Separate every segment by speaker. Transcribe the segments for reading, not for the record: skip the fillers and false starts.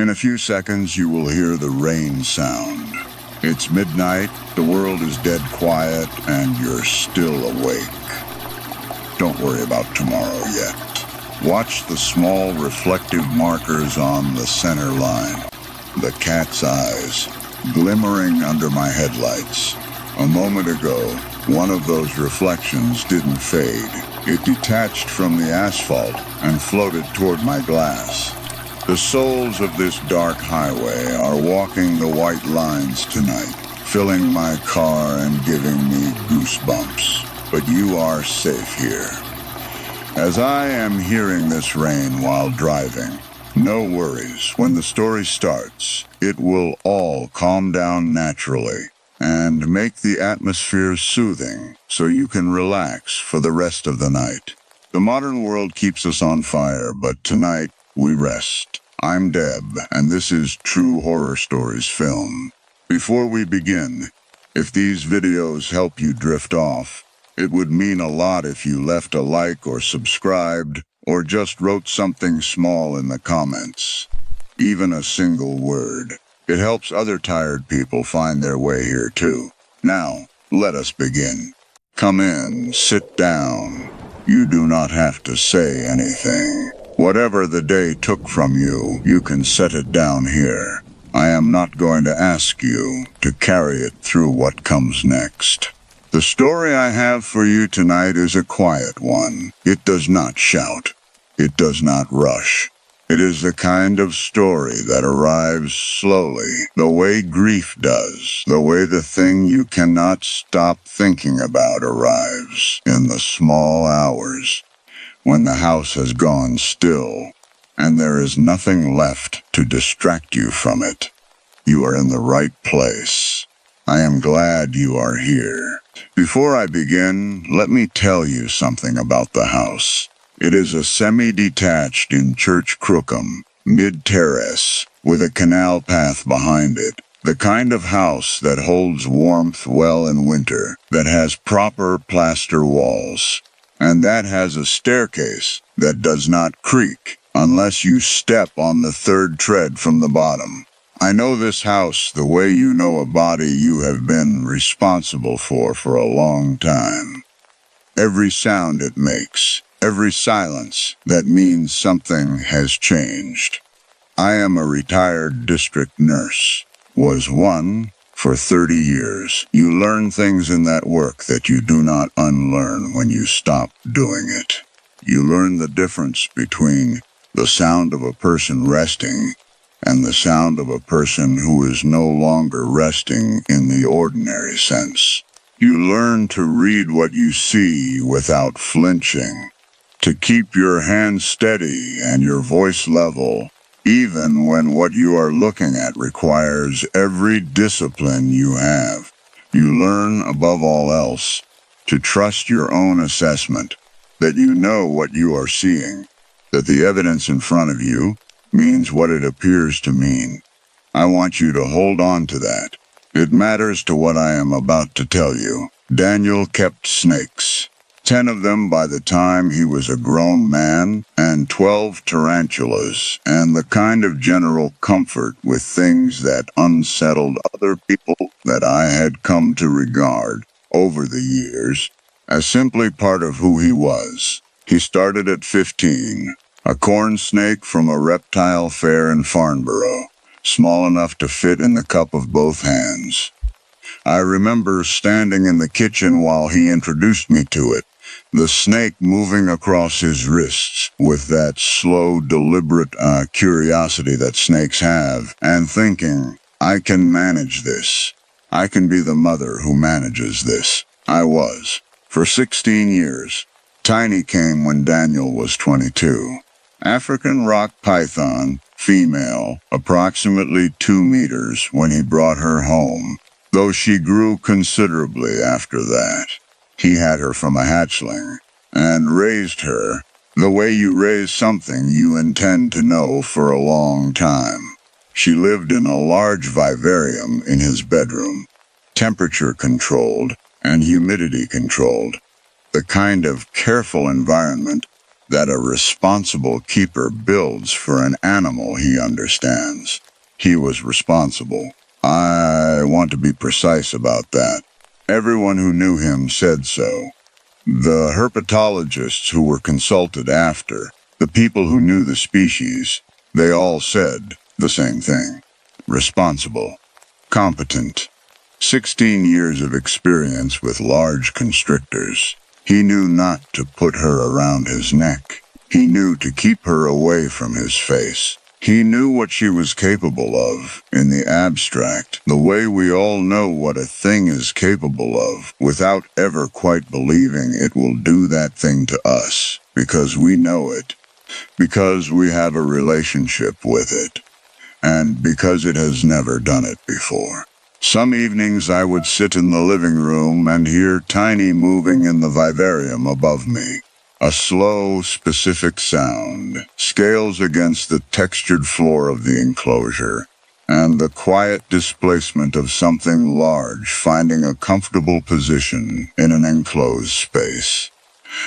Speaker 1: In a few seconds, you will hear the rain sound. It's midnight, the world is dead quiet, and you're still awake. Don't worry about tomorrow yet. Watch the small reflective markers on the center line. The cat's eyes, glimmering under my headlights. A moment ago, one of those reflections didn't fade. It detached from the asphalt and floated toward my glass. The souls of this dark highway are walking the white lines tonight, filling my car and giving me goosebumps. But you are safe here. As I am hearing this rain while driving, no worries. When the story starts, it will all calm down naturally and make the atmosphere soothing so you can relax for the rest of the night. The modern world keeps us on fire, but tonight we rest. I'm Deb, and this is True Horror Stories Film. Before we begin, if these videos help you drift off, it would mean a lot if you left a like or subscribed, or just wrote something small in the comments. Even a single word. It helps other tired people find their way here too. Now, let us begin. Come in, sit down. You do not have to say anything. Whatever the day took from you, you can set it down here. I am not going to ask you to carry it through what comes next. The story I have for you tonight is a quiet one. It does not shout. It does not rush. It is the kind of story that arrives slowly, the way grief does, the way the thing you cannot stop thinking about arrives in the small hours, when the house has gone still, and there is nothing left to distract you from it. You are in the right place. I am glad you are here. Before I begin, let me tell you something about the house. It is a semi-detached in Church Crookham, mid-terrace, with a canal path behind it. The kind of house that holds warmth well in winter, that has proper plaster walls, and that has a staircase that does not creak unless you step on the third tread from the bottom. I know this house the way you know a body you have been responsible for a long time. Every sound it makes, every silence, that means something has changed. I am a retired district nurse. Was one for 30 years. You learn things in that work that you do not unlearn when you stop doing it. You learn the difference between the sound of a person resting and the sound of a person who is no longer resting in the ordinary sense. You learn to read what you see without flinching, to keep your hands steady and your voice level, even when what you are looking at requires every discipline you have. You learn, above all else, to trust your own assessment, that you know what you are seeing, that the evidence in front of you means what it appears to mean. I want you to hold on to that. It matters to what I am about to tell you. Daniel kept snakes. 10 of them by the time he was a grown man, and 12 tarantulas, and the kind of general comfort with things that unsettled other people that I had come to regard over the years as simply part of who he was. He started at 15, a corn snake from a reptile fair in Farnborough, small enough to fit in the cup of both hands. I remember standing in the kitchen while he introduced me to it, the snake moving across his wrists with that slow, deliberate curiosity that snakes have, and thinking, I can manage this. I can be the mother who manages this. I was. For 16 years. Tiny came when Daniel was 22. African rock python, female, approximately 2 meters when he brought her home, though she grew considerably after that. He had her from a hatchling, and raised her the way you raise something you intend to know for a long time. She lived in a large vivarium in his bedroom, temperature controlled and humidity controlled, the kind of careful environment that a responsible keeper builds for an animal he understands. He was responsible. I want to be precise about that. Everyone who knew him said so. The herpetologists who were consulted after, the people who knew the species, they all said the same thing. Responsible. Competent. 16 years of experience with large constrictors. He knew not to put her around his neck. He knew to keep her away from his face. He knew what she was capable of, in the abstract, the way we all know what a thing is capable of, without ever quite believing it will do that thing to us, because we know it, because we have a relationship with it, and because it has never done it before. Some evenings I would sit in the living room and hear Tiny moving in the vivarium above me. A slow, specific sound, scales against the textured floor of the enclosure, and the quiet displacement of something large finding a comfortable position in an enclosed space.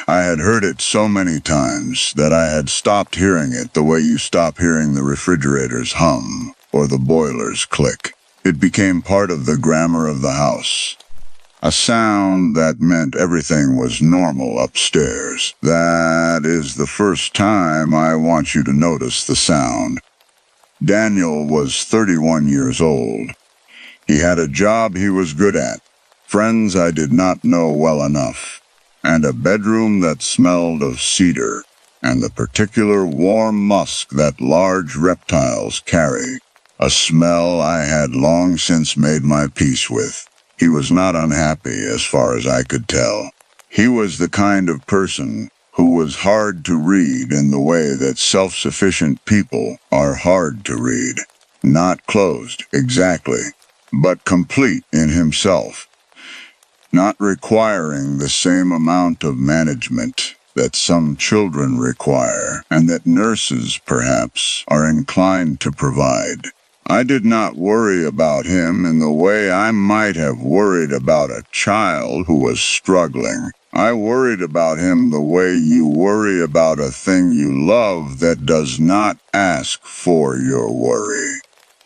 Speaker 1: I had heard it so many times that I had stopped hearing it the way you stop hearing the refrigerator's hum or the boiler's click. It became part of the grammar of the house. A sound that meant everything was normal upstairs. That is the first time I want you to notice the sound. Daniel was 31 years old. He had a job he was good at, friends I did not know well enough, and a bedroom that smelled of cedar and the particular warm musk that large reptiles carry, a smell I had long since made my peace with. He was not unhappy as far as I could tell. He was the kind of person who was hard to read in the way that self-sufficient people are hard to read. Not closed, exactly, but complete in himself. Not requiring the same amount of management that some children require, and that nurses, perhaps, are inclined to provide. I did not worry about him in the way I might have worried about a child who was struggling. I worried about him the way you worry about a thing you love that does not ask for your worry.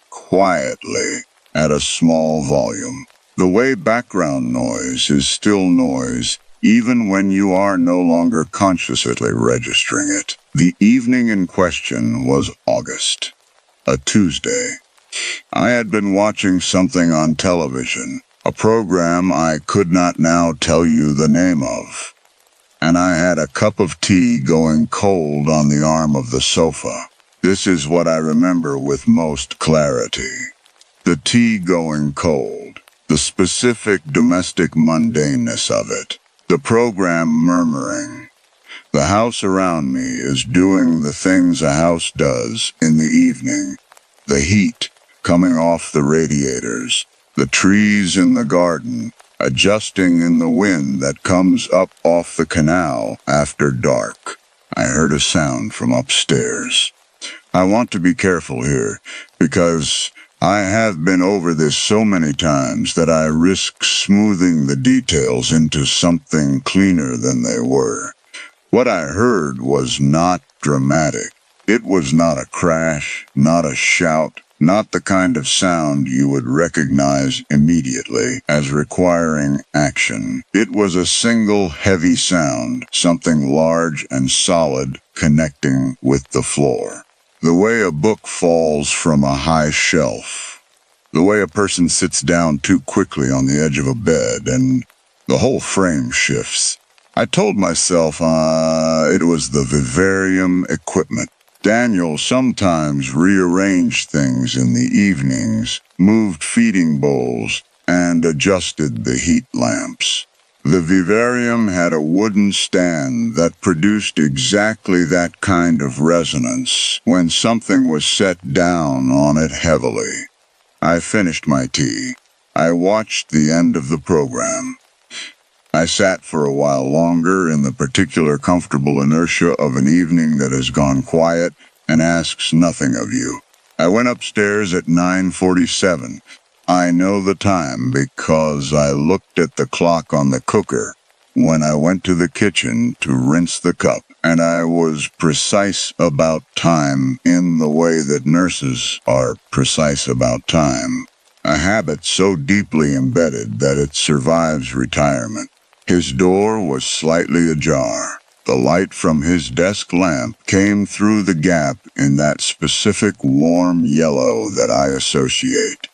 Speaker 1: Quietly, at a small volume. The way background noise is still noise, even when you are no longer consciously registering it. The evening in question was August, a Tuesday. I had been watching something on television, a program I could not now tell you the name of, and I had a cup of tea going cold on the arm of the sofa. This is what I remember with most clarity. The tea going cold, the specific domestic mundaneness of it, the program murmuring. The house around me is doing the things a house does in the evening. The heat coming off the radiators, the trees in the garden, adjusting in the wind that comes up off the canal after dark. I heard a sound from upstairs. I want to be careful here, because I have been over this so many times that I risk smoothing the details into something cleaner than they were. What I heard was not dramatic. It was not a crash, not a shout, not the kind of sound you would recognize immediately as requiring action. It was a single heavy sound, something large and solid connecting with the floor. The way a book falls from a high shelf. The way a person sits down too quickly on the edge of a bed and the whole frame shifts. I told myself it was the vivarium equipment. Daniel sometimes rearranged things in the evenings, moved feeding bowls, and adjusted the heat lamps. The vivarium had a wooden stand that produced exactly that kind of resonance when something was set down on it heavily. I finished my tea. I watched the end of the program. I sat for a while longer in the particular comfortable inertia of an evening that has gone quiet and asks nothing of you. I went upstairs at 9:47. I know the time because I looked at the clock on the cooker when I went to the kitchen to rinse the cup and I was precise about time in the way that nurses are precise about time. A habit so deeply embedded that it survives retirement. His door was slightly ajar. The light from his desk lamp came through the gap in that specific warm yellow that I associate.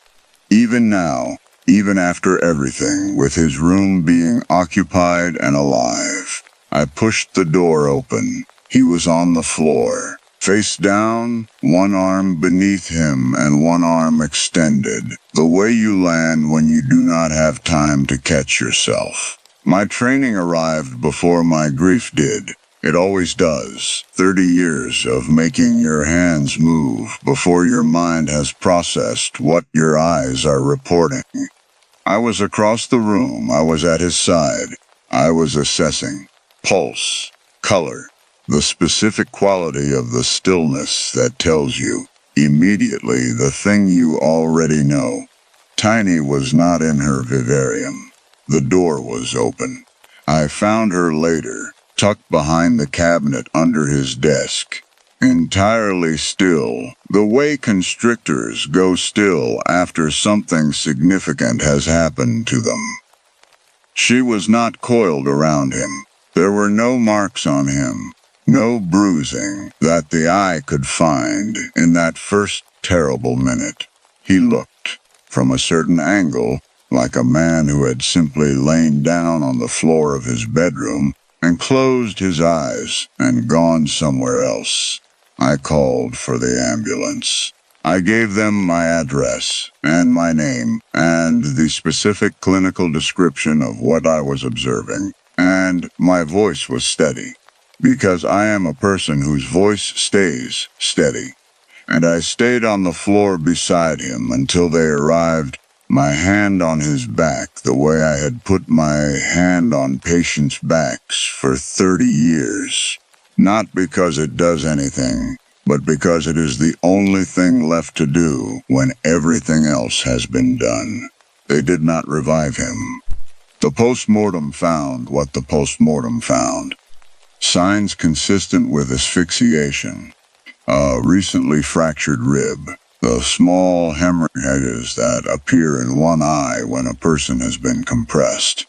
Speaker 1: Even now, even after everything, with his room being occupied and alive, I pushed the door open. He was on the floor, face down, one arm beneath him and one arm extended, the way you land when you do not have time to catch yourself. My training arrived before my grief did. It always does. 30 years of making your hands move before your mind has processed what your eyes are reporting. I was across the room. I was at his side. I was assessing pulse, color, the specific quality of the stillness that tells you immediately the thing you already know. Tiny was not in her vivarium. The door was open. I found her later, tucked behind the cabinet under his desk, entirely still, the way constrictors go still after something significant has happened to them. She was not coiled around him. There were no marks on him, no bruising that the eye could find in that first terrible minute. He looked, from a certain angle, like a man who had simply lain down on the floor of his bedroom and closed his eyes and gone somewhere else. I called for the ambulance. I gave them my address and my name and the specific clinical description of what I was observing, and my voice was steady, because I am a person whose voice stays steady. And I stayed on the floor beside him until they arrived, my hand on his back the way I had put my hand on patients' backs for 30 years. Not because it does anything, but because it is the only thing left to do when everything else has been done. They did not revive him. The postmortem found what the postmortem found. Signs consistent with asphyxiation. A recently fractured rib. The small hemorrhages that appear in one eye when a person has been compressed.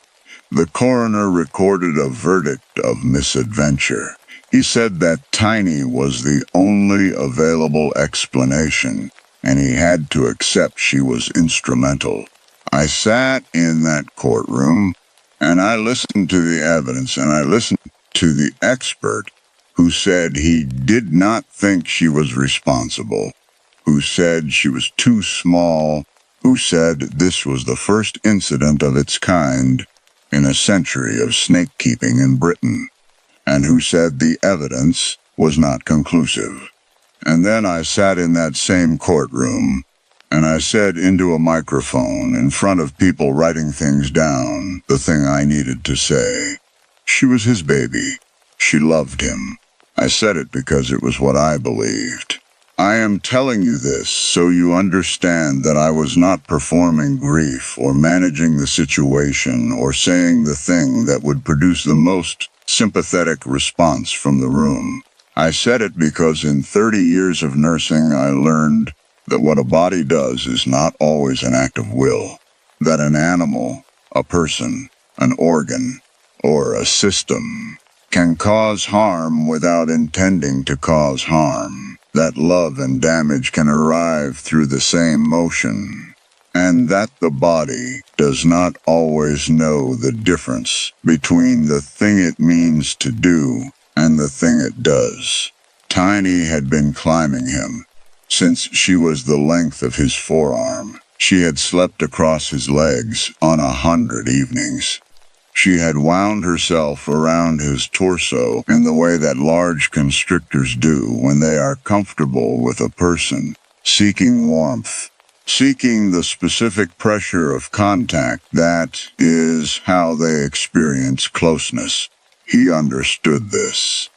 Speaker 1: The coroner recorded a verdict of misadventure. He said that Tiny was the only available explanation, and he had to accept she was instrumental. I sat in that courtroom, and I listened to the evidence, and I listened to the expert who said he did not think she was responsible, who said she was too small, who said this was the first incident of its kind in a century of snake-keeping in Britain, and who said the evidence was not conclusive. And then I sat in that same courtroom, and I said into a microphone in front of people writing things down, the thing I needed to say. She was his baby. She loved him. I said it because it was what I believed. I am telling you this so you understand that I was not performing grief or managing the situation or saying the thing that would produce the most sympathetic response from the room. I said it because in 30 years of nursing I learned that what a body does is not always an act of will, that an animal, a person, an organ, or a system can cause harm without intending to cause harm, that love and damage can arrive through the same motion, and that the body does not always know the difference between the thing it means to do and the thing it does. Tiny had been climbing him. Since she was the length of his forearm, she had slept across his legs on 100 evenings. She had wound herself around his torso in the way that large constrictors do when they are comfortable with a person, seeking warmth, seeking the specific pressure of contact. That is how they experience closeness. He understood this.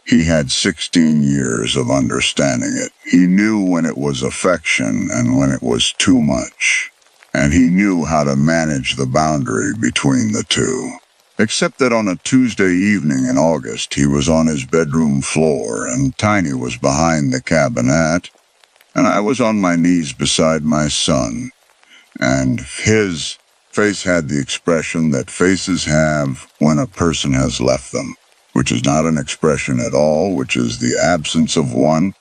Speaker 1: He had 16 years of understanding it. He knew when it was affection and when it was too much. And he knew how to manage the boundary between the two. Except that on a Tuesday evening in August, he was on his bedroom floor, and Tiny was behind the cabinet, and I was on my knees beside my son, and his face had the expression that faces have when a person has left them, which is not an expression at all, which is the absence of one,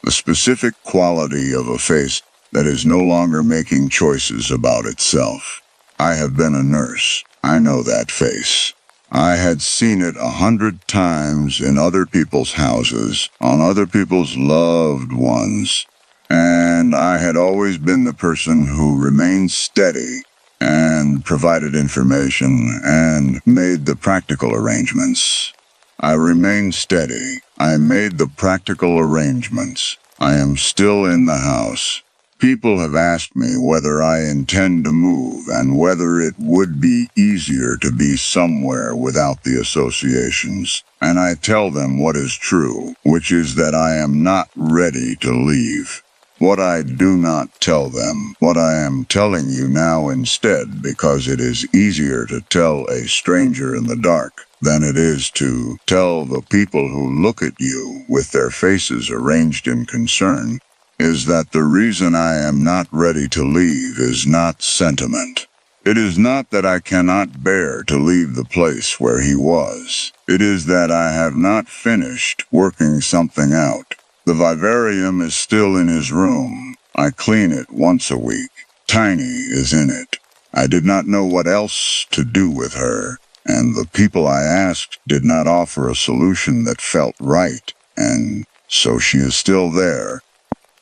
Speaker 1: the specific quality of a face that is no longer making choices about itself. I have been a nurse. I know that face. I had seen it 100 times in other people's houses, on other people's loved ones, and I had always been the person who remained steady and provided information and made the practical arrangements. I remained steady. I made the practical arrangements. I am still in the house. People have asked me whether I intend to move and whether it would be easier to be somewhere without the associations. And I tell them what is true, which is that I am not ready to leave. What I do not tell them, what I am telling you now instead, because it is easier to tell a stranger in the dark than it is to tell the people who look at you with their faces arranged in concern, is that the reason I am not ready to leave is not sentiment. It is not that I cannot bear to leave the place where he was. It is that I have not finished working something out. The vivarium is still in his room. I clean it once a week. Tiny is in it. I did not know what else to do with her, and the people I asked did not offer a solution that felt right, and so she is still there.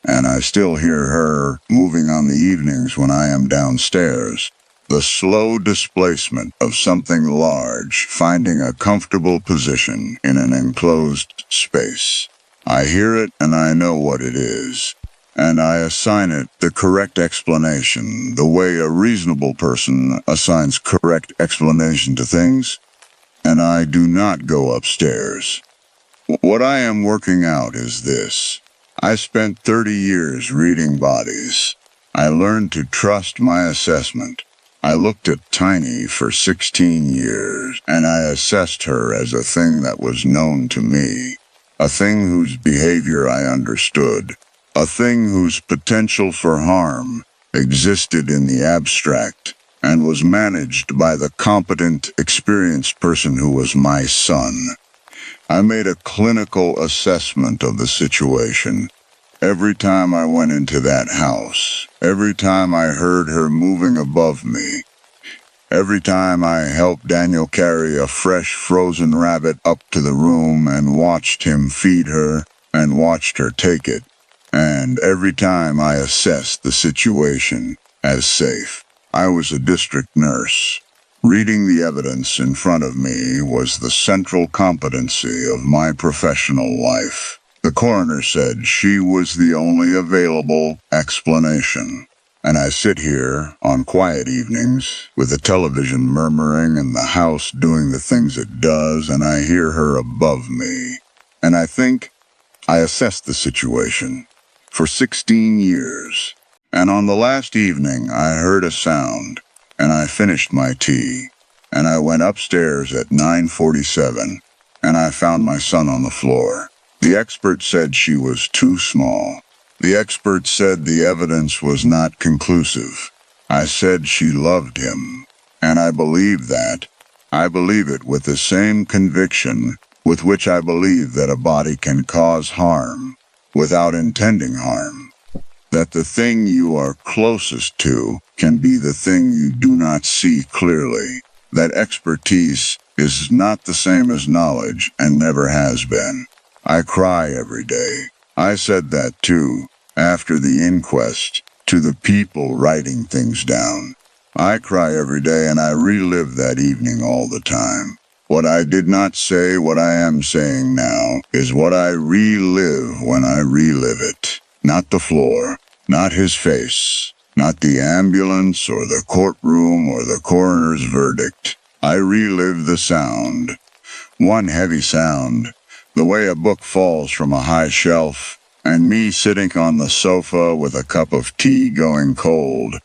Speaker 1: And I still hear her moving on the evenings when I am downstairs. The slow displacement of something large finding a comfortable position in an enclosed space. I hear it and I know what it is, and I assign it the correct explanation, the way a reasonable person assigns correct explanation to things, and I do not go upstairs. What I am working out is this. I spent 30 years reading bodies. I learned to trust my assessment. I looked at Tiny for 16 years, and I assessed her as a thing that was known to me, a thing whose behavior I understood, a thing whose potential for harm existed in the abstract and was managed by the competent, experienced person who was my son. I made a clinical assessment of the situation. Every time I went into that house, every time I heard her moving above me, every time I helped Daniel carry a fresh frozen rabbit up to the room and watched him feed her and watched her take it, and every time I assessed the situation as safe. I was a district nurse. Reading the evidence in front of me was the central competency of my professional life. The coroner said she was the only available explanation. And I sit here on quiet evenings with the television murmuring and the house doing the things it does, and I hear her above me. And I think I assessed the situation for 16 years. And on the last evening, I heard a sound, and I finished my tea, and I went upstairs at 9:47, and I found my son on the floor. The expert said she was too small. The expert said the evidence was not conclusive. I said she loved him, and I believe that. I believe it with the same conviction with which I believe that a body can cause harm without intending harm. That the thing you are closest to can be the thing you do not see clearly. That expertise is not the same as knowledge and never has been. I cry every day. I said that too, after the inquest, to the people writing things down. I cry every day and I relive that evening all the time. What I did not say, what I am saying now, is what I relive when I relive it. Not the floor, not his face, not the ambulance or the courtroom or the coroner's verdict. I relive the sound. One heavy sound, the way a book falls from a high shelf, and me sitting on the sofa with a cup of tea going cold,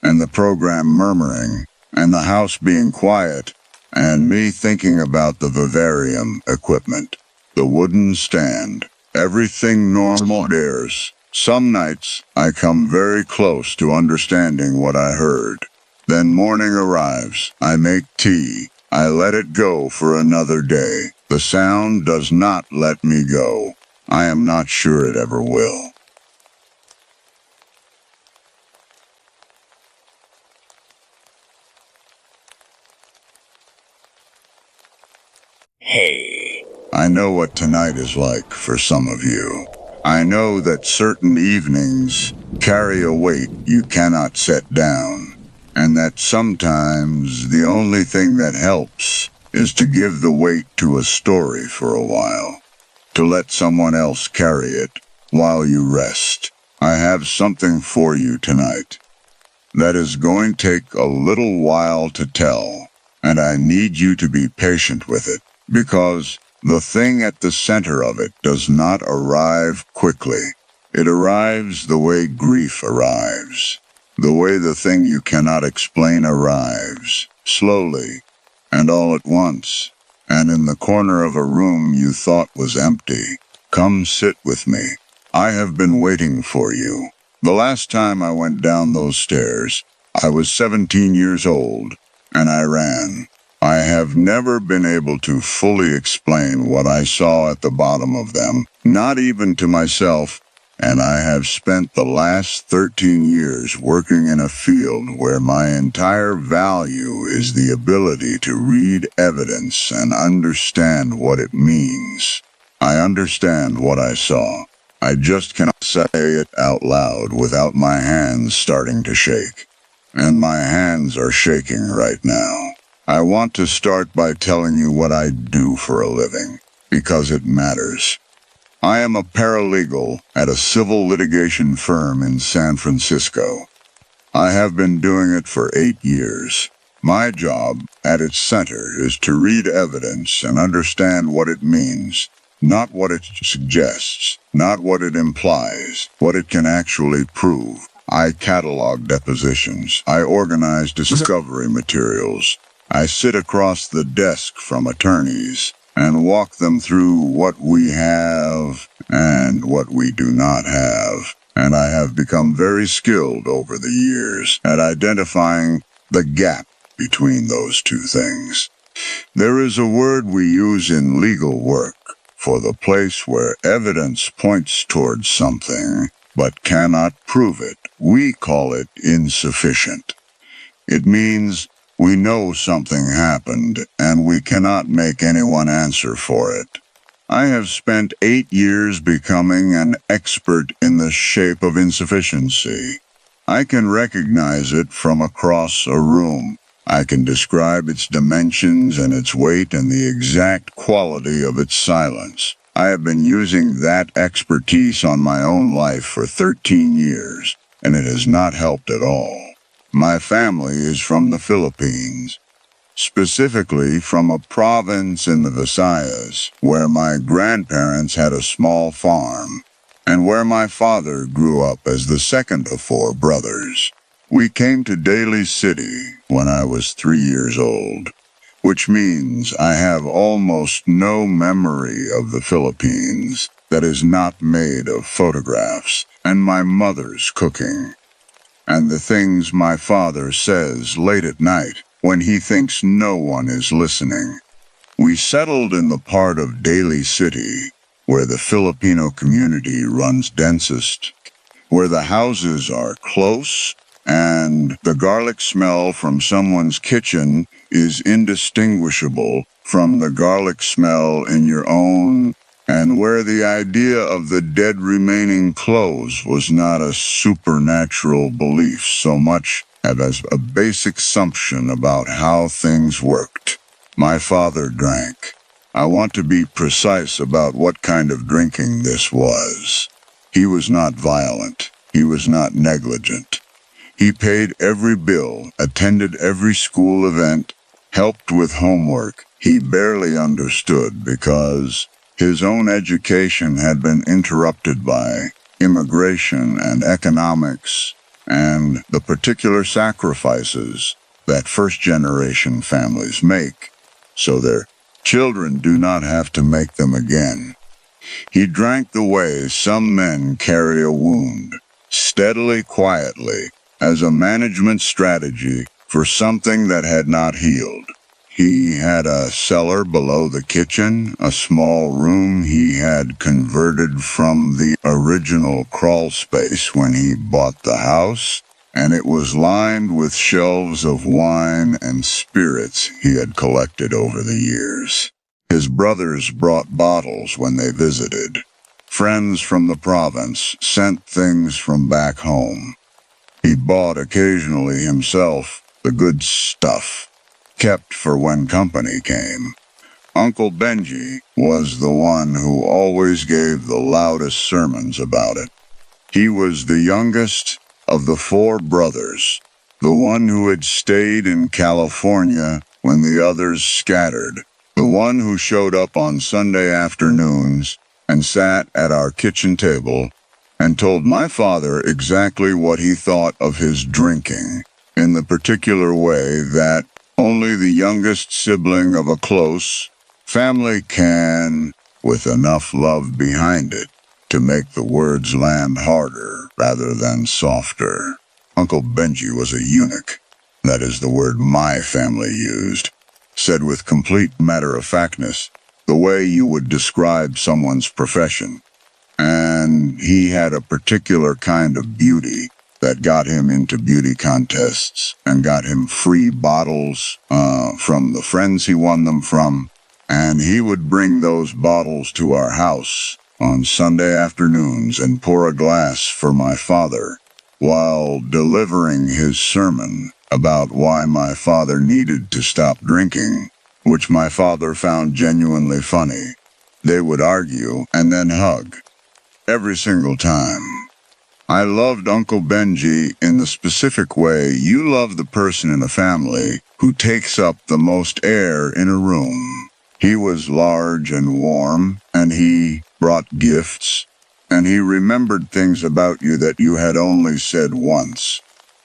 Speaker 1: and the program murmuring, and the house being quiet, and me thinking about the vivarium equipment, the wooden stand, everything normal dares. Some nights I come very close to understanding what I heard. Then morning arrives, I make tea, I let it go for another day. The sound does not let me go. I am not sure it ever will. Hey. I know what tonight is like for some of you. I know that certain evenings carry a weight you cannot set down, and that sometimes the only thing that helps is to give the weight to a story for a while, to let someone else carry it while you rest. I have something for you tonight that is going to take a little while to tell, and I need you to be patient with it, because the thing at the center of it does not arrive quickly. It arrives the way grief arrives, the way the thing you cannot explain arrives, slowly, and all at once, and in the corner of a room you thought was empty. Come sit with me. I have been waiting for you. The last time I went down those stairs, I was 17 years old, and I ran. I have never been able to fully explain what I saw at the bottom of them, not even to myself, and I have spent the last 13 years working in a field where my entire value is the ability to read evidence and understand what it means. I understand what I saw. I just cannot say it out loud without my hands starting to shake. And my hands are shaking right now. I want to start by telling you what I do for a living, because it matters. I am a paralegal at a civil litigation firm in San Francisco. I have been doing it for 8 years. My job, at its center, is to read evidence and understand what it means, not what it suggests, not what it implies, what it can actually prove. I catalog depositions. I organize discovery materials. I sit across the desk from attorneys and walk them through what we have and what we do not have. And I have become very skilled over the years at identifying the gap between those two things. There is a word we use in legal work for the place where evidence points towards something but cannot prove it. We call it insufficient. It means we know something happened and we cannot make anyone answer for it. I have spent 8 years becoming an expert in the shape of insufficiency. I can recognize it from across a room. I can describe its dimensions and its weight and the exact quality of its silence. I have been using that expertise on my own life for 13 years, and it has not helped at all. My family is from the Philippines, specifically from a province in the Visayas, where my grandparents had a small farm, and where my father grew up as the second of 4 brothers. We came to Daly City when I was 3 years old, which means I have almost no memory of the Philippines that is not made of photographs and my mother's cooking, and the things my father says late at night when he thinks no one is listening. We settled in the part of Daly City where the Filipino community runs densest, where the houses are close and the garlic smell from someone's kitchen is indistinguishable from the garlic smell in your own, and where the idea of the dead remaining clothes was not a supernatural belief so much as a basic assumption about how things worked. My father drank. I want to be precise about what kind of drinking this was. He was not violent. He was not negligent. He paid every bill, attended every school event, helped with homework. He barely understood because his own education had been interrupted by immigration and economics and the particular sacrifices that first-generation families make so their children do not have to make them again. He drank the way some men carry a wound, steadily, quietly, as a management strategy for something that had not healed. He had a cellar below the kitchen, a small room he had converted from the original crawl space when he bought the house, and it was lined with shelves of wine and spirits he had collected over the years. His brothers brought bottles when they visited. Friends from the province sent things from back home. He bought occasionally himself the good stuff, kept for when company came. Uncle Benji was the one who always gave the loudest sermons about it. He was the youngest of the four brothers, the one who had stayed in California when the others scattered, the one who showed up on Sunday afternoons and sat at our kitchen table and told my father exactly what he thought of his drinking, in the particular way that only the youngest sibling of a close family can, with enough love behind it, to make the words land harder rather than softer. Uncle Benji was a eunuch. That is the word my family used, said with complete matter-of-factness, the way you would describe someone's profession. And he had a particular kind of beauty that got him into beauty contests and got him free bottles from the friends he won them from, and he would bring those bottles to our house on Sunday afternoons and pour a glass for my father while delivering his sermon about why my father needed to stop drinking, which my father found genuinely funny. They would argue and then hug. Every single time. I loved Uncle Benji in the specific way you love the person in a family who takes up the most air in a room. He was large and warm, and he brought gifts, and he remembered things about you that you had only said once.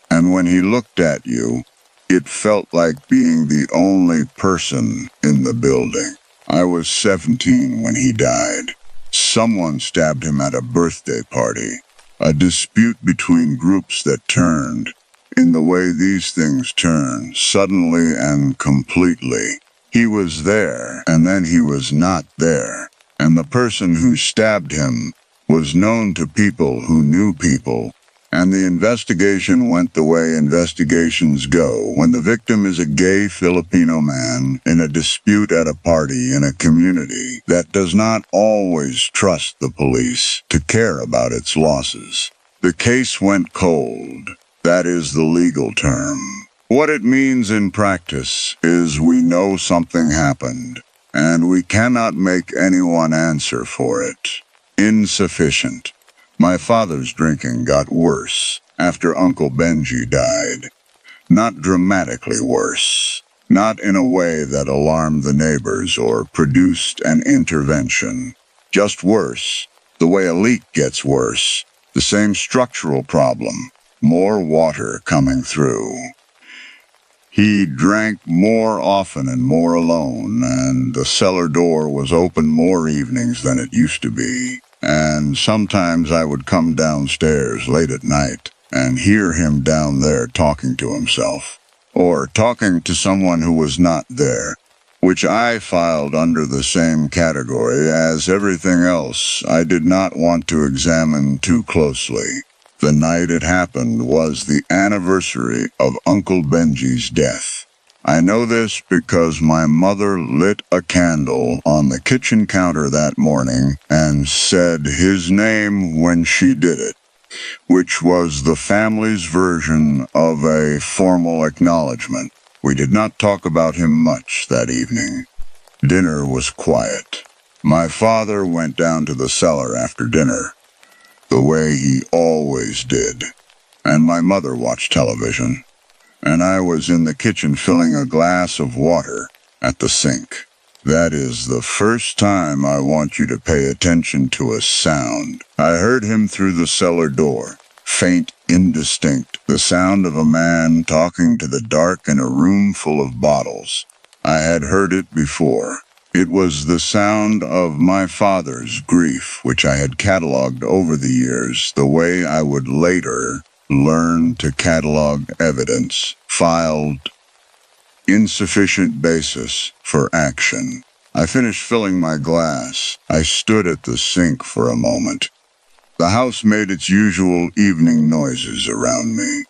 Speaker 1: And when he looked at you, it felt like being the only person in the building. I was 17 when he died. Someone stabbed him at a birthday party. A dispute between groups that turned, in the way these things turn, suddenly and completely. He was there, and then he was not there. And the person who stabbed him was known to people who knew people. And the investigation went the way investigations go when the victim is a gay Filipino man in a dispute at a party in a community that does not always trust the police to care about its losses. The case went cold. That is the legal term. What it means in practice is we know something happened, and we cannot make anyone answer for it. Insufficient. My father's drinking got worse after Uncle Benji died. Not dramatically worse. Not in a way that alarmed the neighbors or produced an intervention. Just worse. The way a leak gets worse. The same structural problem. More water coming through. He drank more often and more alone, and the cellar door was open more evenings than it used to be. And sometimes I would come downstairs late at night and hear him down there talking to himself, or talking to someone who was not there, which I filed under the same category as everything else I did not want to examine too closely. The night it happened was the anniversary of Uncle Benji's death. I know this because my mother lit a candle on the kitchen counter that morning and said his name when she did it, which was the family's version of a formal acknowledgement. We did not talk about him much that evening. Dinner was quiet. My father went down to the cellar after dinner, the way he always did, and my mother watched television. And I was in the kitchen filling a glass of water at the sink. That is the first time I want you to pay attention to a sound. I heard him through the cellar door, faint, indistinct, the sound of a man talking to the dark in a room full of bottles. I had heard it before. It was the sound of my father's grief, which I had cataloged over the years, the way I would later learn to catalog evidence, filed insufficient basis for action. I finished filling my glass. I stood at the sink for a moment. The house made its usual evening noises around me.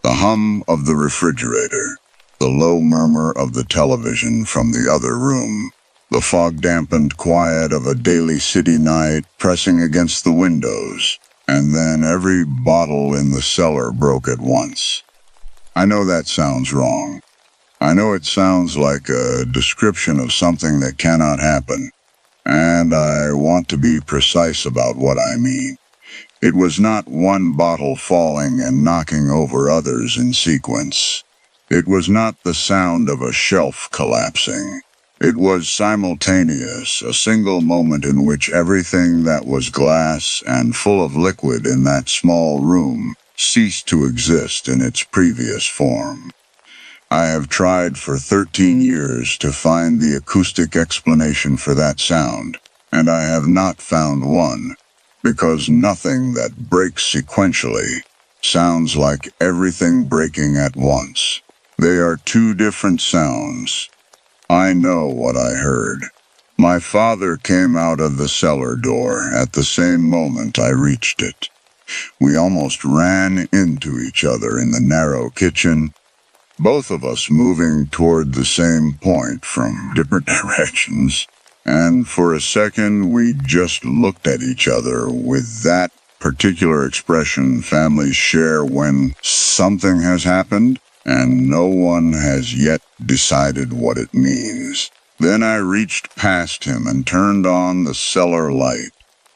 Speaker 1: The hum of the refrigerator, the low murmur of the television from the other room, the fog-dampened quiet of a daily city night pressing against the windows, and then every bottle in the cellar broke at once. I know that sounds wrong. I know it sounds like a description of something that cannot happen, and I want to be precise about what I mean. It was not one bottle falling and knocking over others in sequence. It was not the sound of a shelf collapsing. It was simultaneous, a single moment in which everything that was glass and full of liquid in that small room ceased to exist in its previous form. I have tried for 13 years to find the acoustic explanation for that sound, and I have not found one, because nothing that breaks sequentially sounds like everything breaking at once. They are two different sounds. I know what I heard. My father came out of the cellar door at the same moment I reached it. We almost ran into each other in the narrow kitchen, both of us moving toward the same point from different directions, and for a second we just looked at each other with that particular expression families share when something has happened and no one has yet decided what it means. Then I reached past him and turned on the cellar light.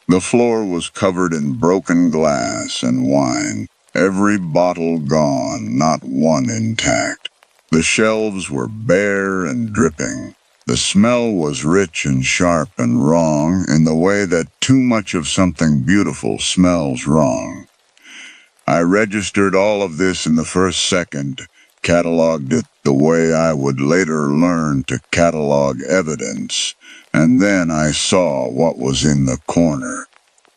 Speaker 1: The floor was covered in broken glass and wine. Every bottle gone, not one intact. The shelves were bare and dripping. The smell was rich and sharp and wrong in the way that too much of something beautiful smells wrong. I registered all of this in the first second, cataloged it the way I would later learn to catalog evidence, and then I saw what was in the corner.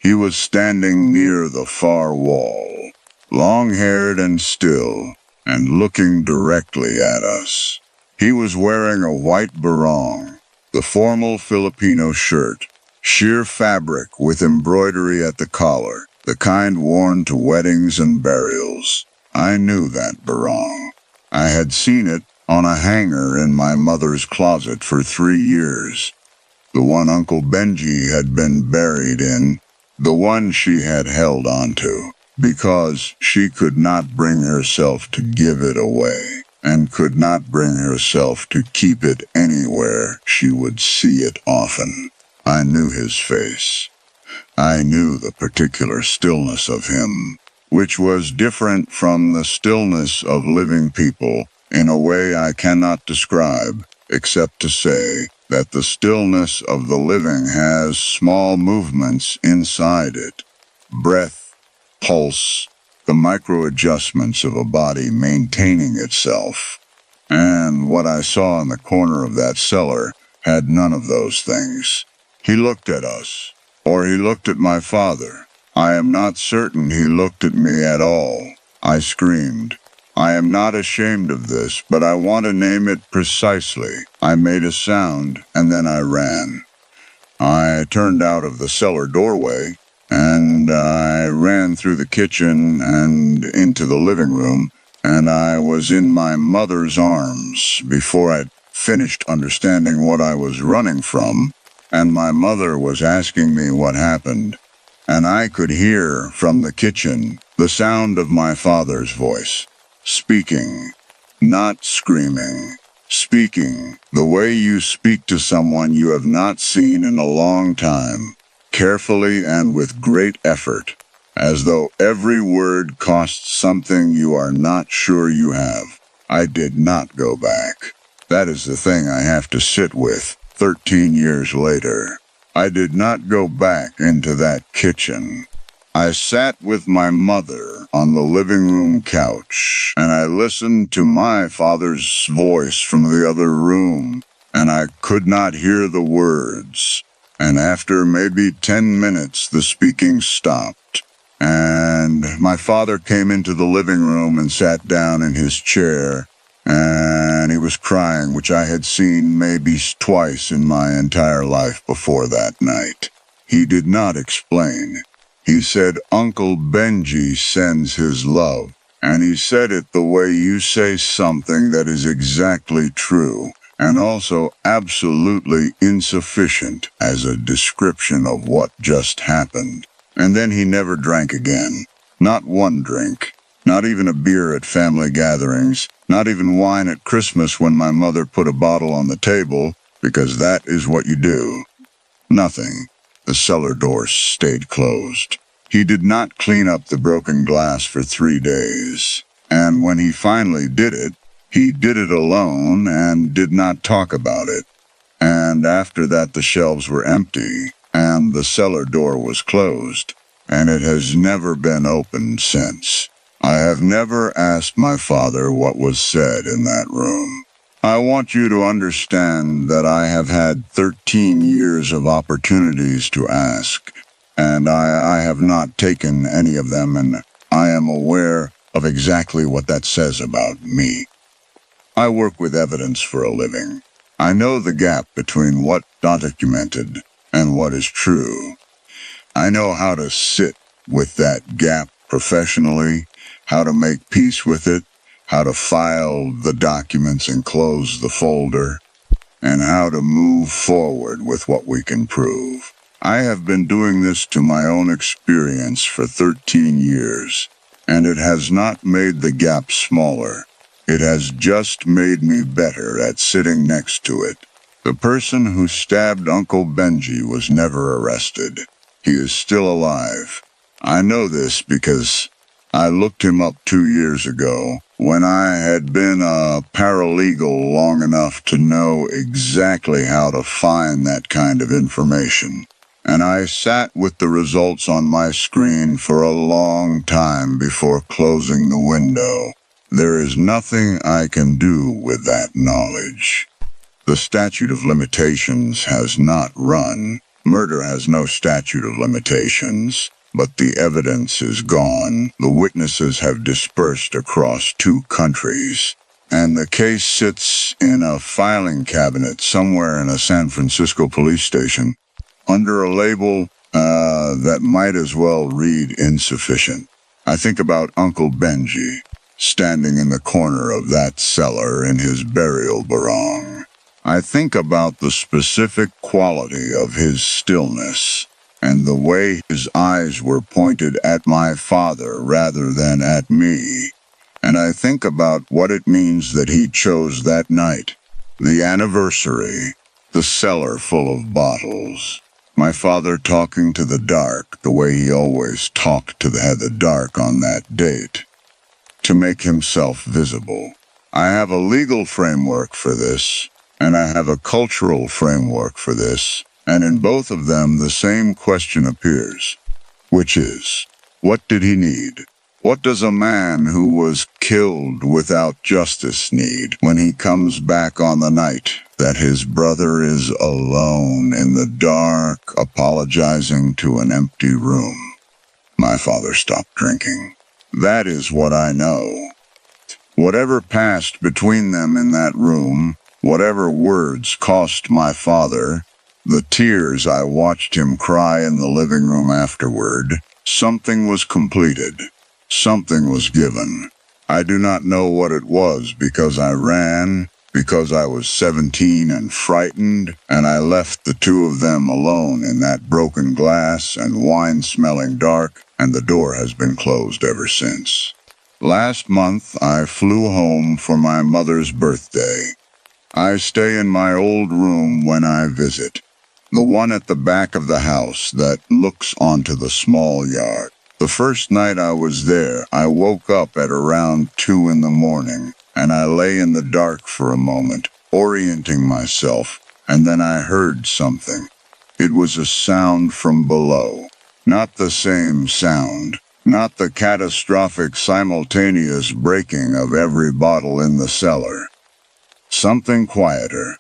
Speaker 1: He was standing near the far wall, long-haired and still, and looking directly at us. He was wearing a white barong, the formal Filipino shirt, sheer fabric with embroidery at the collar, the kind worn to weddings and burials. I knew that barong. I had seen it on a hanger in my mother's closet for 3 years. The one Uncle Benji had been buried in, the one she had held onto, because she could not bring herself to give it away, and could not bring herself to keep it anywhere she would see it often. I knew his face. I knew the particular stillness of him, which was different from the stillness of living people in a way I cannot describe, except to say that the stillness of the living has small movements inside it. Breath, pulse, the micro-adjustments of a body maintaining itself. And what I saw in the corner of that cellar had none of those things. He looked at us, or he looked at my father. I am not certain he looked at me at all. I screamed. I am not ashamed of this, but I want to name it precisely. I made a sound, and then I ran. I turned out of the cellar doorway, and I ran through the kitchen and into the living room, and I was in my mother's arms before I'd finished understanding what I was running from, and my mother was asking me what happened, and I could hear from the kitchen the sound of my father's voice, speaking, not screaming. Speaking, the way you speak to someone you have not seen in a long time, carefully and with great effort, as though every word costs something you are not sure you have. I did not go back. That is the thing I have to sit with 13 years later. I did not go back into that kitchen. I sat with my mother on the living room couch, and I listened to my father's voice from the other room, and I could not hear the words. And after maybe 10 minutes, the speaking stopped, and my father came into the living room and sat down in his chair, and he was crying, which I had seen maybe twice in my entire life before that night. He did not explain. He said, "Uncle Benji sends his love." And he said it the way you say something that is exactly true, and also absolutely insufficient as a description of what just happened. And then he never drank again. Not one drink. Not even a beer at family gatherings. Not even wine at Christmas when my mother put a bottle on the table, because that is what you do. Nothing. The cellar door stayed closed. He did not clean up the broken glass for 3 days. And when he finally did it, he did it alone and did not talk about it. And after that, the shelves were empty, and the cellar door was closed, and it has never been opened since. I have never asked my father what was said in that room. I want you to understand that I have had 13 years of opportunities to ask, and I have not taken any of them, and I am aware of exactly what that says about me. I work with evidence for a living. I know the gap between what documented and what is true. I know how to sit with that gap professionally, how to make peace with it, how to file the documents and close the folder, and how to move forward with what we can prove. I have been doing this to my own experience for 13 years, and it has not made the gap smaller. It has just made me better at sitting next to it. The person who stabbed Uncle Benji was never arrested. He is still alive. I know this because I looked him up 2 years ago when I had been a paralegal long enough to know exactly how to find that kind of information. And I sat with the results on my screen for a long time before closing the window. There is nothing I can do with that knowledge. The statute of limitations has not run. Murder has no statute of limitations, but the evidence is gone. The witnesses have dispersed across 2 countries, and the case sits in a filing cabinet somewhere in a San Francisco police station under a label that might as well read insufficient. I think about Uncle Benji standing in the corner of that cellar in his burial barong. I think about the specific quality of his stillness and the way his eyes were pointed at my father rather than at me. And I think about what it means that he chose that night, the anniversary, the cellar full of bottles, my father talking to the dark the way he always talked to the dark on that date, to make himself visible. I have a legal framework for this, and I have a cultural framework for this, and in both of them the same question appears, which is, what did he need? What does a man who was killed without justice need when he comes back on the night that his brother is alone in the dark, apologizing to an empty room? My father stopped drinking. That is what I know. Whatever passed between them in that room, whatever words cost my father, the tears I watched him cry in the living room afterward, something was completed. Something was given. I do not know what it was because I ran, because I was 17 and frightened, and I left the 2 of them alone in that broken glass and wine-smelling dark, and the door has been closed ever since. Last month, I flew home for my mother's birthday. I stay in my old room when I visit, the one at the back of the house that looks onto the small yard. The first night I was there, I woke up at around 2 in the morning, and I lay in the dark for a moment, orienting myself, and then I heard something. It was a sound from below. Not the same sound. Not the catastrophic simultaneous breaking of every bottle in the cellar. Something quieter.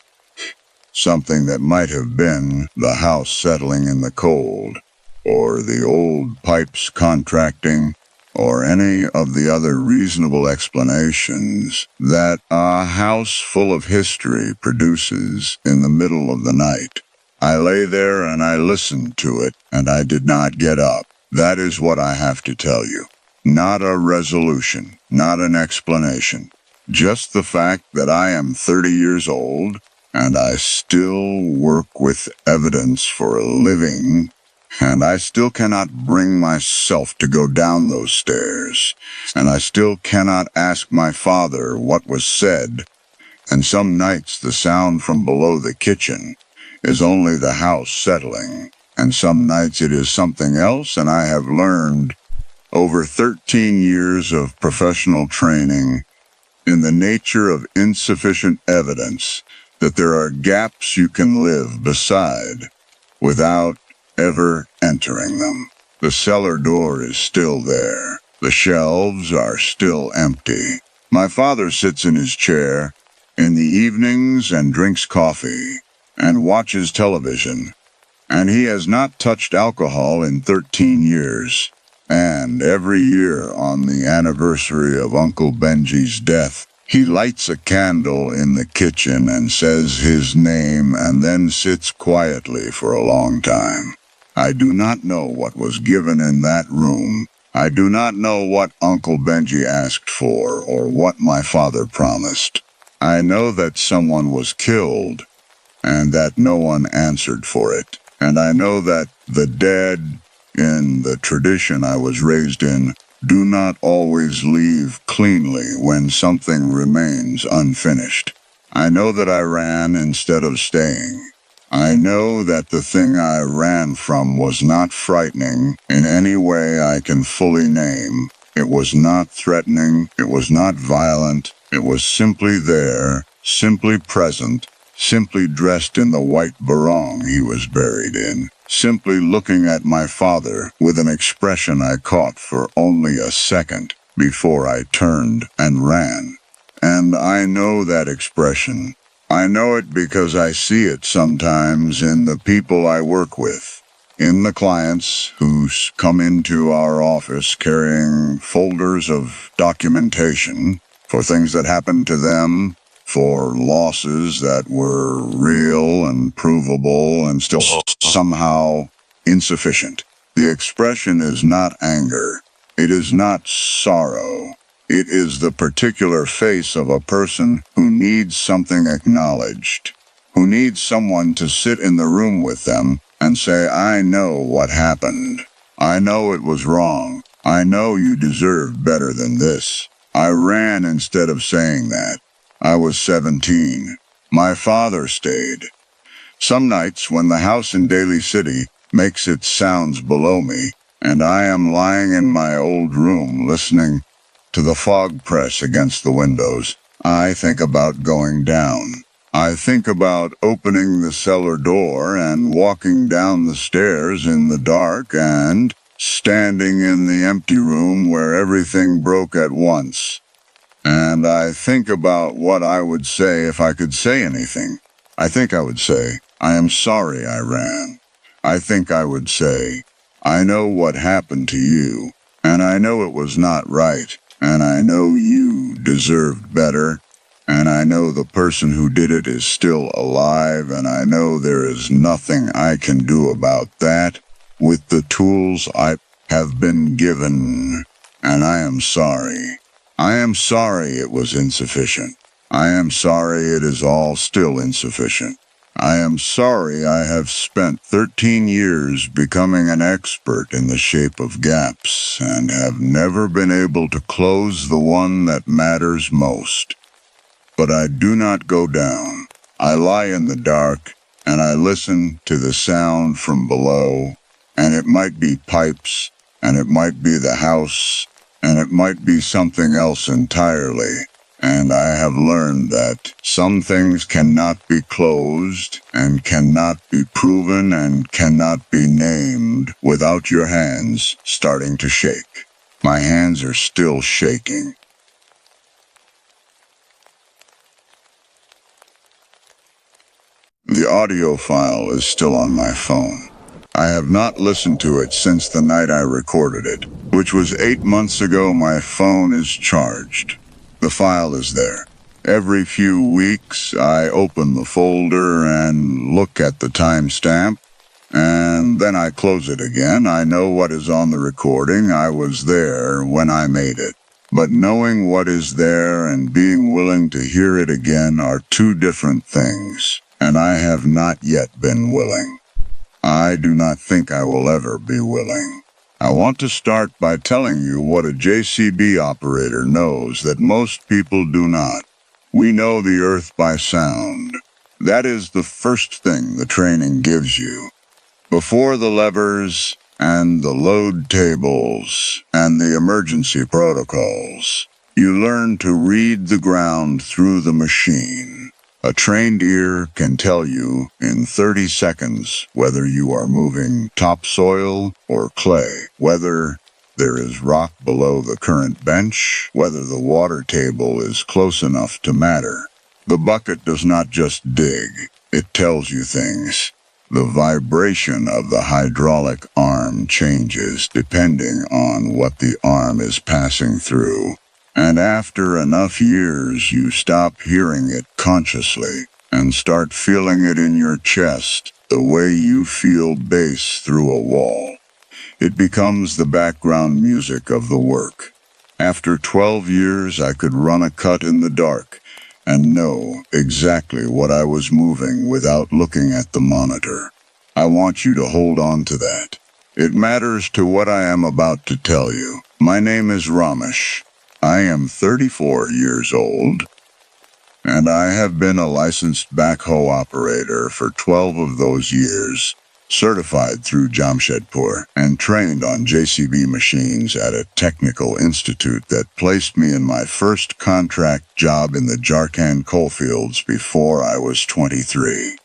Speaker 1: Something that might have been the house settling in the cold, or the old pipes contracting, or any of the other reasonable explanations that a house full of history produces in the middle of the night. I lay there and I listened to it, and I did not get up. That is what I have to tell you. Not a resolution, not an explanation. Just the fact that I am 30 years old, and I still work with evidence for a living, and I still cannot bring myself to go down those stairs, and I still cannot ask my father what was said, and some nights the sound from below the kitchen is only the house settling, and some nights it is something else, and I have learned over 13 years of professional training in the nature of insufficient evidence that there are gaps you can live beside without ever entering them. The cellar door is still there. The shelves are still empty. My father sits in his chair in the evenings and drinks coffee and watches television, and he has not touched alcohol in 13 years. And every year on the anniversary of Uncle Benji's death, he lights a candle in the kitchen and says his name and then sits quietly for a long time. I do not know what was given in that room. I do not know what Uncle Benji asked for or what my father promised. I know that someone was killed and that no one answered for it. And I know that the dead, in the tradition I was raised in, do not always leave cleanly when something remains unfinished. I know that I ran instead of staying. I know that the thing I ran from was not frightening in any way I can fully name. It was not threatening. It was not violent. It was simply there, simply present, simply dressed in the white barong he was buried in, simply looking at my father with an expression I caught for only a second before I turned and ran. And I know that expression. I know it because I see it sometimes in the people I work with, in the clients who come into our office carrying folders of documentation for things that happened to them, for losses that were real and provable and still somehow insufficient. The expression is not anger. It is not sorrow. It is the particular face of a person who needs something acknowledged, who needs someone to sit in the room with them and say, I know what happened. I know it was wrong. I know you deserve better than this. I ran instead of saying that. I was 17. My father stayed. Some nights when the house in Daly City makes its sounds below me, and I am lying in my old room listening to the fog press against the windows, I think about going down. I think about opening the cellar door and walking down the stairs in the dark and standing in the empty room where everything broke at once. And I think about what I would say if I could say anything. I think I would say, I am sorry I ran. I think I would say, I know what happened to you, and I know it was not right, and I know you deserved better, and I know the person who did it is still alive, and I know there is nothing I can do about that with the tools I have been given, and I am sorry. I am sorry it was insufficient. I am sorry it is all still insufficient. I am sorry I have spent 13 years becoming an expert in the shape of gaps and have never been able to close the one that matters most. But I do not go down. I lie in the dark and I listen to the sound from below, and it might be pipes, and it might be the house, and it might be something else entirely, And I have learned that some things cannot be closed and cannot be proven and cannot be named without your hands starting to shake. My hands are still shaking. The audio file is still on my phone. I have not listened to it since the night I recorded it, which was 8 months ago. My phone is charged. The file is there. Every few weeks, I open the folder and look at the timestamp, and then I close it again. I know what is on the recording. I was there when I made it. But knowing what is there and being willing to hear it again are two different things, and I have not yet been willing. I do not think I will ever be willing. I want to start by telling you what a JCB operator knows that most people do not. We know the earth by sound. That is the first thing the training gives you. Before the levers and the load tables and the emergency protocols, you learn to read the ground through the machine. A trained ear can tell you in 30 seconds whether you are moving topsoil or clay, whether there is rock below the current bench, whether the water table is close enough to matter. The bucket does not just dig, it tells you things. The vibration of the hydraulic arm changes depending on what the arm is passing through. And after enough years, you stop hearing it consciously and start feeling it in your chest, the way you feel bass through a wall. It becomes the background music of the work. After 12 years, I could run a cut in the dark and know exactly what I was moving without looking at the monitor. I want you to hold on to that. It matters to what I am about to tell you. My name is Ramesh. I am 34 years old, and I have been a licensed backhoe operator for 12 of those years, certified through Jamshedpur, and trained on JCB machines at a technical institute that placed me in my first contract job in the Jharkhand coalfields before I was 23.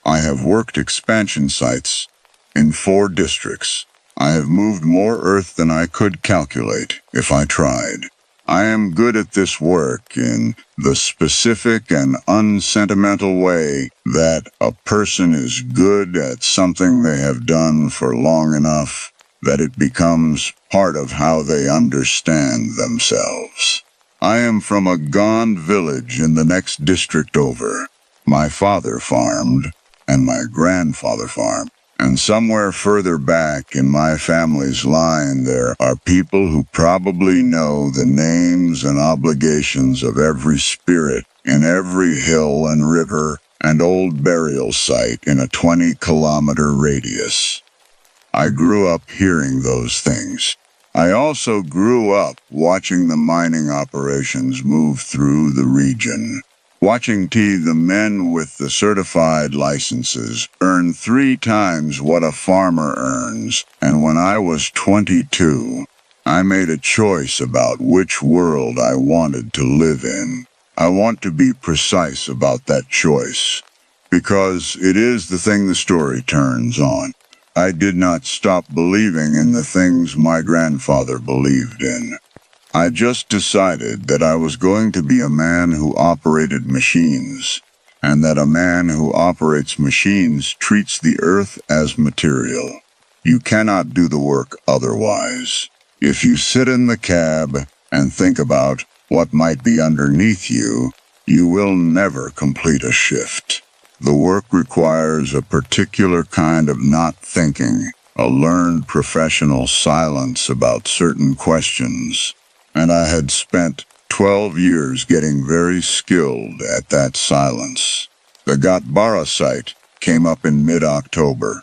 Speaker 1: I have worked expansion sites in 4 districts. I have moved more earth than I could calculate if I tried. I am good at this work in the specific and unsentimental way that a person is good at something they have done for long enough that it becomes part of how they understand themselves. I am from a Gond village in the next district over. My father farmed, and my grandfather farmed. And somewhere further back in my family's line, there are people who probably know the names and obligations of every spirit in every hill and river and old burial site in a 20-kilometer radius. I grew up hearing those things. I also grew up watching the mining operations move through the region. Watching the men with the certified licenses earn 3 times what a farmer earns, and when I was 22, I made a choice about which world I wanted to live in. I want to be precise about that choice, because it is the thing the story turns on. I did not stop believing in the things my grandfather believed in. I just decided that I was going to be a man who operated machines, and that a man who operates machines treats the earth as material. You cannot do the work otherwise. If you sit in the cab and think about what might be underneath you, you will never complete a shift. The work requires a particular kind of not thinking, a learned professional silence about certain questions. And I had spent 12 years getting very skilled at that silence. The Ghatbara site came up in mid-October.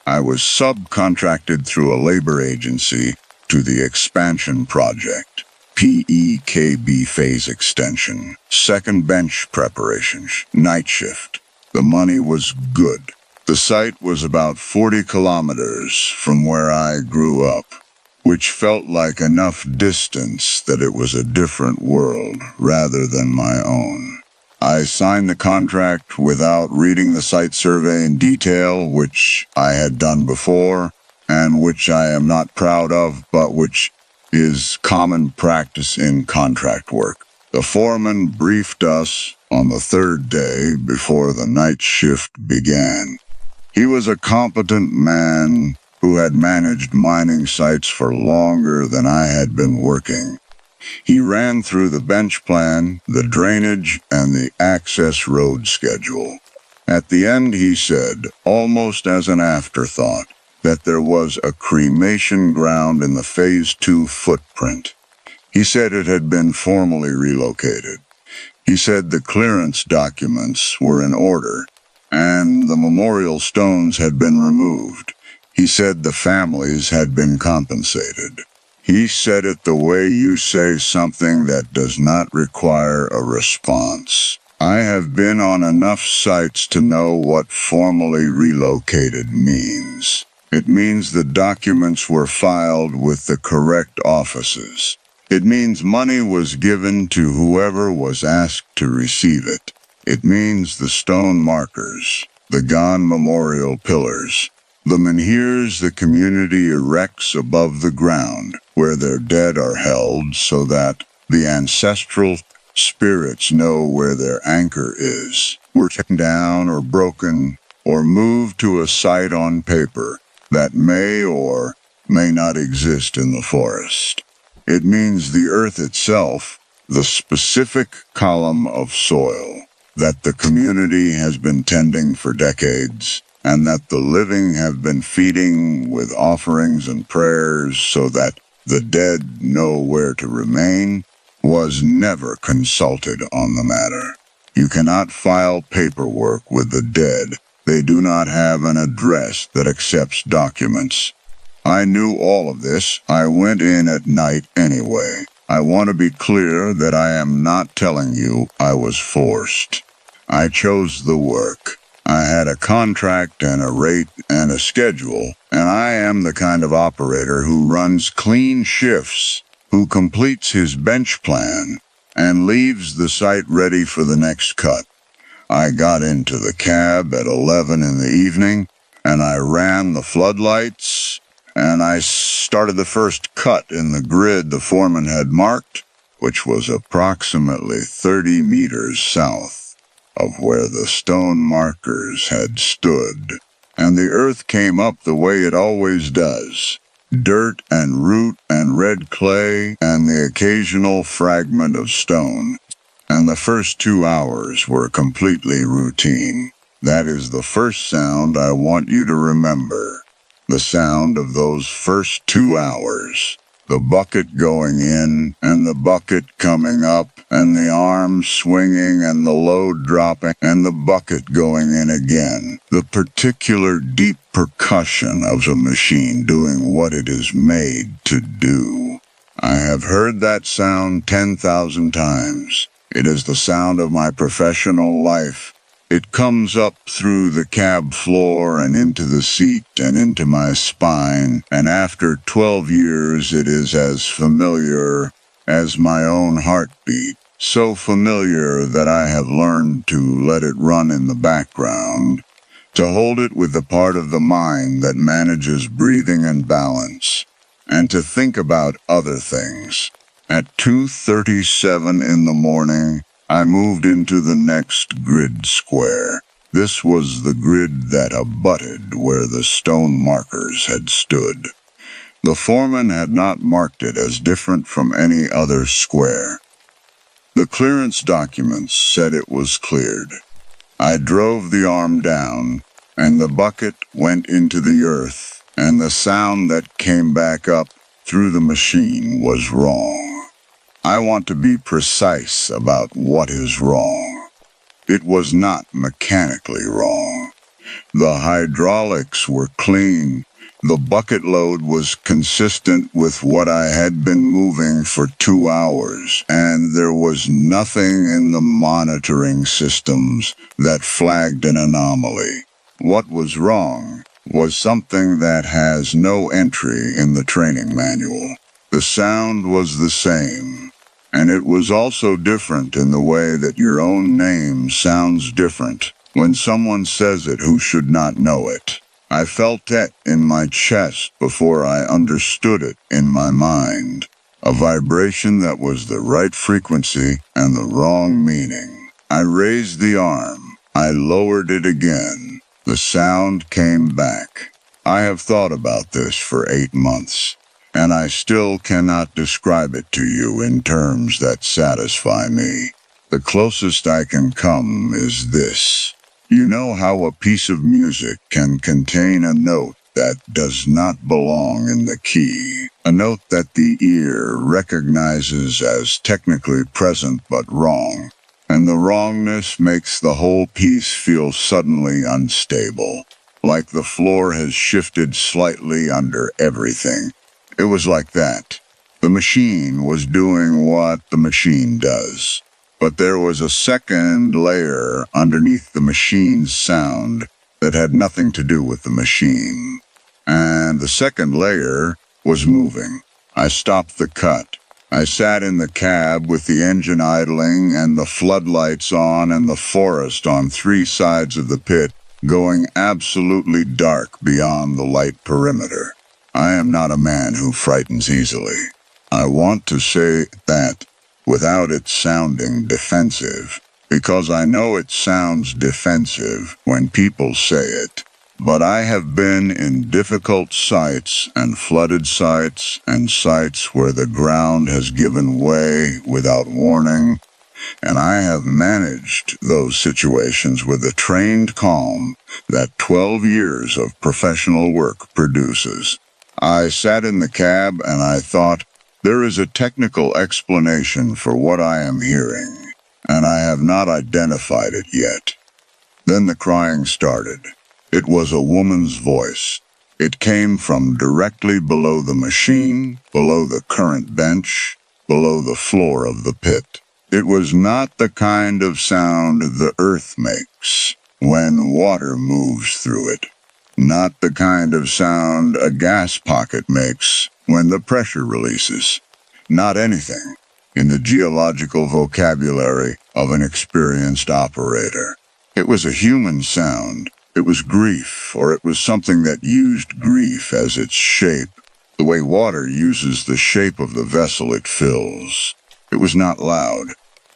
Speaker 1: I was subcontracted through a labor agency to the expansion project, PEKB phase extension, second bench preparations, night shift. The money was good. The site was about 40 kilometers from where I grew up. which felt like enough distance that it was a different world rather than my own. I signed the contract without reading the site survey in detail, which I had done before, and which I am not proud of, but which is common practice in contract work. The foreman briefed us on the third day before the night shift began. He was a competent man who had managed mining sites for longer than I had been working. He ran through the bench plan, the drainage, and the access road schedule. At the end, he said, almost as an afterthought, that there was a cremation ground in the Phase 2 footprint. He said it had been formally relocated. He said the clearance documents were in order, and the memorial stones had been removed. He said the families had been compensated. He said it the way you say something that does not require a response. I have been on enough sites to know what formally relocated means. It means the documents were filed with the correct offices. It means money was given to whoever was asked to receive it. It means the stone markers, the gone memorial pillars, the menhirs the community erects above the ground where their dead are held so that the ancestral spirits know where their anchor is, were taken down or broken or moved to a site on paper that may or may not exist in the forest. It means the earth itself, the specific column of soil that the community has been tending for decades, and that the living have been feeding with offerings and prayers so that the dead know where to remain, was never consulted on the matter. You cannot file paperwork with the dead. They do not have an address that accepts documents. I knew all of this. I went in at night anyway. I want to be clear that I am not telling you I was forced. I chose the work. I had a contract and a rate and a schedule, and I am the kind of operator who runs clean shifts, who completes his bench plan, and leaves the site ready for the next cut. I got into the cab at 11 in the evening, and I ran the floodlights, and I started the first cut in the grid the foreman had marked, which was approximately 30 meters south of where the stone markers had stood. And the earth came up the way it always does. Dirt and root and red clay and the occasional fragment of stone. And the first 2 hours were completely routine. That is the first sound I want you to remember. The sound of those first 2 hours. The bucket going in, and the bucket coming up, and the arm swinging, and the load dropping, and the bucket going in again. The particular deep percussion of a machine doing what it is made to do. I have heard that sound 10,000 times. It is the sound of my professional life. It comes up through the cab floor and into the seat and into my spine, and after 12 years it is as familiar as my own heartbeat, so familiar that I have learned to let it run in the background, to hold it with the part of the mind that manages breathing and balance, and to think about other things. At 2:37 in the morning, I moved into the next grid square. This was the grid that abutted where the stone markers had stood. The foreman had not marked it as different from any other square. The clearance documents said it was cleared. I drove the arm down, and the bucket went into the earth, and the sound that came back up through the machine was wrong. I want to be precise about what is wrong. It was not mechanically wrong. The hydraulics were clean. The bucket load was consistent with what I had been moving for 2 hours, and there was nothing in the monitoring systems that flagged an anomaly. What was wrong? was something that has no entry in the training manual. The sound was the same, and it was also different in the way that your own name sounds different when someone says it who should not know it. I felt it in my chest before I understood it in my mind. A vibration that was the right frequency and the wrong meaning. I raised the arm. I lowered it again. The sound came back. I have thought about this for 8 months, and I still cannot describe it to you in terms that satisfy me. The closest I can come is this. You know how a piece of music can contain a note that does not belong in the key, a note that the ear recognizes as technically present but wrong, and the wrongness makes the whole piece feel suddenly unstable, like the floor has shifted slightly under everything. It was like that. The machine was doing what the machine does. But there was a second layer underneath the machine's sound that had nothing to do with the machine. And the second layer was moving. I stopped the cut. I sat in the cab with the engine idling and the floodlights on and the forest on 3 sides of the pit going absolutely dark beyond the light perimeter. I am not a man who frightens easily. I want to say that without it sounding defensive, because I know it sounds defensive when people say it. But I have been in difficult sites and flooded sites and sites where the ground has given way without warning, and I have managed those situations with a trained calm that 12 years of professional work produces. I sat in the cab and I thought, there is a technical explanation for what I am hearing, and I have not identified it yet. Then the crying started. It was a woman's voice. It came from directly below the machine, below the current bench, below the floor of the pit. It was not the kind of sound the earth makes when water moves through it. Not the kind of sound a gas pocket makes when the pressure releases. Not anything in the geological vocabulary of an experienced operator. It was a human sound. It was grief, or it was something that used grief as its shape, the way water uses the shape of the vessel it fills. It was not loud.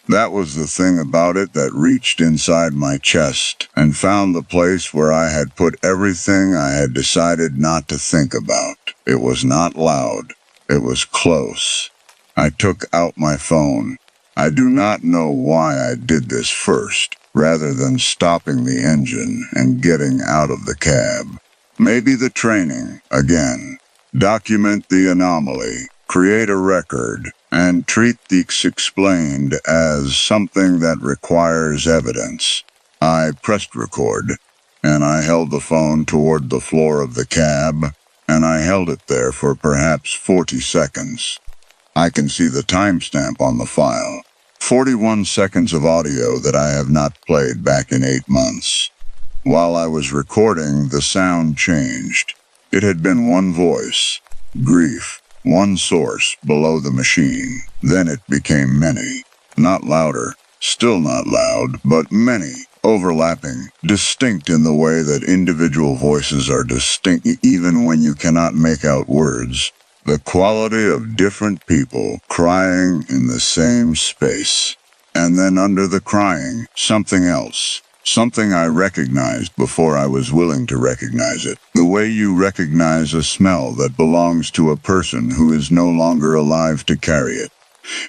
Speaker 1: That was the thing about it that reached inside my chest and found the place where I had put everything I had decided not to think about. It was not loud. It was close. I took out my phone. I do not know why I did this first, rather than stopping the engine and getting out of the cab. Maybe the training, again. Document the anomaly, create a record, and treat the explained as something that requires evidence. I pressed record, and I held the phone toward the floor of the cab, and I held it there for perhaps 40 seconds. I can see the timestamp on the file. 41 seconds of audio that I have not played back in 8 months. While I was recording, the sound changed. It had been one voice, grief, one source below the machine. Then it became many. Not louder, still not loud, but many, overlapping, distinct in the way that individual voices are distinct even when you cannot make out words. The quality of different people crying in the same space. And then under the crying, something else. Something I recognized before I was willing to recognize it. The way you recognize a smell that belongs to a person who is no longer alive to carry it.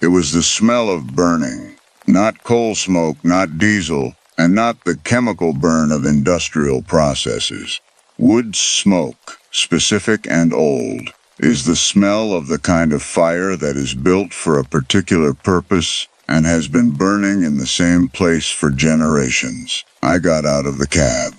Speaker 1: It was the smell of burning. Not coal smoke, not diesel, and not the chemical burn of industrial processes. Wood smoke, specific and old, is the smell of the kind of fire that is built for a particular purpose and has been burning in the same place for generations. I got out of the cab.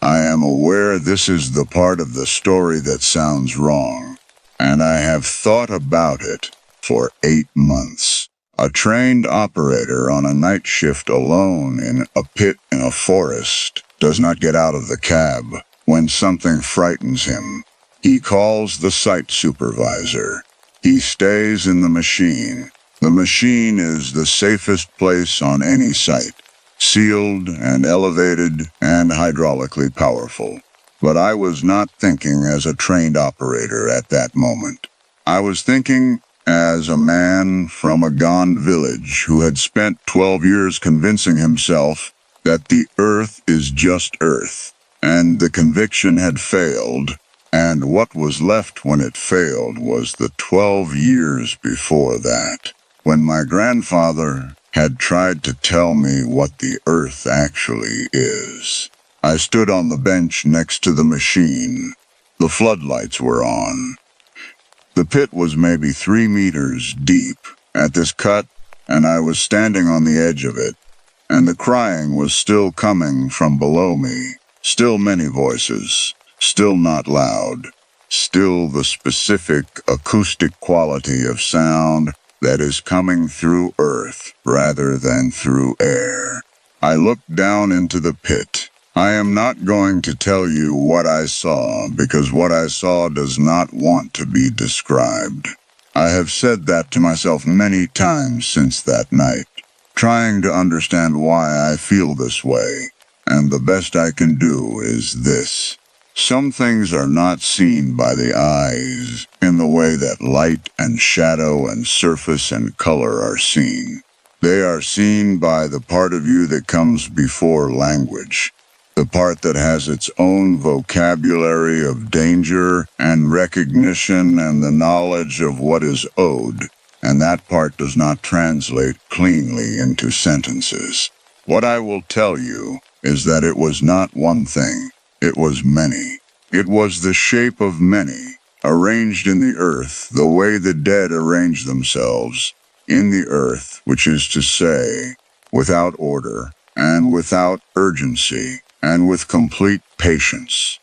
Speaker 1: I am aware this is the part of the story that sounds wrong, and I have thought about it for 8 months. A trained operator on a night shift alone in a pit in a forest does not get out of the cab. when something frightens him, he calls the site supervisor. He stays in the machine. The machine is the safest place on any site, sealed and elevated and hydraulically powerful. But I was not thinking as a trained operator at that moment. I was thinking as a man from a gone village who had spent 12 years convincing himself that the Earth is just Earth, and the conviction had failed, and what was left when it failed was the 12 years before that, when my grandfather had tried to tell me what the Earth actually is. I stood on the bench next to the machine. The floodlights were on. The pit was maybe 3 meters deep at this cut, and I was standing on the edge of it, and the crying was still coming from below me. Still many voices, still not loud, still the specific acoustic quality of sound that is coming through earth rather than through air. I looked down into the pit. I am not going to tell you what I saw, because what I saw does not want to be described. I have said that to myself many times since that night, trying to understand why I feel this way, and the best I can do is this. Some things are not seen by the eyes in the way that light and shadow and surface and color are seen. They are seen by the part of you that comes before language, the part that has its own vocabulary of danger and recognition and the knowledge of what is owed, and that part does not translate cleanly into sentences. What I will tell you is that it was not one thing, it was many. It was the shape of many, arranged in the earth the way the dead arrange themselves, in the earth, which is to say, without order, and without urgency, and with complete patience.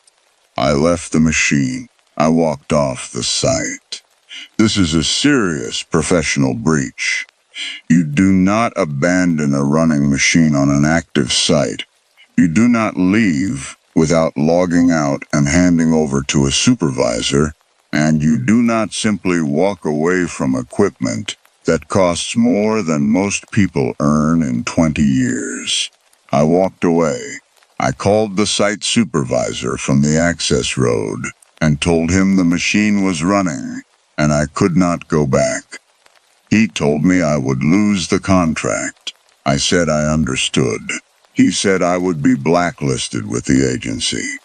Speaker 1: I left the machine. I walked off the site. This is a serious professional breach. You do not abandon a running machine on an active site. You do not leave without logging out and handing over to a supervisor, and you do not simply walk away from equipment that costs more than most people earn in 20 years. I walked away. I called the site supervisor from the access road and told him the machine was running, and I could not go back. He told me I would lose the contract. I said I understood. He said I would be blacklisted with the agency.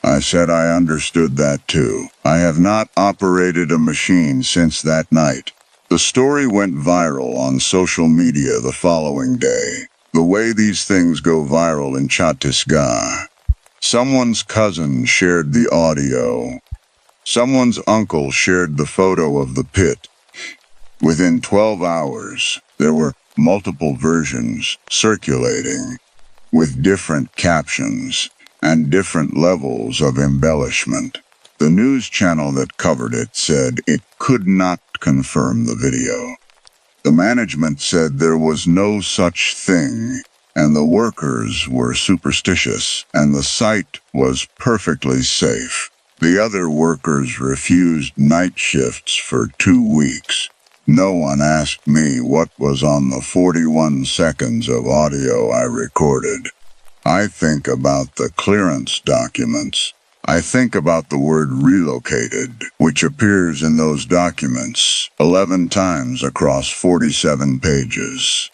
Speaker 1: I said I understood that too. I have not operated a machine since that night. The story went viral on social media the following day, the way these things go viral in Chhattisgarh. Someone's cousin shared the audio. Someone's uncle shared the photo of the pit. Within 12 hours, there were multiple versions circulating, with different captions and different levels of embellishment. The news channel that covered it said it could not confirm the video. The management said there was no such thing, and the workers were superstitious, and the site was perfectly safe. The other workers refused night shifts for 2 weeks. No one asked me what was on the 41 seconds of audio I recorded. I think about the clearance documents. I think about the word relocated, which appears in those documents 11 times across 47 pages.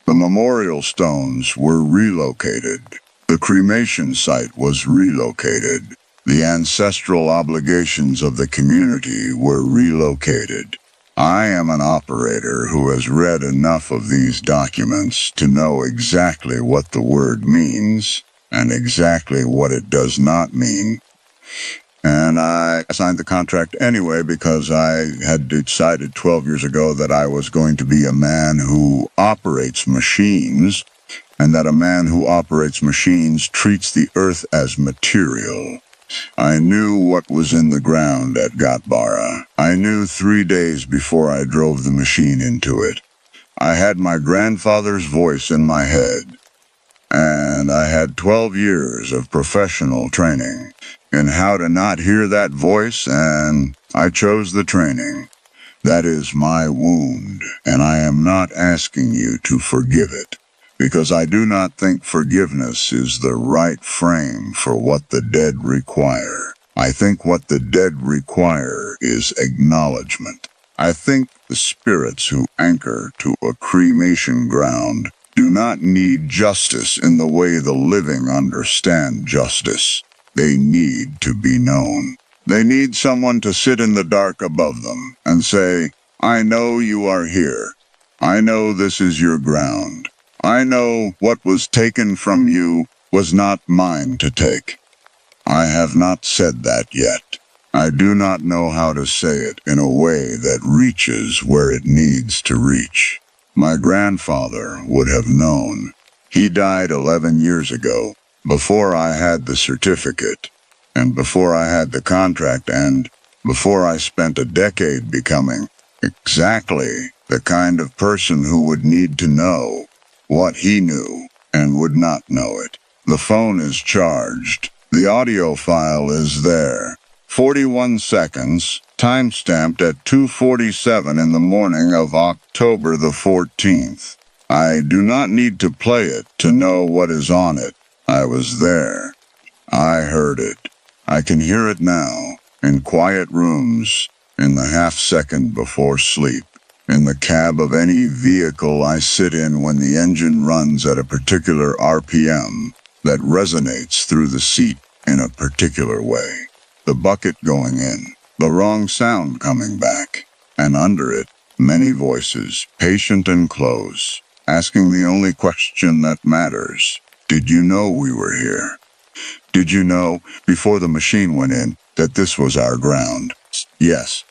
Speaker 1: The memorial stones were relocated. The cremation site was relocated. The ancestral obligations of the community were relocated. I am an operator who has read enough of these documents to know exactly what the word means and exactly what it does not mean. And I signed the contract anyway because I had decided 12 years ago that I was going to be a man who operates machines, and that a man who operates machines treats the earth as material. I knew what was in the ground at Gatbara. I knew 3 days before I drove the machine into it. I had my grandfather's voice in my head. And I had 12 years of professional training in how to not hear that voice, and I chose the training. That is my wound, and I am not asking you to forgive it, because I do not think forgiveness is the right frame for what the dead require. I think what the dead require is acknowledgement. I think the spirits who anchor to a cremation ground do not need justice in the way the living understand justice. They need to be known. They need someone to sit in the dark above them and say, I know you are here. I know this is your ground. I know what was taken from you was not mine to take. I have not said that yet. I do not know how to say it in a way that reaches where it needs to reach. My grandfather would have known. He died 11 years ago, before I had the certificate, and before I had the contract, and before I spent a decade becoming exactly the kind of person who would need to know what he knew and would not know it. The phone is charged. The audio file is there. 41 seconds, timestamped at 2:47 in the morning of October the 14th. I do not need to play it to know what is on it. I was there. I heard it. I can hear it now, in quiet rooms, in the half-second before sleep, in the cab of any vehicle I sit in when the engine runs at a particular RPM that resonates through the seat in a particular way. The bucket going in, the wrong sound coming back, and under it, many voices, patient and close, asking the only question that matters. Did you know we were here? Did you know, before the machine went in, that this was our ground? Yes.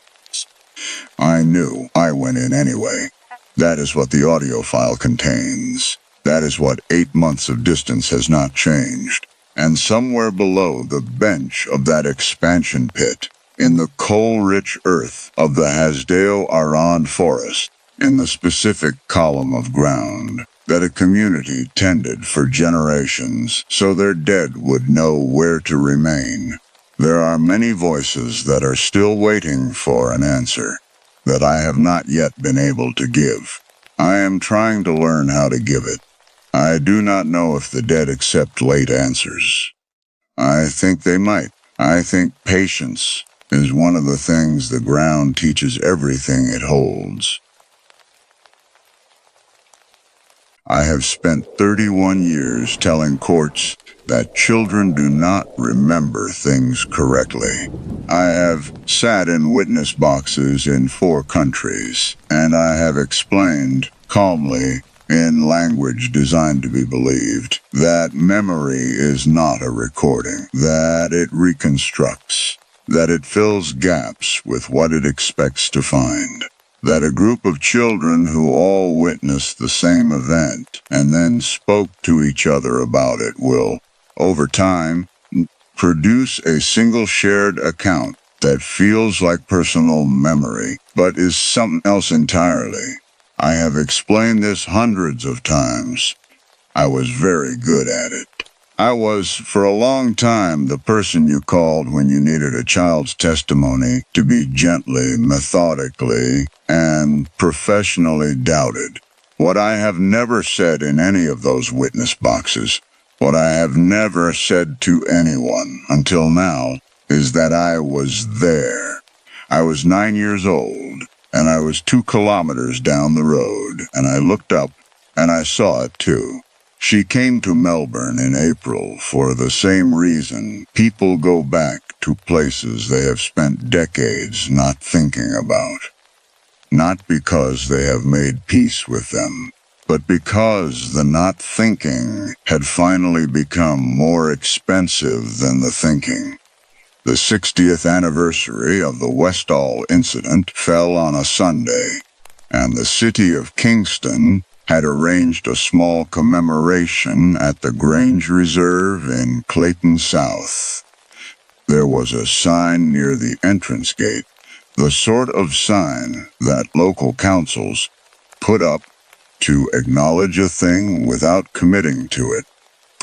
Speaker 1: I knew. I went in anyway. That is what the audio file contains. That is what 8 months of distance has not changed. And somewhere below the bench of that expansion pit, in the coal-rich earth of the Hasdeo-Aran forest, in the specific column of ground that a community tended for generations so their dead would know where to remain, there are many voices that are still waiting for an answer that I have not yet been able to give. I am trying to learn how to give it. I do not know if the dead accept late answers. I think they might. I think patience is one of the things the ground teaches everything it holds. I have spent 31 years telling courts that children do not remember things correctly. I have sat in witness boxes in 4 countries, and I have explained calmly, in language designed to be believed, that memory is not a recording, that it reconstructs, that it fills gaps with what it expects to find. That a group of children who all witnessed the same event and then spoke to each other about it will, over time, produce a single shared account that feels like personal memory, but is something else entirely. I have explained this hundreds of times. I was very good at it. I was, for a long time, the person you called when you needed a child's testimony to be gently, methodically, and professionally doubted. What I have never said in any of those witness boxes, what I have never said to anyone until now, is that I was there. I was 9 years old, and I was 2 kilometers down the road, and I looked up, and I saw it too. She came to Melbourne in April for the same reason people go back to places they have spent decades not thinking about. Not because they have made peace with them, but because the not thinking had finally become more expensive than the thinking. The 60th anniversary of the Westall incident fell on a Sunday, and the city of Kingston had arranged a small commemoration at the Grange Reserve in Clayton South. There was a sign near the entrance gate, the sort of sign that local councils put up to acknowledge a thing without committing to it.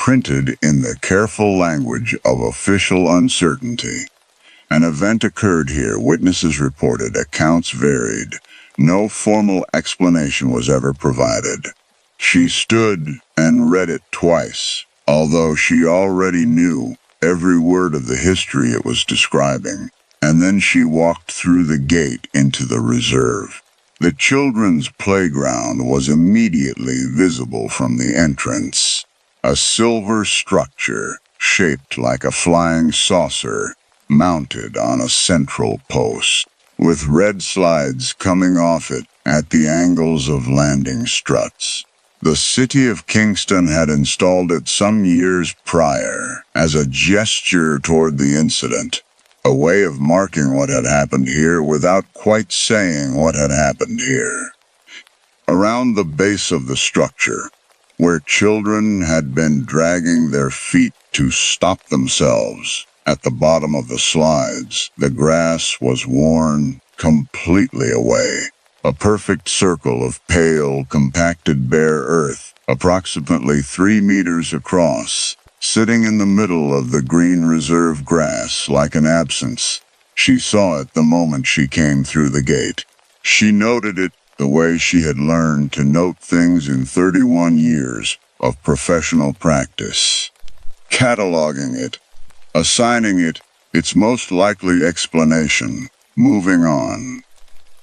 Speaker 1: printed in the careful language of official uncertainty. An event occurred here, witnesses reported, accounts varied. No formal explanation was ever provided. She stood and read it twice, although she already knew every word of the history it was describing, and then she walked through the gate into the reserve. The children's playground was immediately visible from the entrance. A silver structure, shaped like a flying saucer, mounted on a central post, with red slides coming off it at the angles of landing struts. The city of Kingston had installed it some years prior as a gesture toward the incident, a way of marking what had happened here without quite saying what had happened here. Around the base of the structure, where children had been dragging their feet to stop themselves, at the bottom of the slides, the grass was worn completely away. A perfect circle of pale, compacted bare earth, approximately 3 meters across, sitting in the middle of the green reserve grass like an absence. She saw it the moment she came through the gate. She noted it the way she had learned to note things in 31 years of professional practice, cataloging it, assigning it its most likely explanation, moving on.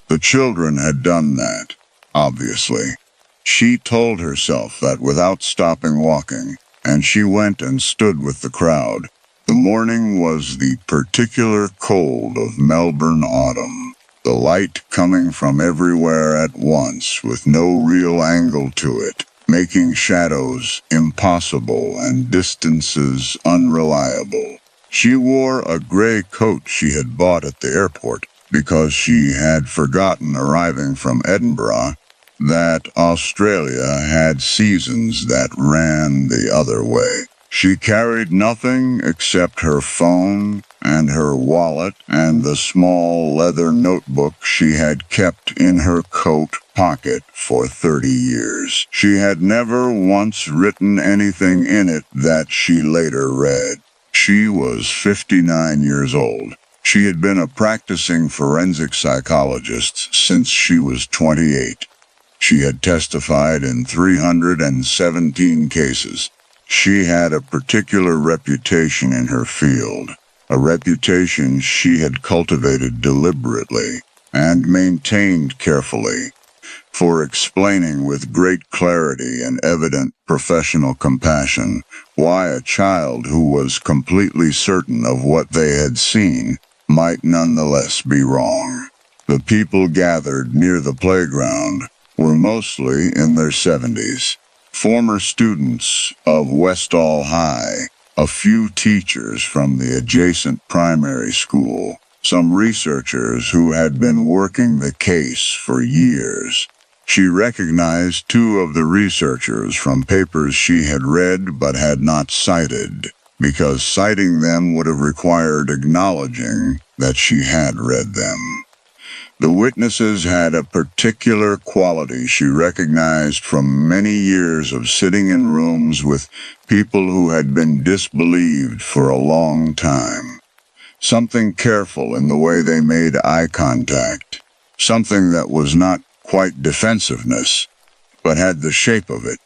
Speaker 1: The children had done that, obviously. She told herself that without stopping walking, and she went and stood with the crowd. The morning was the particular cold of Melbourne autumn, the light coming from everywhere at once with no real angle to it, making shadows impossible and distances unreliable. She wore a gray coat she had bought at the airport because she had forgotten, arriving from Edinburgh, that Australia had seasons that ran the other way. She carried nothing except her phone and her wallet and the small leather notebook she had kept in her coat pocket for 30 years. She had never once written anything in it that she later read. She was 59 years old. She had been a practicing forensic psychologist since she was 28. She had testified in 317 cases. She had a particular reputation in her field, a reputation she had cultivated deliberately and maintained carefully, for explaining with great clarity and evident professional compassion why a child who was completely certain of what they had seen might nonetheless be wrong. The people gathered near the playground were mostly in their 70s, former students of Westall High, a few teachers from the adjacent primary school, some researchers who had been working the case for years. She recognized 2 of the researchers from papers she had read but had not cited, because citing them would have required acknowledging that she had read them. The witnesses had a particular quality she recognized from many years of sitting in rooms with people who had been disbelieved for a long time. Something careful in the way they made eye contact, something that was not quite defensiveness, but had the shape of it,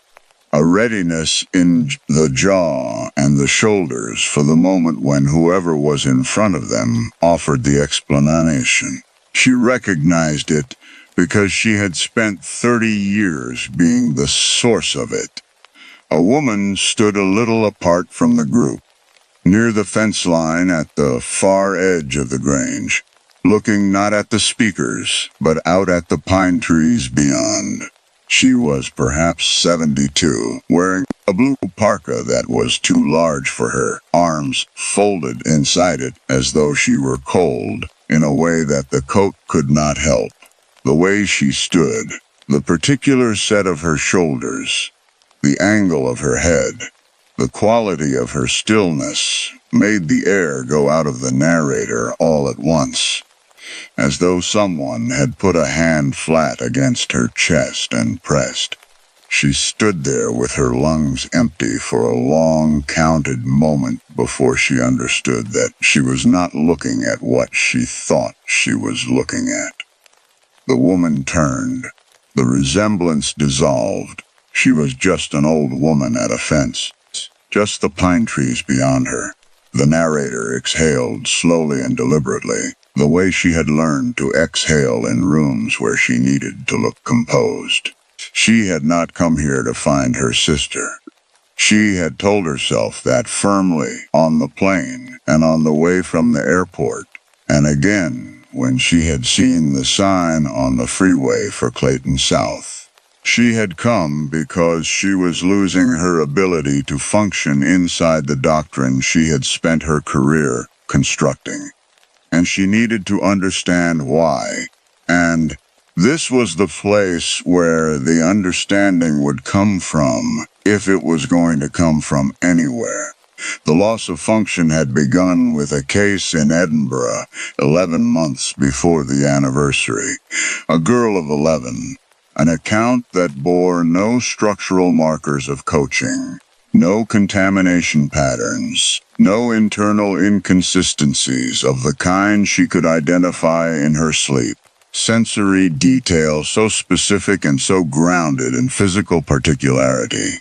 Speaker 1: a readiness in the jaw and the shoulders for the moment when whoever was in front of them offered the explanation. She recognized it because she had spent 30 years being the source of it. A woman stood a little apart from the group, near the fence line at the far edge of the grange, looking not at the speakers, but out at the pine trees beyond. She was perhaps 72, wearing a blue parka that was too large for her, arms folded inside it as though she were cold, in a way that the coat could not help. The way she stood, the particular set of her shoulders, the angle of her head, the quality of her stillness made the air go out of the narrator all at once, as though someone had put a hand flat against her chest and pressed. She stood there with her lungs empty for a long counted moment before she understood that she was not looking at what she thought she was looking at. The woman turned. The resemblance dissolved. She was just an old woman at a fence, just the pine trees beyond her. The narrator exhaled slowly and deliberately, the way she had learned to exhale in rooms where she needed to look composed. She had not come here to find her sister. She had told herself that firmly on the plane and on the way from the airport, and again when she had seen the sign on the freeway for Clayton South. She had come because she was losing her ability to function inside the doctrine she had spent her career constructing, and she needed to understand why. And this was the place where the understanding would come from, if it was going to come from anywhere. The loss of function had begun with a case in Edinburgh 11 months before the anniversary. A girl of 11. An account that bore no structural markers of coaching, no contamination patterns, no internal inconsistencies of the kind she could identify in her sleep. Sensory detail so specific and so grounded in physical particularity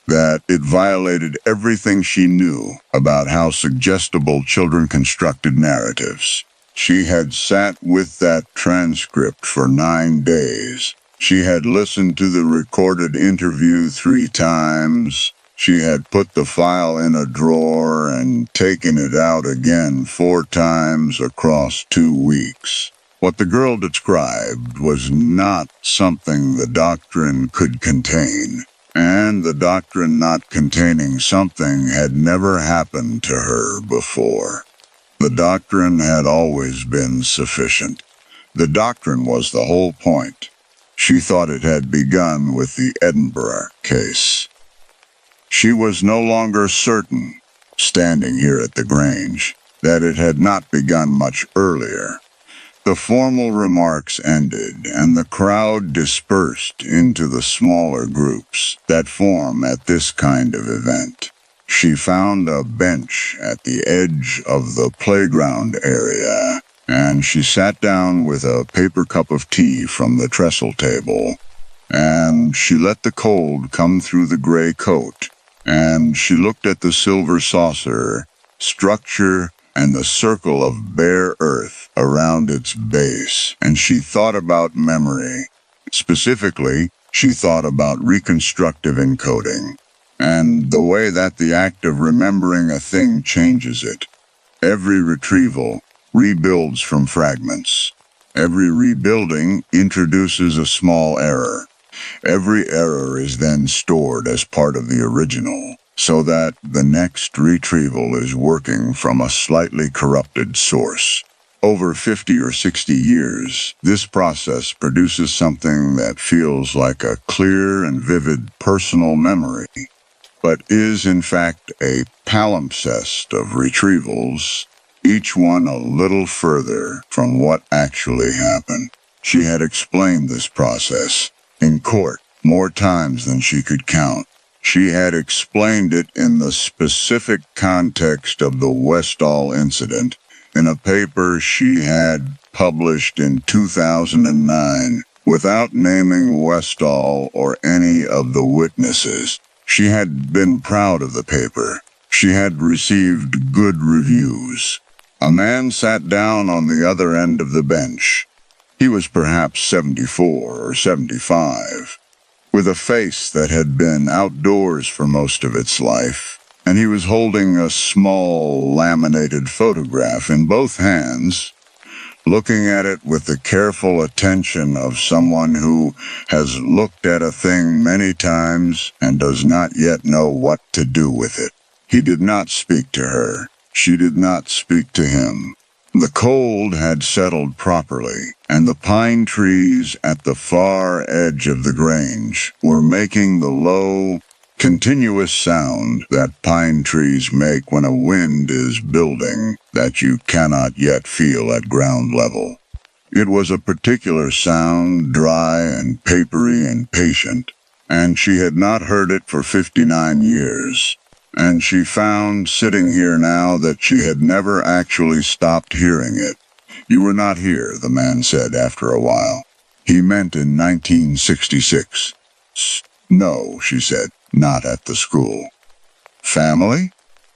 Speaker 1: that it violated everything she knew about how suggestible children constructed narratives. She had sat with that transcript for 9 days. She had listened to the recorded interview 3 times. She had put the file in a drawer and taken it out again 4 times across 2 weeks. What the girl described was not something the doctrine could contain, and the doctrine not containing something had never happened to her before. The doctrine had always been sufficient. The doctrine was the whole point. She thought it had begun with the Edinburgh case. She was no longer certain, standing here at the Grange, that it had not begun much earlier. The formal remarks ended, and the crowd dispersed into the smaller groups that form at this kind of event. She found a bench at the edge of the playground area, and she sat down with a paper cup of tea from the trestle table, and she let the cold come through the gray coat, and she looked at the silver saucer, structure, and the circle of bare earth around its base, and she thought about memory. Specifically, she thought about reconstructive encoding, and the way that the act of remembering a thing changes it. Every retrieval rebuilds from fragments. Every rebuilding introduces a small error. Every error is then stored as part of the original, so that the next retrieval is working from a slightly corrupted source. Over 50 or 60 years, this process produces something that feels like a clear and vivid personal memory, but is in fact a palimpsest of retrievals, each one a little further from what actually happened. She had explained this process in court more times than she could count. She had explained it in the specific context of the Westall incident in a paper she had published in 2009 without naming Westall or any of the witnesses. She had been proud of the paper. She had received good reviews. A man sat down on the other end of the bench. He was perhaps 74 or 75. With a face that had been outdoors for most of its life, and he was holding a small laminated photograph in both hands, looking at it with the careful attention of someone who has looked at a thing many times and does not yet know what to do with it. He did not speak to her. She did not speak to him. The cold had settled properly, and the pine trees at the far edge of the Grange were making the low, continuous sound that pine trees make when a wind is building that you cannot yet feel at ground level. It was a particular sound, dry and papery and patient, and she had not heard it for 59 years. And she found, sitting here now, that she had never actually stopped hearing it. "You were not here," the man said after a while. He meant in 1966. "No," she said, "not at the school." "Family?"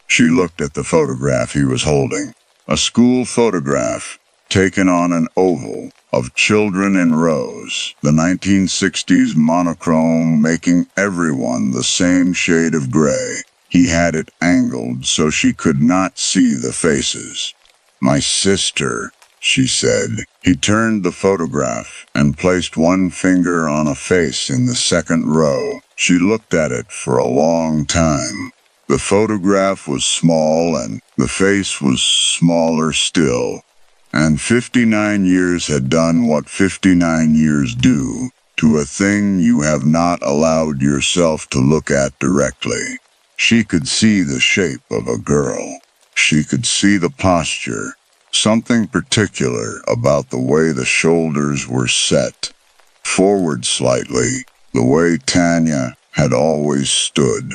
Speaker 1: She looked at the photograph he was holding. A school photograph, taken on an oval, of children in rows, the 1960s monochrome making everyone the same shade of gray. He had it angled so she could not see the faces. "My sister," she said. He turned the photograph and placed one finger on a face in the second row. She looked at it for a long time. The photograph was small and the face was smaller still. And 59 years had done what 59 years do to a thing you have not allowed yourself to look at directly. She could see the shape of a girl. She could see the posture, something particular about the way the shoulders were set, forward slightly, the way Tanya had always stood,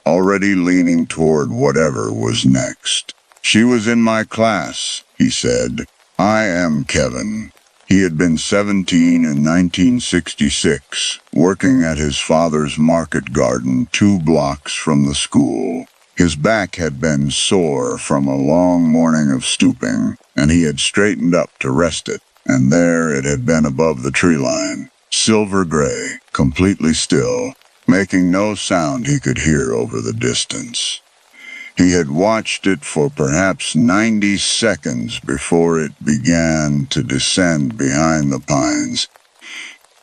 Speaker 1: already leaning toward whatever was next. "She was in my class," he said. "I am Kevin." He had been 17 in 1966, working at his father's market garden 2 blocks from the school. His back had been sore from a long morning of stooping, and he had straightened up to rest it, and there it had been above the tree line, silver gray, completely still, making no sound he could hear over the distance. He had watched it for perhaps 90 seconds before it began to descend behind the pines.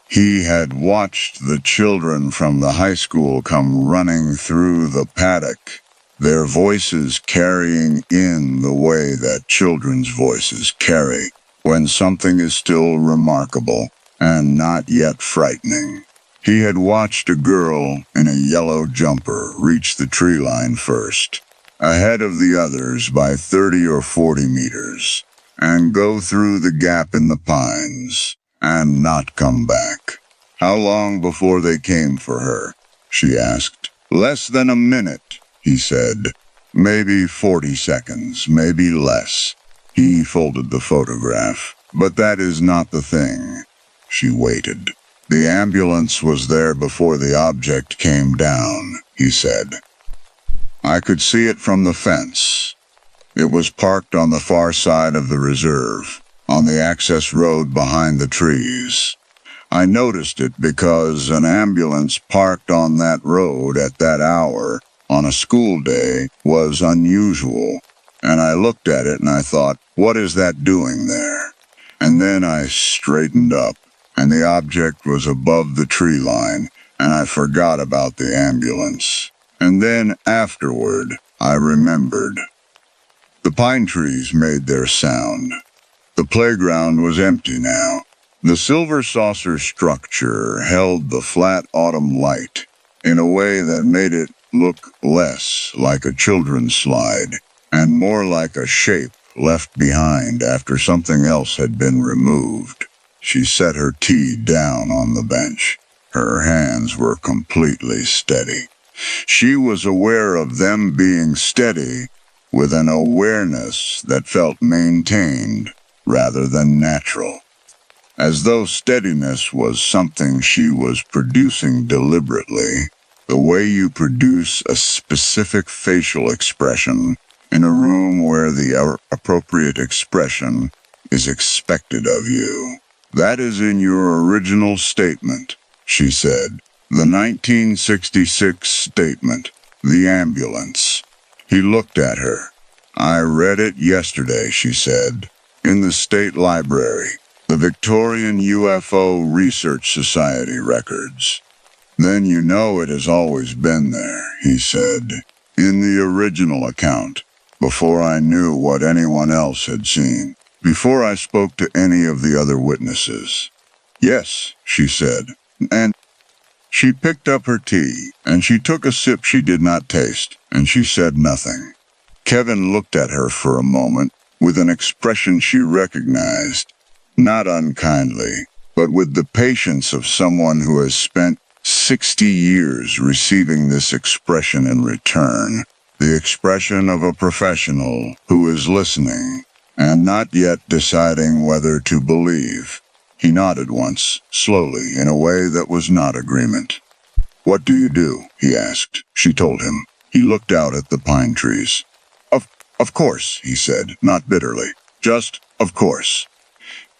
Speaker 1: He had watched the children from the high school come running through the paddock, their voices carrying in the way that children's voices carry when something is still remarkable and not yet frightening. He had watched a girl in a yellow jumper reach the tree line first, ahead of the others by 30 or 40 meters, and go through the gap in the pines, and not come back. "How long before they came for her?" she asked. "Less than a minute," he said. "Maybe 40 seconds, maybe less." He folded the photograph. "But that is not the thing." She waited. "The ambulance was there before the object came down," he said. "I could see it from the fence. It was parked on the far side of the reserve, on the access road behind the trees. I noticed it because an ambulance parked on that road at that hour on a school day was unusual, and I looked at it and I thought, what is that doing there? And then I straightened up, and the object was above the tree line, and I forgot about the ambulance. And then afterward, I remembered. The pine trees made their sound. The playground was empty now. The silver saucer structure held the flat autumn light in a way that made it look less like a children's slide and more like a shape left behind after something else had been removed. She set her tea down on the bench. Her hands were completely steady. She was aware of them being steady with an awareness that felt maintained rather than natural, as though steadiness was something she was producing deliberately, the way you produce a specific facial expression in a room where the appropriate expression is expected of you. "That is in your original statement," she said. "The 1966 statement, the ambulance." He looked at her. "I read it yesterday," she said, "in the State Library, the Victorian UFO Research Society records." "Then you know it has always been there," he said, "in the original account, before I knew what anyone else had seen, before I spoke to any of the other witnesses." "Yes," she said, and she picked up her tea, and she took a sip she did not taste, and she said nothing. Kevin looked at her for a moment, with an expression she recognized, not unkindly, but with the patience of someone who has spent 60 years receiving this expression in return, the expression of a professional who is listening and not yet deciding whether to believe. He nodded once, slowly, in a way that was not agreement. "What do you do?" he asked. She told him. He looked out at the pine trees. Of course," he said, not bitterly. "Just, of course."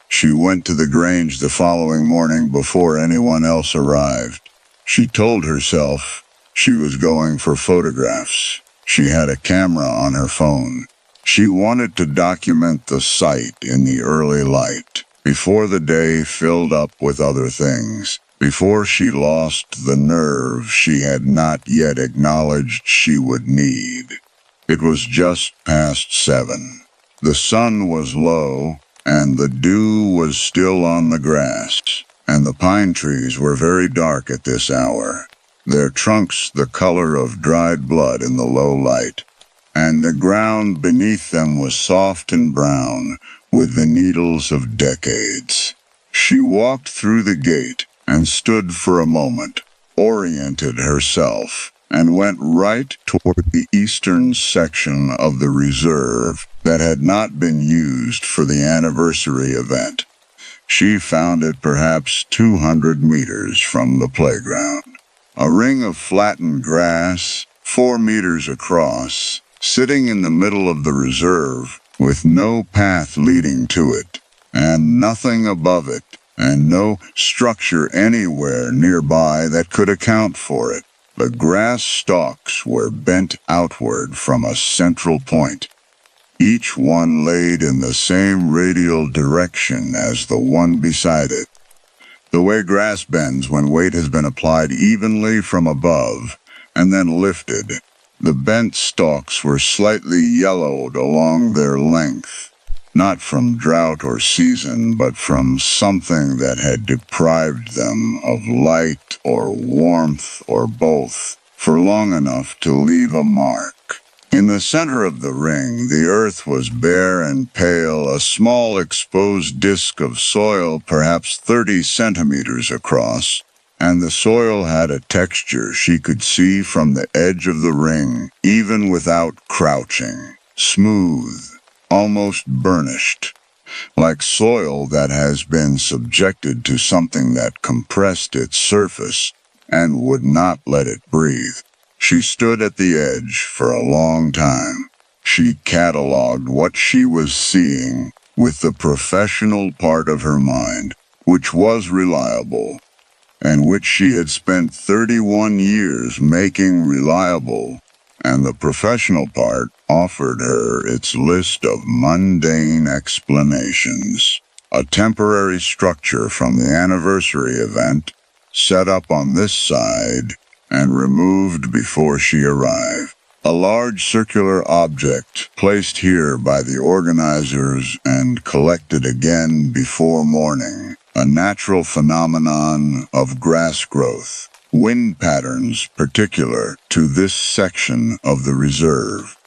Speaker 1: She went to the Grange the following morning before anyone else arrived. She told herself she was going for photographs. She had a camera on her phone. She wanted to document the site in the early light, before the day filled up with other things, before she lost the nerve she had not yet acknowledged she would need. It was just past 7. The sun was low, and the dew was still on the grass, and the pine trees were very dark at this hour, their trunks the color of dried blood in the low light, and the ground beneath them was soft and brown with the needles of decades. She walked through the gate and stood for a moment, oriented herself, and went right toward the eastern section of the reserve that had not been used for the anniversary event. She found it perhaps 200 meters from the playground. A ring of flattened grass, 4 meters across, sitting in the middle of the reserve, with no path leading to it, and nothing above it, and no structure anywhere nearby that could account for it. The grass stalks were bent outward from a central point, each one laid in the same radial direction as the one beside it. The way grass bends when weight has been applied evenly from above and then lifted, the bent stalks were slightly yellowed along their length, not from drought or season, but from something that had deprived them of light or warmth or both for long enough to leave a mark. In the center of the ring, the earth was bare and pale, a small exposed disk of soil perhaps 30 centimeters across, and the soil had a texture she could see from the edge of the ring, even without crouching. Smooth, almost burnished, like soil that has been subjected to something that compressed its surface and would not let it breathe. She stood at the edge for a long time. She cataloged what she was seeing with the professional part of her mind, which was reliable, and which she had spent 31 years making reliable, and the professional part offered her its list of mundane explanations. A temporary structure from the anniversary event, set up on this side and removed before she arrived. A large circular object placed here by the organizers and collected again before morning. A natural phenomenon of grass growth. Wind patterns particular to this section of the reserve.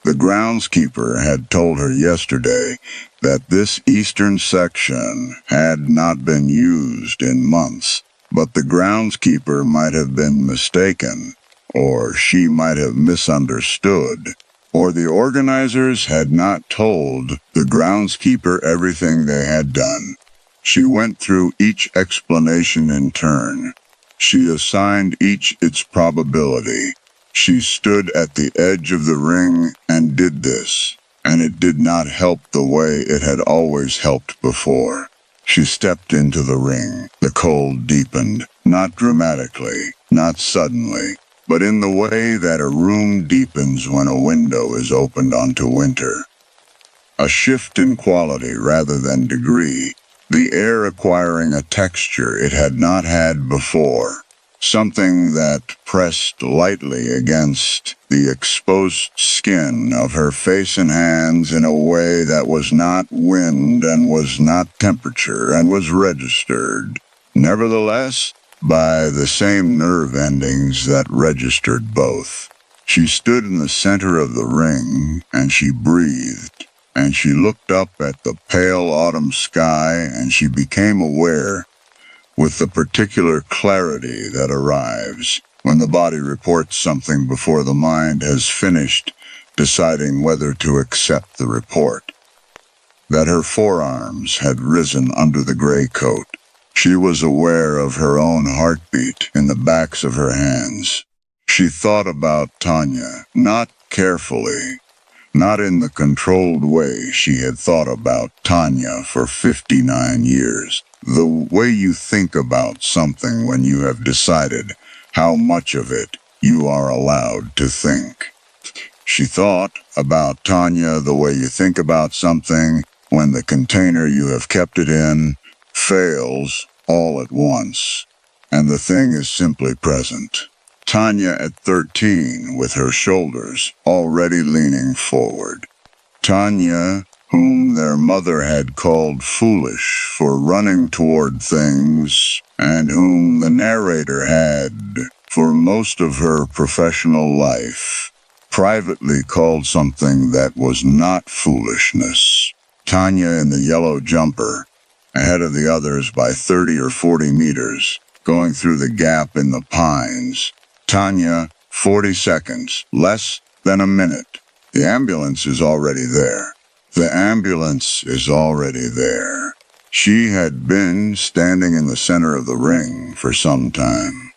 Speaker 1: The groundskeeper had told her yesterday that this eastern section had not been used in months, but the groundskeeper might have been mistaken, or she might have misunderstood, or the organizers had not told the groundskeeper everything they had done. She went through each explanation in turn. She assigned each its probability. She stood at the edge of the ring and did this, and it did not help the way it had always helped before. She stepped into the ring. The cold deepened, not dramatically, not suddenly, but in the way that a room deepens when a window is opened onto winter. A shift in quality rather than degree, the air acquiring a texture it had not had before, something that pressed lightly against the exposed skin of her face and hands in a way that was not wind and was not temperature and was registered, nevertheless, by the same nerve endings that registered both. She stood in the center of the ring, and she breathed, and she looked up at the pale autumn sky, and she became aware with the particular clarity that arrives when the body reports something before the mind has finished deciding whether to accept the report. That her forearms had risen under the gray coat. She was aware of her own heartbeat in the backs of her hands. She thought about Tanya, not carefully, not in the controlled way she had thought about Tanya for 59 years. The way you think about something when you have decided how much of it you are allowed to think. She thought about Tanya the way you think about something when the container you have kept it in fails all at once, and the thing is simply present. Tanya at 13, with her shoulders already leaning forward. Tanya, whom their mother had called foolish for running toward things, and whom the narrator had, for most of her professional life, privately called something that was not foolishness. Tanya in the yellow jumper, ahead of the others by 30 or 40 meters, going through the gap in the pines. Tanya, 40 seconds, less than a minute. The ambulance is already there. The ambulance is already there. She had been standing in the center of the ring for some time.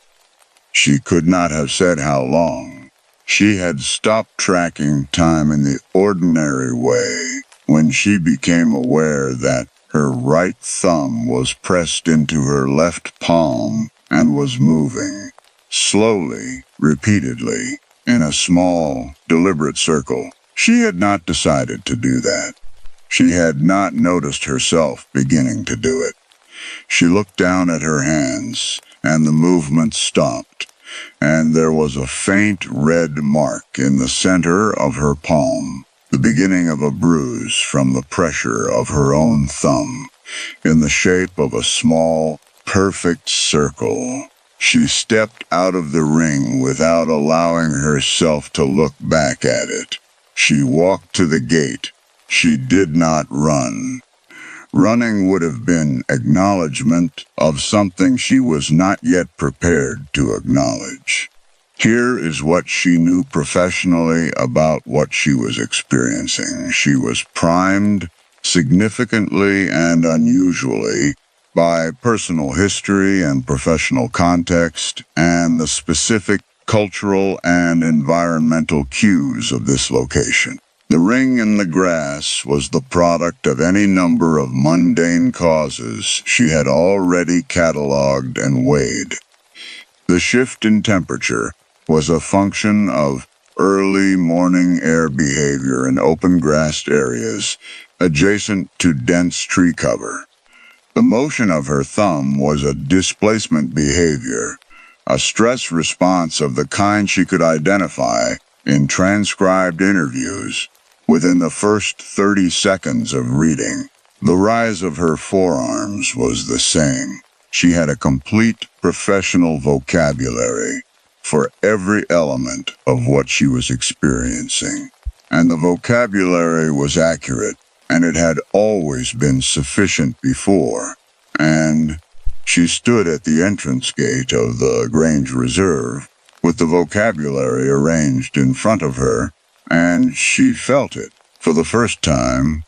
Speaker 1: She could not have said how long. She had stopped tracking time in the ordinary way when she became aware that her right thumb was pressed into her left palm and was moving, slowly, repeatedly, in a small, deliberate circle. She had not decided to do that. She had not noticed herself beginning to do it. She looked down at her hands, and the movement stopped, and there was a faint red mark in the center of her palm, the beginning of a bruise from the pressure of her own thumb, in the shape of a small, perfect circle. She stepped out of the ring without allowing herself to look back at it. She walked to the gate. She did not run. Running would have been acknowledgement of something she was not yet prepared to acknowledge. Here is what she knew professionally about what she was experiencing. She was primed, significantly and unusually, by personal history and professional context, and the specific cultural and environmental cues of this location. The ring in the grass was the product of any number of mundane causes she had already catalogued and weighed. The shift in temperature was a function of early morning air behavior in open-grassed areas adjacent to dense tree cover. The motion of her thumb was a displacement behavior, a stress response of the kind she could identify in transcribed interviews within the first 30 seconds of reading. The rise of her forearms was the same. She had a complete professional vocabulary for every element of what she was experiencing. And the vocabulary was accurate, and it had always been sufficient before. And she stood at the entrance gate of the Grange Reserve with the vocabulary arranged in front of her, and she felt it, for the first time,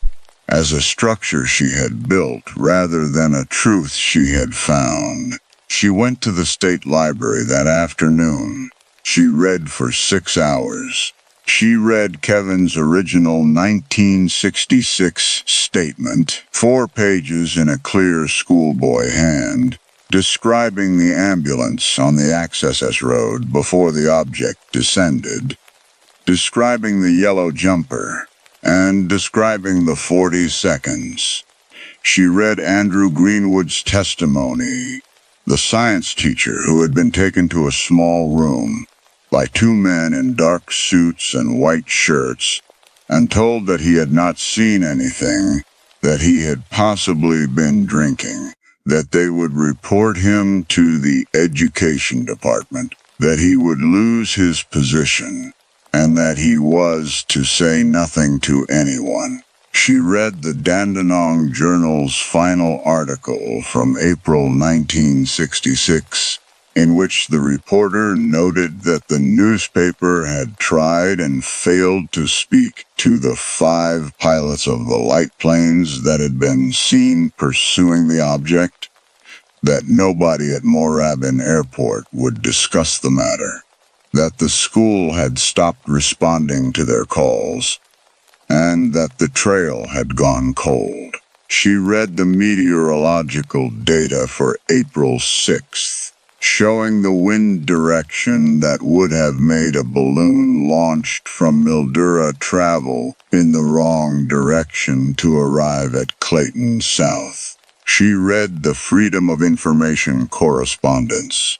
Speaker 1: as a structure she had built rather than a truth she had found. She went to the state library that afternoon. She read for 6 hours. She read Kevin's original 1966 statement, 4 pages in a clear schoolboy hand, describing the ambulance on the access road before the object descended, describing the yellow jumper, and describing the 40 seconds. She read Andrew Greenwood's testimony, the science teacher who had been taken to a small room by 2 men in dark suits and white shirts, and told that he had not seen anything, that he had possibly been drinking, that they would report him to the education department, that he would lose his position, and that he was to say nothing to anyone. She read the Dandenong Journal's final article from April 1966, in which the reporter noted that the newspaper had tried and failed to speak to the 5 pilots of the light planes that had been seen pursuing the object, that nobody at Moorabbin Airport would discuss the matter, that the school had stopped responding to their calls, and that the trail had gone cold. She read the meteorological data for April 6th, showing the wind direction that would have made a balloon launched from Mildura travel in the wrong direction to arrive at Clayton South. She read the Freedom of Information correspondence,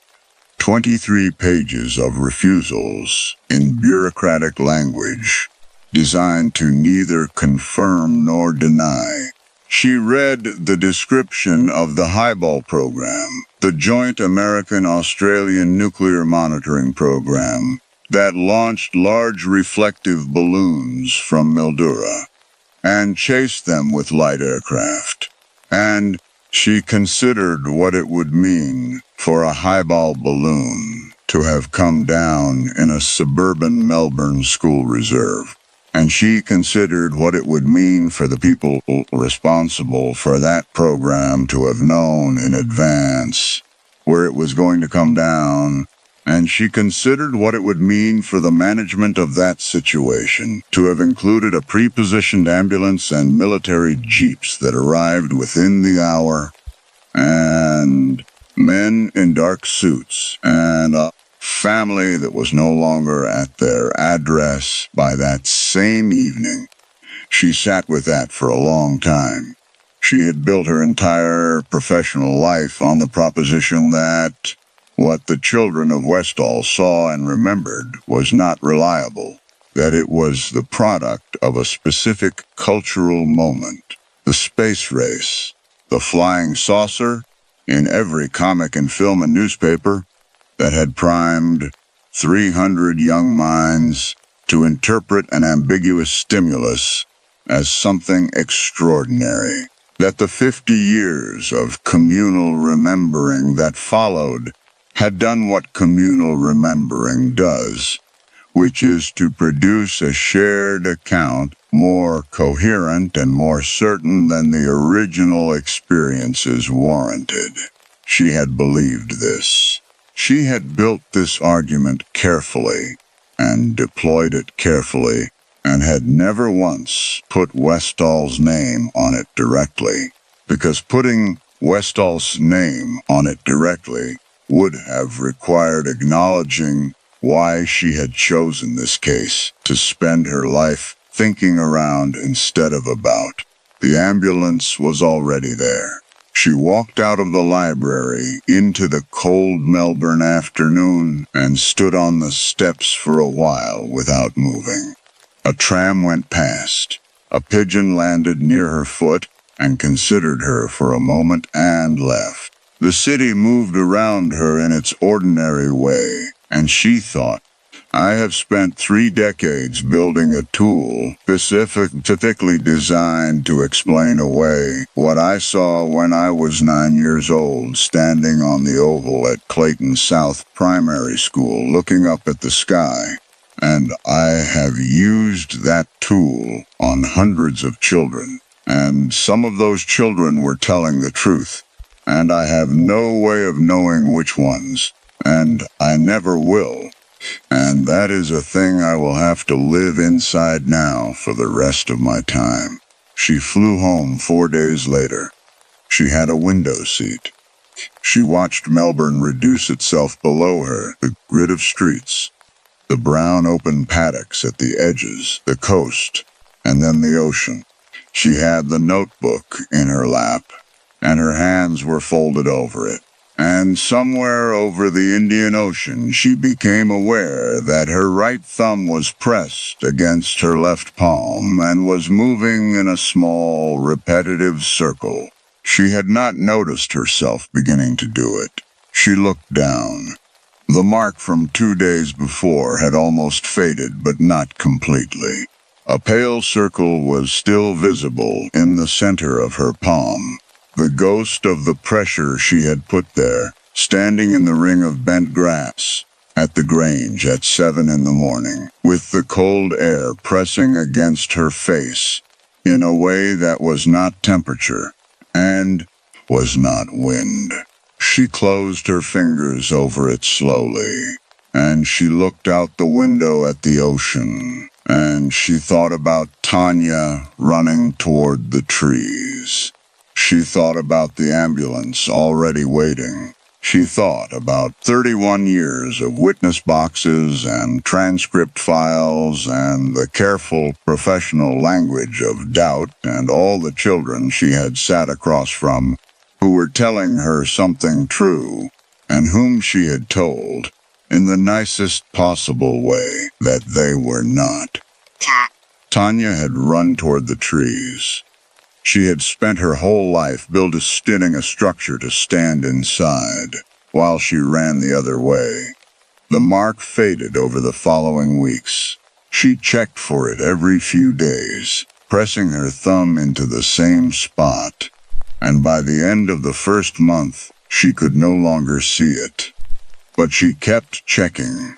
Speaker 1: 23 pages of refusals in bureaucratic language, designed to neither confirm nor deny. She read the description of the Highball Program, the joint American-Australian nuclear monitoring program that launched large reflective balloons from Mildura and chased them with light aircraft. And she considered what it would mean for a highball balloon to have come down in a suburban Melbourne school reserve. And she considered what it would mean for the people responsible for that program to have known in advance where it was going to come down. And she considered what it would mean for the management of that situation to have included a pre-positioned ambulance and military jeeps that arrived within the hour, and men in dark suits, and a family that was no longer at their address by that same evening. She sat with that for a long time. She had built her entire professional life on the proposition that what the children of Westall saw and remembered was not reliable, that it was the product of a specific cultural moment, the space race, the flying saucer, in every comic and film and newspaper, that had primed 300 young minds to interpret an ambiguous stimulus as something extraordinary, that the 50 years of communal remembering that followed had done what communal remembering does, which is to produce a shared account more coherent and more certain than the original experiences warranted. She had believed this. She had built this argument carefully and deployed it carefully, and had never once put Westall's name on it directly, because putting Westall's name on it directly would have required acknowledging why she had chosen this case to spend her life thinking around instead of about. The ambulance was already there. She walked out of the library into the cold Melbourne afternoon and stood on the steps for a while without moving. A tram went past. A pigeon landed near her foot and considered her for a moment and left. The city moved around her in its ordinary way, and she thought, I have spent 3 decades building a tool specifically designed to explain away what I saw when I was 9 years old, standing on the oval at Clayton South Primary School, looking up at the sky. And I have used that tool on hundreds of children, and some of those children were telling the truth. And I have no way of knowing which ones, and I never will. And that is a thing I will have to live inside now for the rest of my time. She flew home 4 days later. She had a window seat. She watched Melbourne reduce itself below her, the grid of streets, the brown open paddocks at the edges, the coast, and then the ocean. She had the notebook in her lap, and her hands were folded over it. And somewhere over the Indian Ocean, she became aware that her right thumb was pressed against her left palm and was moving in a small, repetitive circle. She had not noticed herself beginning to do it. She looked down. The mark from 2 days before had almost faded, but not completely. A pale circle was still visible in the center of her palm, the ghost of the pressure she had put there, standing in the ring of bent grass at the Grange at 7 in the morning, with the cold air pressing against her face in a way that was not temperature and was not wind. She closed her fingers over it slowly, and she looked out the window at the ocean, and she thought about Tanya running toward the trees. She thought about the ambulance already waiting. She thought about 31 years of witness boxes and transcript files and the careful professional language of doubt and all the children she had sat across from who were telling her something true and whom she had told in the nicest possible way that they were not. Tanya had run toward the trees. She had spent her whole life building a structure to stand inside, while she ran the other way. The mark faded over the following weeks. She checked for it every few days, pressing her thumb into the same spot, and by the end of the first month, she could no longer see it. But she kept checking.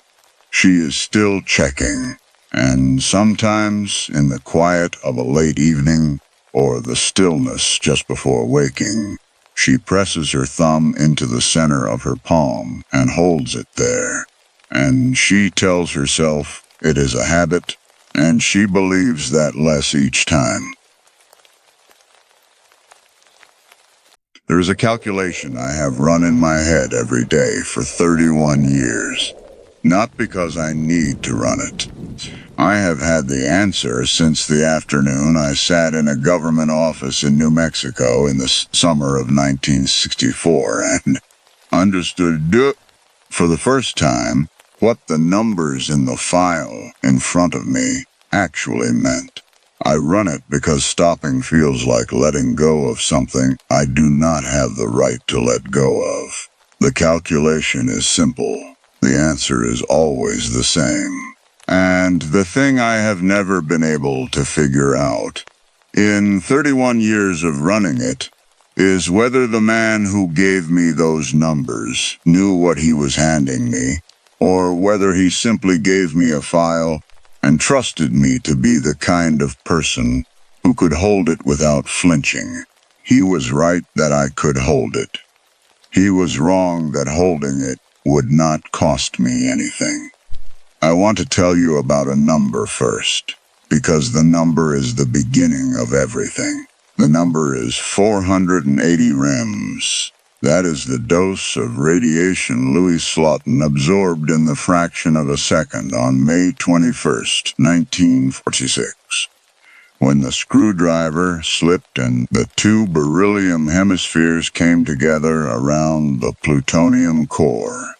Speaker 1: She is still checking, and sometimes in the quiet of a late evening, or the stillness just before waking, she presses her thumb into the center of her palm and holds it there. And she tells herself it is a habit, and she believes that less each time. There is a calculation I have run in my head every day for 31 years. Not because I need to run it. I have had the answer since the afternoon I sat in a government office in New Mexico in the summer of 1964 and understood for the first time what the numbers in the file in front of me actually meant. I run it because stopping feels like letting go of something I do not have the right to let go of. The calculation is simple. The answer is always the same. And the thing I have never been able to figure out, in 31 years of running it, is whether the man who gave me those numbers knew what he was handing me, or whether he simply gave me a file and trusted me to be the kind of person who could hold it without flinching. He was right that I could hold it. He was wrong that holding it would not cost me anything. I want to tell you about a number first, because the number is the beginning of everything. The number is 480 rems. That is the dose of radiation Louis Slotin absorbed in the fraction of a second on May 21st, 1946, when the screwdriver slipped and the two beryllium hemispheres came together around the plutonium core.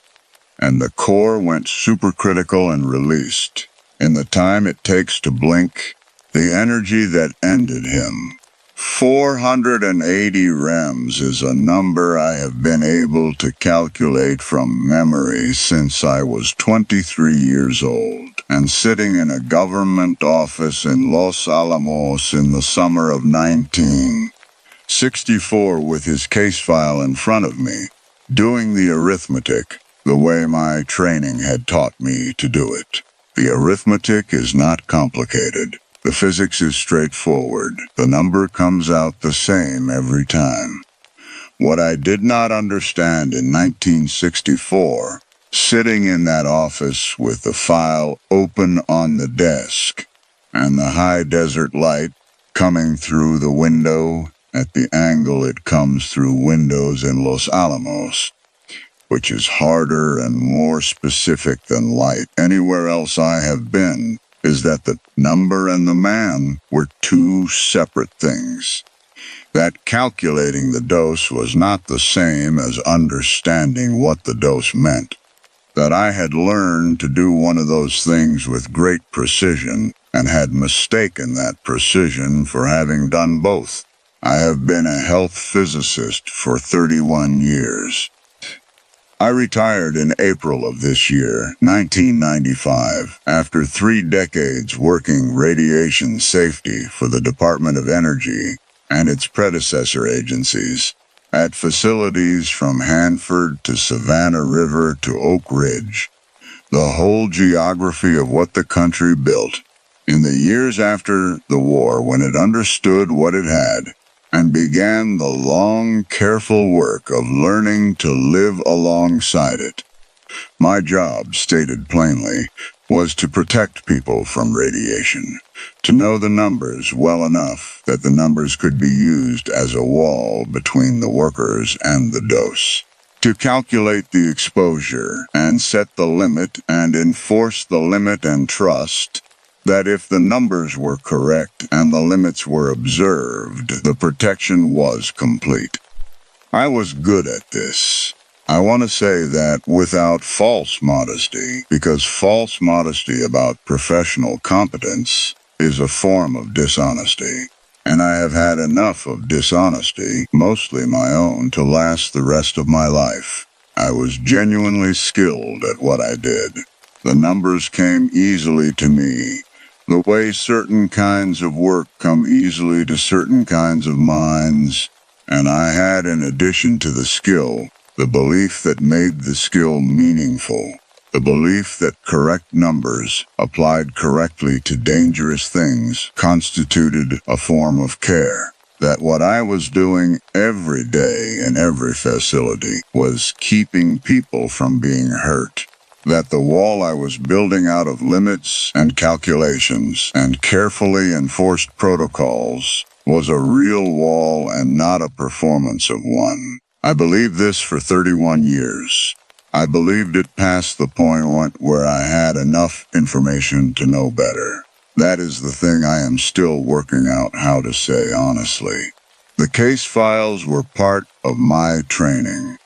Speaker 1: And the core went supercritical and released, in the time it takes to blink, the energy that ended him. 480 rems is a number I have been able to calculate from memory since I was 23 years old, and sitting in a government office in Los Alamos in the summer of 1964 with his case file in front of me, doing the arithmetic the way my training had taught me to do it. The arithmetic is not complicated. The physics is straightforward. The number comes out the same every time. What I did not understand in 1964, sitting in that office with the file open on the desk and the high desert light coming through the window at the angle it comes through windows in Los Alamos, which is harder and more specific than light anywhere else I have been, is that the number and the man were two separate things. That calculating the dose was not the same as understanding what the dose meant. That I had learned to do one of those things with great precision and had mistaken that precision for having done both. I have been a health physicist for 31 years. I retired in April of this year, 1995, after 3 decades working radiation safety for the Department of Energy and its predecessor agencies, at facilities from Hanford to Savannah River to Oak Ridge, the whole geography of what the country built. In the years after the war, when it understood what it had, and began the long, careful work of learning to live alongside it. My job, stated plainly, was to protect people from radiation, to know the numbers well enough that the numbers could be used as a wall between the workers and the dose, to calculate the exposure and set the limit and enforce the limit and trust that if the numbers were correct and the limits were observed, the protection was complete. I was good at this. I want to say that without false modesty, because false modesty about professional competence is a form of dishonesty. And I have had enough of dishonesty, mostly my own, to last the rest of my life. I was genuinely skilled at what I did. The numbers came easily to me, the way certain kinds of work come easily to certain kinds of minds. And I had, in addition to the skill, the belief that made the skill meaningful, the belief that correct numbers, applied correctly to dangerous things, constituted a form of care, that what I was doing every day in every facility was keeping people from being hurt, that the wall I was building out of limits and calculations and carefully enforced protocols was a real wall and not a performance of one. I believed this for 31 years. I believed it past the point where I had enough information to know better. That is the thing I am still working out how to say honestly. The case files were part of my training.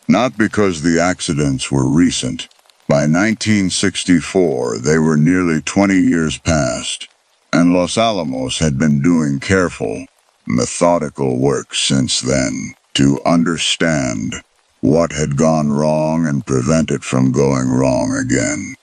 Speaker 1: Not because the accidents were recent. By 1964, they were nearly 20 years past, and Los Alamos had been doing careful, methodical work since then to understand what had gone wrong and prevent it from going wrong again.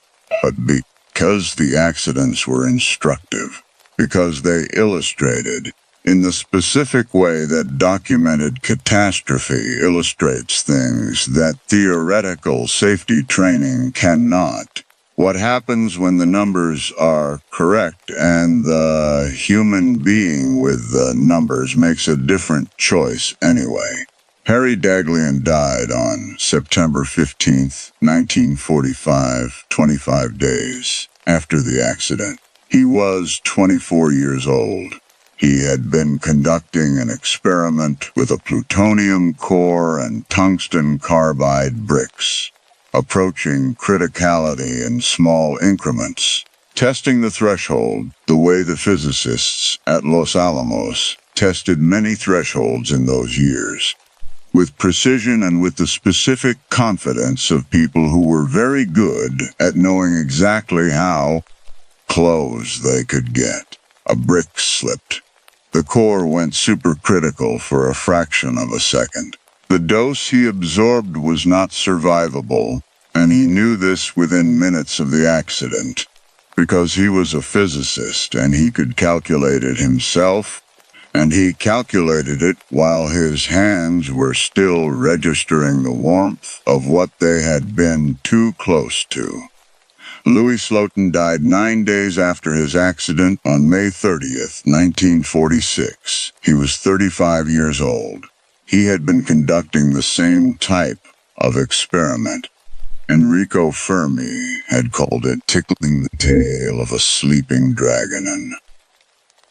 Speaker 1: But because the accidents were instructive, because they illustrated, in the specific way that documented catastrophe illustrates things that theoretical safety training cannot. What happens when the numbers are correct and the human being with the numbers makes a different choice anyway. Harry Daghlian died on September 15, 1945, 25 days after the accident. He was 24 years old. He had been conducting an experiment with a plutonium core and tungsten carbide bricks, approaching criticality in small increments, testing the threshold the way the physicists at Los Alamos tested many thresholds in those years, with precision and with the specific confidence of people who were very good at knowing exactly how close they could get. A brick slipped. The core went supercritical for a fraction of a second. The dose he absorbed was not survivable, and he knew this within minutes of the accident, because he was a physicist and he could calculate it himself, and he calculated it while his hands were still registering the warmth of what they had been too close to. Louis Slotin died 9 days after his accident on May 30th, 1946. He was 35 years old. He had been conducting the same type of experiment. Enrico Fermi had called it tickling the tail of a sleeping dragon, and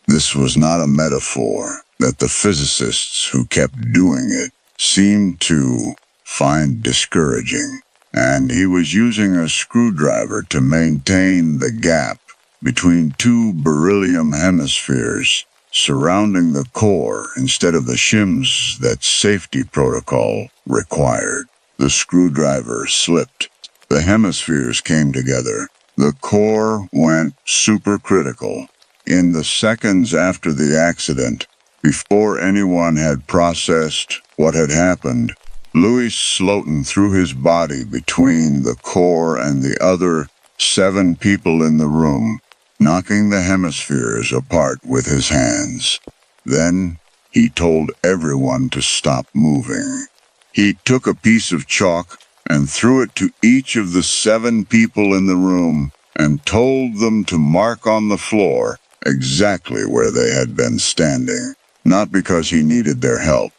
Speaker 1: this was not a metaphor that the physicists who kept doing it seemed to find discouraging. And he was using a screwdriver to maintain the gap between 2 beryllium hemispheres surrounding the core instead of the shims that safety protocol required. The screwdriver slipped. The hemispheres came together. The core went supercritical. In the seconds after the accident, before anyone had processed what had happened, Louis Slotin threw his body between the core and the other 7 people in the room, knocking the hemispheres apart with his hands. Then he told everyone to stop moving. He took a piece of chalk and threw it to each of the 7 people in the room and told them to mark on the floor exactly where they had been standing, not because he needed their help,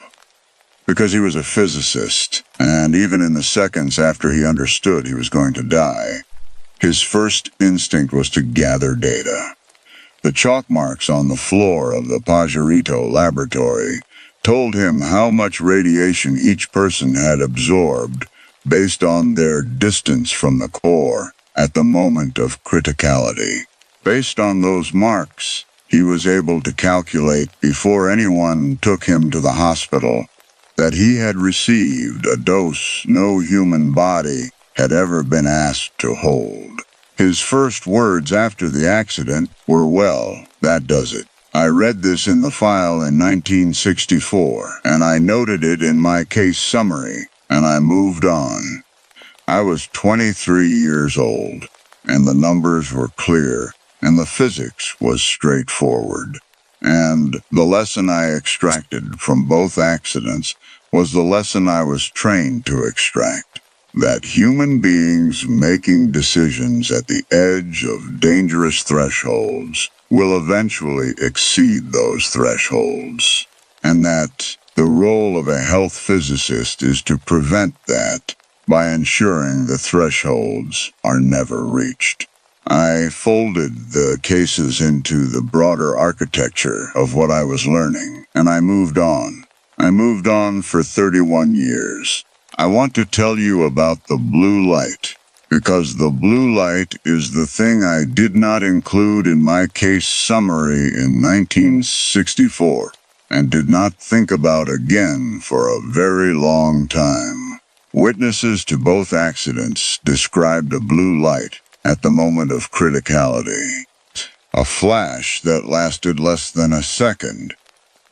Speaker 1: because he was a physicist, and even in the seconds after he understood he was going to die, his first instinct was to gather data. The chalk marks on the floor of the Pajarito laboratory told him how much radiation each person had absorbed based on their distance from the core at the moment of criticality. Based on those marks, he was able to calculate before anyone took him to the hospital that he had received a dose no human body had ever been asked to hold. His first words after the accident were, "Well, that does it." I read this in the file in 1964, and I noted it in my case summary, and I moved on. I was 23 years old, and the numbers were clear, and the physics was straightforward. And the lesson I extracted from both accidents was the lesson I was trained to extract, that human beings making decisions at the edge of dangerous thresholds will eventually exceed those thresholds, and that the role of a health physicist is to prevent that by ensuring the thresholds are never reached. I folded the cases into the broader architecture of what I was learning, and I moved on. I moved on for 31 years. I want to tell you about the blue light, because the blue light is the thing I did not include in my case summary in 1964, and did not think about again for a very long time. Witnesses to both accidents described a blue light at the moment of criticality. A flash that lasted less than a second,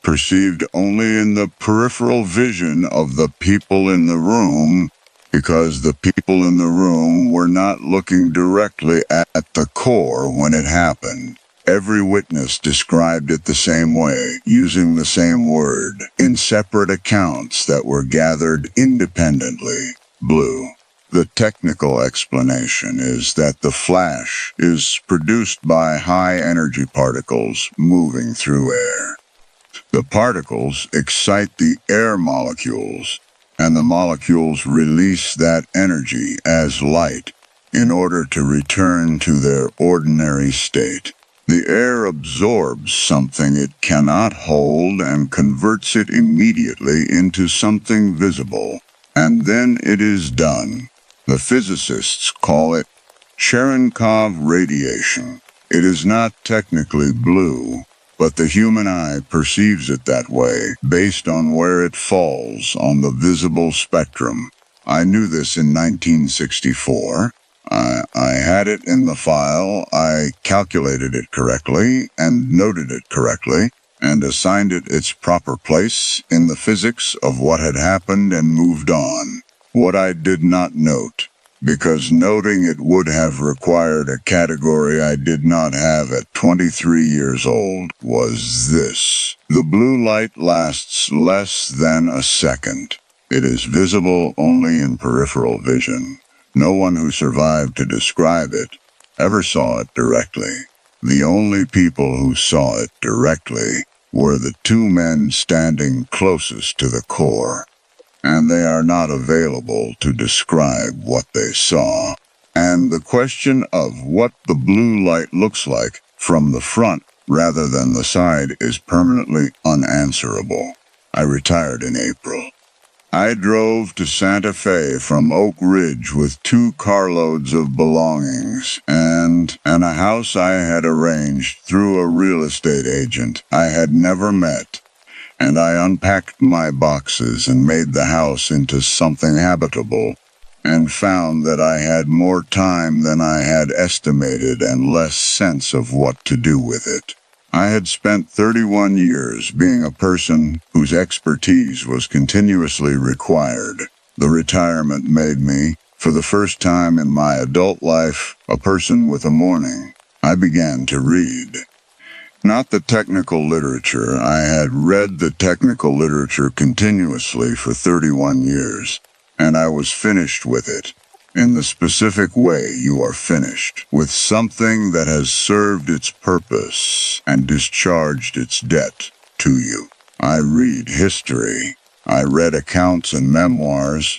Speaker 1: perceived only in the peripheral vision of the people in the room, because the people in the room were not looking directly at the core when it happened. Every witness described it the same way, using the same word, in separate accounts that were gathered independently. Blue. The technical explanation is that the flash is produced by high-energy particles moving through air. The particles excite the air molecules, and the molecules release that energy as light in order to return to their ordinary state. The air absorbs something it cannot hold and converts it immediately into something visible, and then it is done. The physicists call it Cherenkov radiation. It is not technically blue, but the human eye perceives it that way based on where it falls on the visible spectrum. I knew this in 1964. I had it in the file, I calculated it correctly and noted it correctly, and assigned it its proper place in the physics of what had happened and moved on. What I did not note, because noting it would have required a category I did not have at 23 years old, was this. The blue light lasts less than a second. It is visible only in peripheral vision. No one who survived to describe it ever saw it directly. The only people who saw it directly were the 2 men standing closest to the core, and they are not available to describe what they saw. And the question of what the blue light looks like from the front rather than the side is permanently unanswerable. I retired in April. I drove to Santa Fe from Oak Ridge with 2 carloads of belongings and a house I had arranged through a real estate agent I had never met, and I unpacked my boxes and made the house into something habitable, and found that I had more time than I had estimated and less sense of what to do with it. I had spent 31 years being a person whose expertise was continuously required. The retirement made me, for the first time in my adult life, a person with a morning. I began to read. Not the technical literature. I had read the technical literature continuously for 31 years, and I was finished with it. In the specific way you are finished, with something that has served its purpose and discharged its debt to you. I read history. I read accounts and memoirs,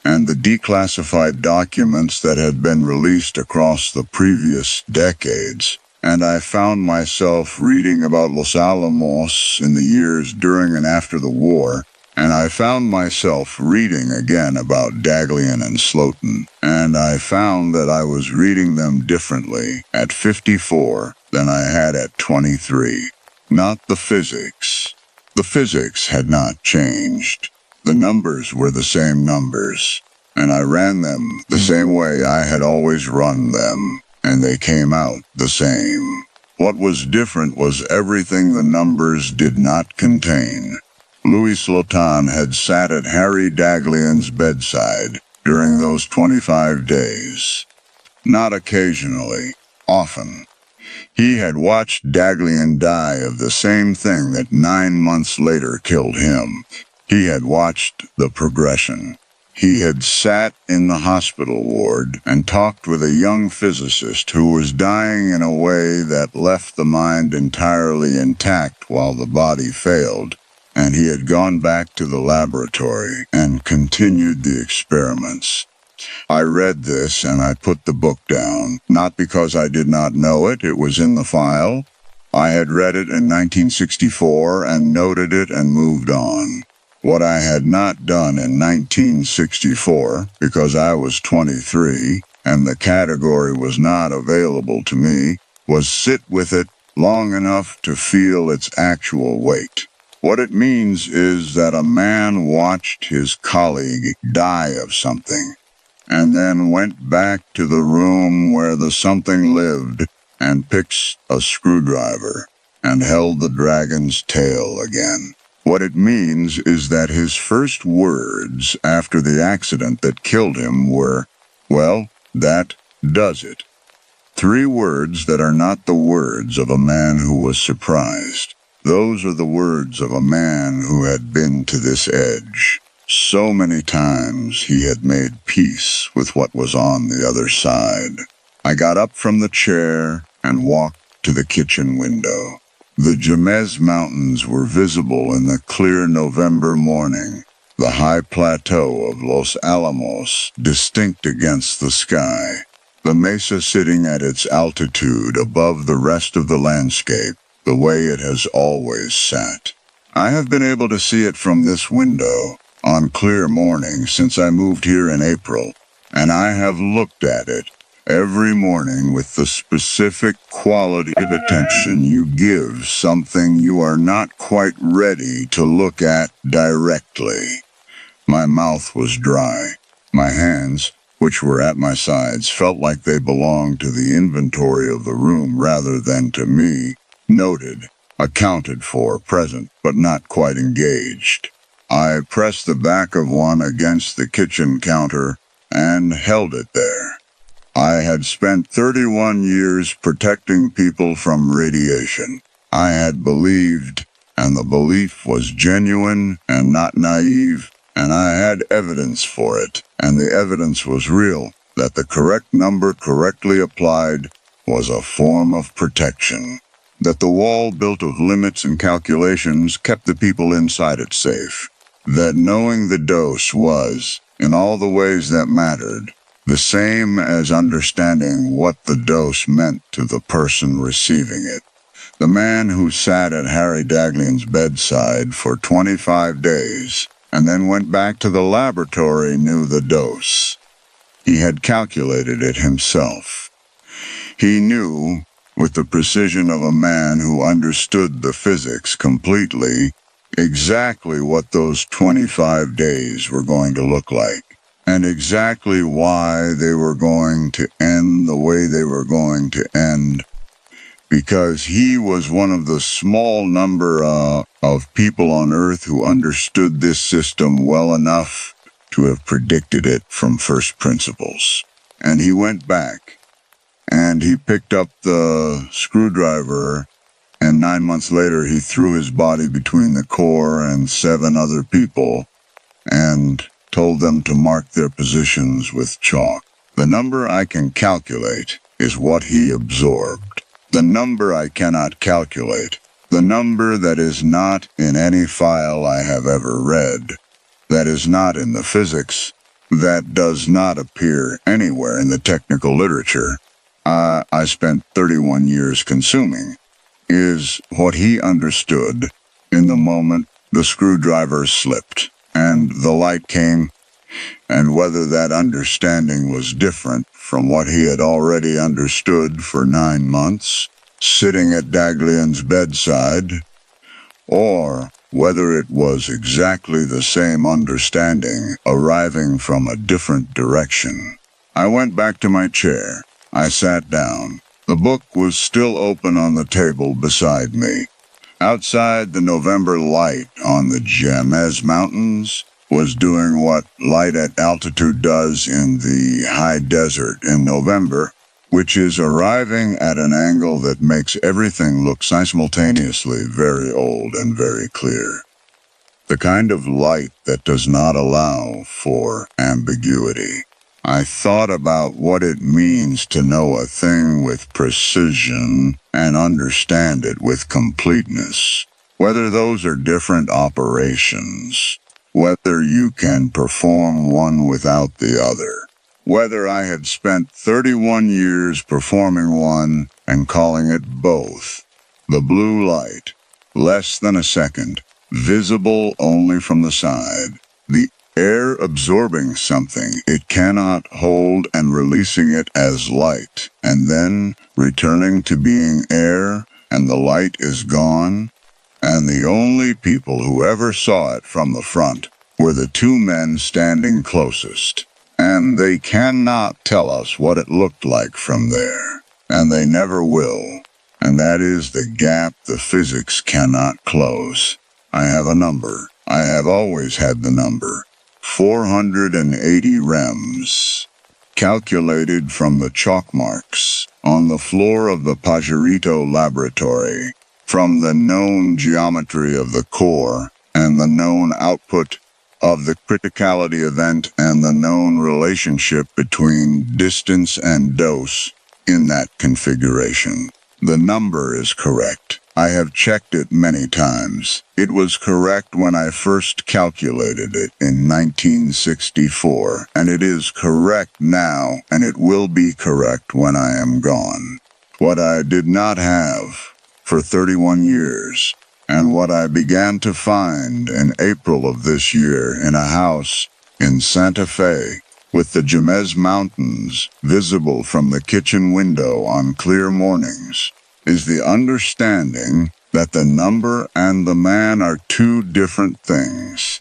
Speaker 1: and the declassified documents that had been released across the previous decades. And I found myself reading about Los Alamos in the years during and after the war, and I found myself reading again about Daglian and Slotin, and I found that I was reading them differently at 54 than I had at 23. Not the physics. The physics had not changed. The numbers were the same numbers, and I ran them the same way I had always run them. And they came out the same. What was different was everything the numbers did not contain. Louis Slotin had sat at Harry Daglian's bedside during those 25 days. Not occasionally, often. He had watched Daglian die of the same thing that 9 months later killed him. He had watched the progression. He had sat in the hospital ward and talked with a young physicist who was dying in a way that left the mind entirely intact while the body failed, and he had gone back to the laboratory and continued the experiments. I read this and I put the book down, not because I did not know it, it was in the file. I had read it in 1964 and noted it and moved on. What I had not done in 1964, because I was 23, and the category was not available to me, was sit with it long enough to feel its actual weight. What it means is that a man watched his colleague die of something, and then went back to the room where the something lived and picked a screwdriver and held the dragon's tail again. What it means is that his first words after the accident that killed him were, "Well, that does it." 3 words that are not the words of a man who was surprised. Those are the words of a man who had been to this edge. So many times he had made peace with what was on the other side. I got up from the chair and walked to the kitchen window. The Jemez Mountains were visible in the clear November morning, the high plateau of Los Alamos distinct against the sky, the mesa sitting at its altitude above the rest of the landscape, the way it has always sat. I have been able to see it from this window on clear mornings since I moved here in April, and I have looked at it every morning with the specific quality of attention you give something you are not quite ready to look at directly. My mouth was dry. My hands, which were at my sides, felt like they belonged to the inventory of the room rather than to me. Noted, accounted for, present, but not quite engaged. I pressed the back of one against the kitchen counter and held it there. I had spent 31 years protecting people from radiation. I had believed, and the belief was genuine and not naive, and I had evidence for it, and the evidence was real, that the correct number correctly applied was a form of protection, that the wall built of limits and calculations kept the people inside it safe, that knowing the dose was, in all the ways that mattered, the same as understanding what the dose meant to the person receiving it. The man who sat at Harry Daglian's bedside for 25 days and then went back to the laboratory knew the dose. He had calculated it himself. He knew, with the precision of a man who understood the physics completely, exactly what those 25 days were going to look like. And exactly why they were going to end the way they were going to end. because he was one of the small number of people on Earth who understood this system well enough to have predicted it from first principles. And he went back, and he picked up the screwdriver, and 9 months later he threw his body between the core and 7 other people, and told them to mark their positions with chalk. The number I can calculate is what he absorbed. The number I cannot calculate, the number that is not in any file I have ever read, that is not in the physics, that does not appear anywhere in the technical literature I spent 31 years consuming, is what he understood in the moment the screwdriver slipped and the light came, and whether that understanding was different from what he had already understood for 9 months, sitting at Daglian's bedside, or whether it was exactly the same understanding arriving from a different direction. I went back to my chair. I sat down. The book was still open on the table beside me. Outside, the November light on the Jemez Mountains was doing what light at altitude does in the high desert in November, which is arriving at an angle that makes everything look simultaneously very old and very clear. The kind of light that does not allow for ambiguity. I thought about what it means to know a thing with precision and understand it with completeness, whether those are different operations, whether you can perform one without the other, whether I had spent 31 years performing one and calling it both. The blue light, less than a second, visible only from the side, the air absorbing something it cannot hold and releasing it as light, and then returning to being air, and the light is gone, and the only people who ever saw it from the front were the 2 men standing closest, and they cannot tell us what it looked like from there, and they never will, and that is the gap the physics cannot close. I have a number. I have always had the number. 480 rems, calculated from the chalk marks on the floor of the Pajarito laboratory, from the known geometry of the core and the known output of the criticality event and the known relationship between distance and dose in that configuration. The number is correct. I have checked it many times. It was correct when I first calculated it in 1964, and it is correct now, and it will be correct when I am gone. What I did not have for 31 years, and what I began to find in April of this year in a house in Santa Fe, with the Jemez Mountains visible from the kitchen window on clear mornings, is the understanding that the number and the man are 2 different things.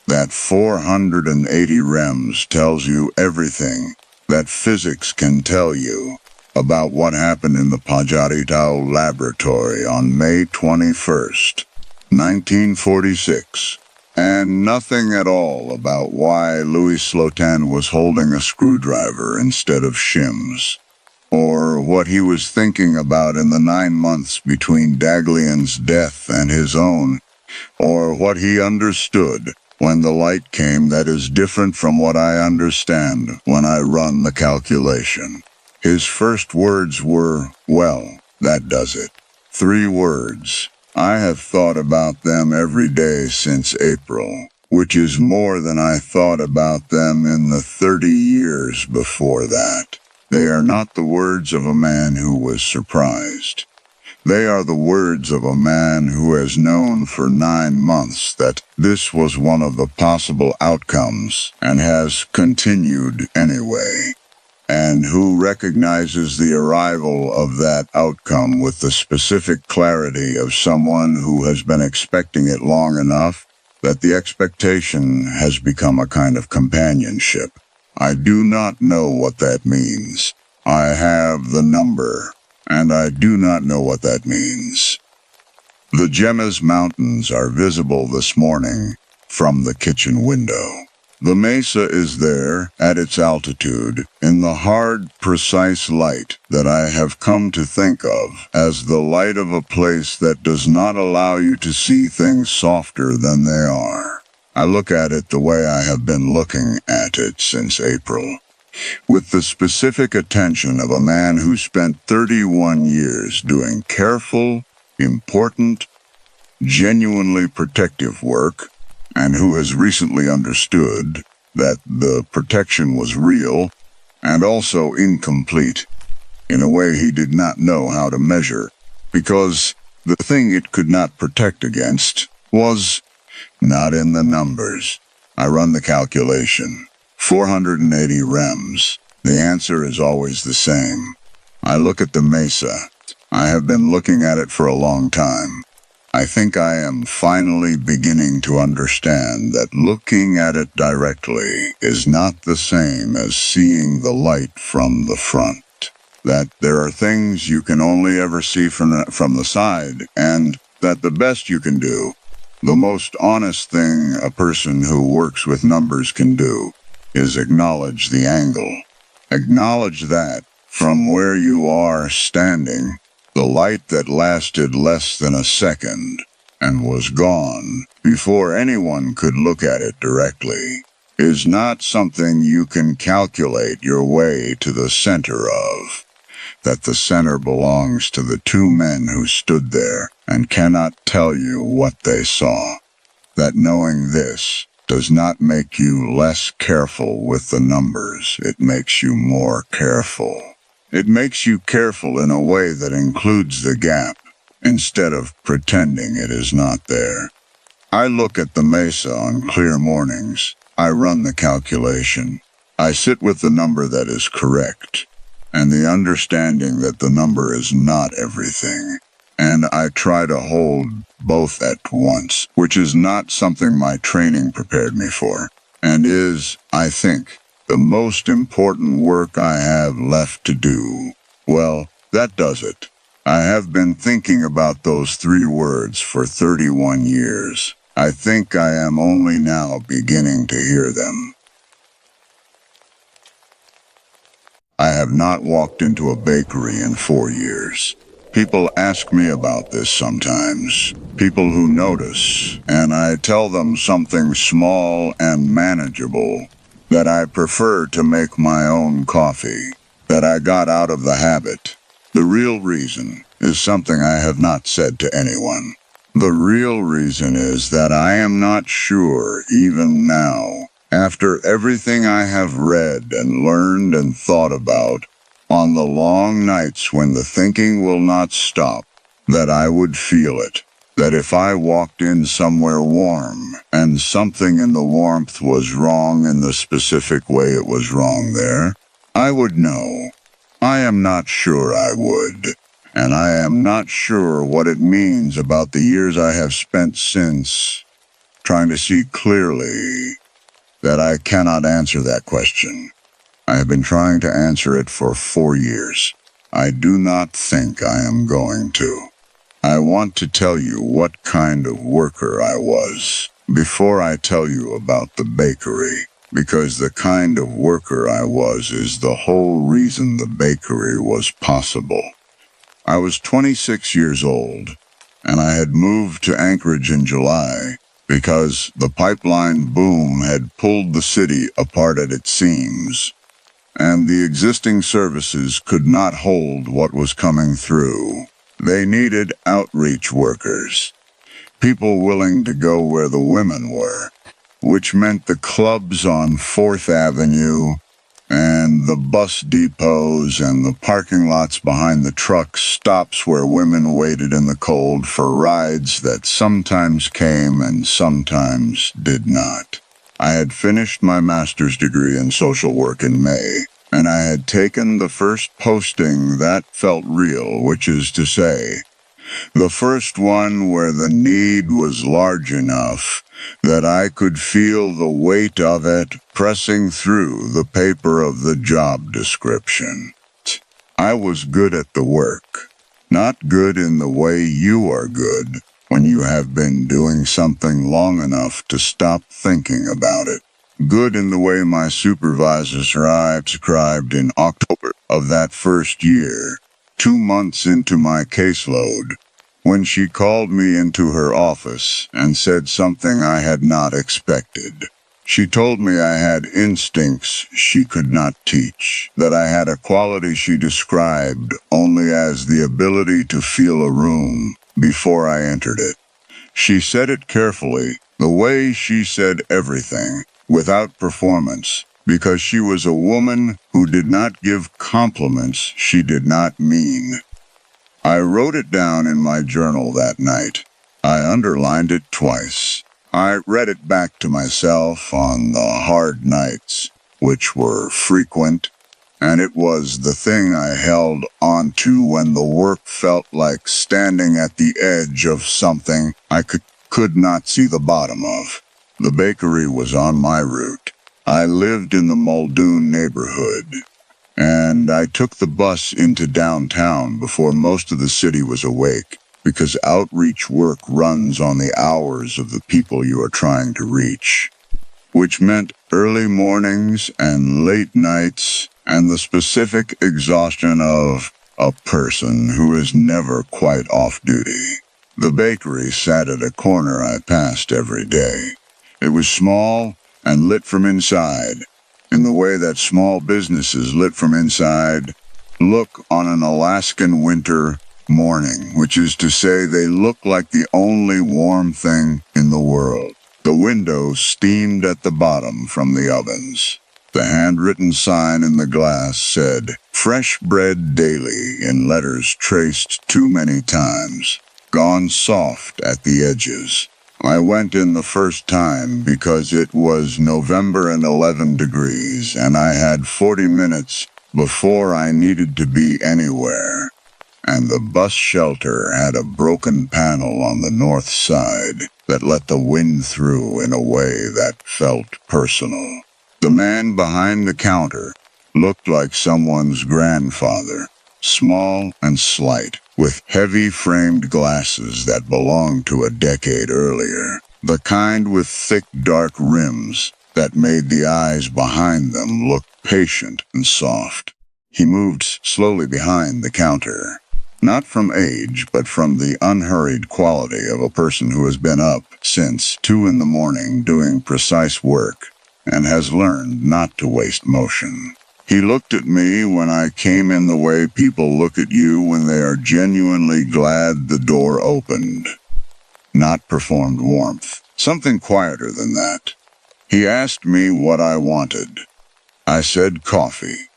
Speaker 1: That 480 rems tells you everything that physics can tell you about what happened in the Pajarito laboratory on May 21st, 1946, and nothing at all about why Louis Slotin was holding a screwdriver instead of shims, or what he was thinking about in the 9 months between Daglian's death and his own, or what he understood when the light came that is different from what I understand when I run the calculation. His first words were, "Well, that does it." 3 words. I have thought about them every day since April, which is more than I thought about them in the 30 years before that. They are not the words of a man who was surprised. They are the words of a man who has known for 9 months that this was one of the possible outcomes and has continued anyway, and who recognizes the arrival of that outcome with the specific clarity of someone who has been expecting it long enough that the expectation has become a kind of companionship. I do not know what that means. I have the number, and I do not know what that means. The Gemmas Mountains are visible this morning from the kitchen window. The mesa is there at its altitude in the hard, precise light that I have come to think of as the light of a place that does not allow you to see things softer than they are. I look at it the way I have been looking at it since April, with the specific attention of a man who spent 31 years doing careful, important, genuinely protective work, and who has recently understood that the protection was real and also incomplete in a way he did not know how to measure, because the thing it could not protect against was not in the numbers. I run the calculation. 480 rems. The answer is always the same. I look at the mesa. I have been looking at it for a long time. I think I am finally beginning to understand that looking at it directly is not the same as seeing the light from the front. That there are things you can only ever see from the side, and that the best you can do, the most honest thing a person who works with numbers can do, is acknowledge the angle. Acknowledge that, from where you are standing, the light that lasted less than a second and was gone before anyone could look at it directly is not something you can calculate your way to the center of. That the center belongs to the two men who stood there and cannot tell you what they saw. That knowing this does not make you less careful with the numbers. It makes you more careful. It makes you careful in a way that includes the gap, instead of pretending it is not there. I look at the mesa on clear mornings. I run the calculation. I sit with the number that is correct, and the understanding that the number is not everything. And I try to hold both at once, which is not something my training prepared me for, and is, I think, the most important work I have left to do. Well, that does it. I have been thinking about those 3 words for 31 years. I think I am only now beginning to hear them. I have not walked into a bakery in 4 years. People ask me about this sometimes. People who notice, and I tell them something small and manageable. That I prefer to make my own coffee, that I got out of the habit. The real reason is something I have not said to anyone. The real reason is that I am not sure, even now, after everything I have read and learned and thought about, on the long nights when the thinking will not stop, that I would feel it. That if I walked in somewhere warm, and something in the warmth was wrong in the specific way it was wrong there, I would know. I am not sure I would, and I am not sure what it means about the years I have spent since, trying to see clearly, that I cannot answer that question. I have been trying to answer it for 4 years. I do not think I am going to. I want to tell you what kind of worker I was before I tell you about the bakery, because the kind of worker I was is the whole reason the bakery was possible. I was 26 years old, and I had moved to Anchorage in July because the pipeline boom had pulled the city apart at its seams, and the existing services could not hold what was coming through. They needed outreach workers, people willing to go where the women were, which meant the clubs on 4th Avenue and the bus depots and the parking lots behind the truck stops where women waited in the cold for rides that sometimes came and sometimes did not. I had finished my master's degree in social work in May, and I had taken the first posting that felt real, which is to say, the first one where the need was large enough that I could feel the weight of it pressing through the paper of the job description. I was good at the work. Not good in the way you are good when you have been doing something long enough to stop thinking about it. Good in the way my supervisor described in October of that first year, 2 months into my caseload, when she called me into her office and said something I had not expected. She told me I had instincts she could not teach, that I had a quality she described only as the ability to feel a room before I entered it. She said it carefully, the way she said everything, without performance, because she was a woman who did not give compliments she did not mean. I wrote it down in my journal that night. I underlined it twice. I read it back to myself on the hard nights, which were frequent, and it was the thing I held on to when the work felt like standing at the edge of something I could not see the bottom of. The bakery was on my route. I lived in the Muldoon neighborhood, and I took the bus into downtown before most of the city was awake, because outreach work runs on the hours of the people you are trying to reach, which meant early mornings and late nights and the specific exhaustion of a person who is never quite off duty. The bakery sat at a corner I passed every day. It was small and lit from inside, in the way that small businesses lit from inside look on an Alaskan winter morning, which is to say they look like the only warm thing in the world. The windows steamed at the bottom from the ovens. The handwritten sign in the glass said, "Fresh bread daily," in letters traced too many times, gone soft at the edges. I went in the first time because it was November and 11 degrees, and I had 40 minutes before I needed to be anywhere. And the bus shelter had a broken panel on the north side that let the wind through in a way that felt personal. The man behind the counter looked like someone's grandfather, small and slight, with heavy framed glasses that belonged to a decade earlier, the kind with thick dark rims that made the eyes behind them look patient and soft. He moved slowly behind the counter, not from age, but from the unhurried quality of a person who has been up since 2 in the morning doing precise work and has learned not to waste motion. He looked at me when I came in the way people look at you when they are genuinely glad the door opened. Not performed warmth, something quieter than that. He asked me what I wanted. I said coffee.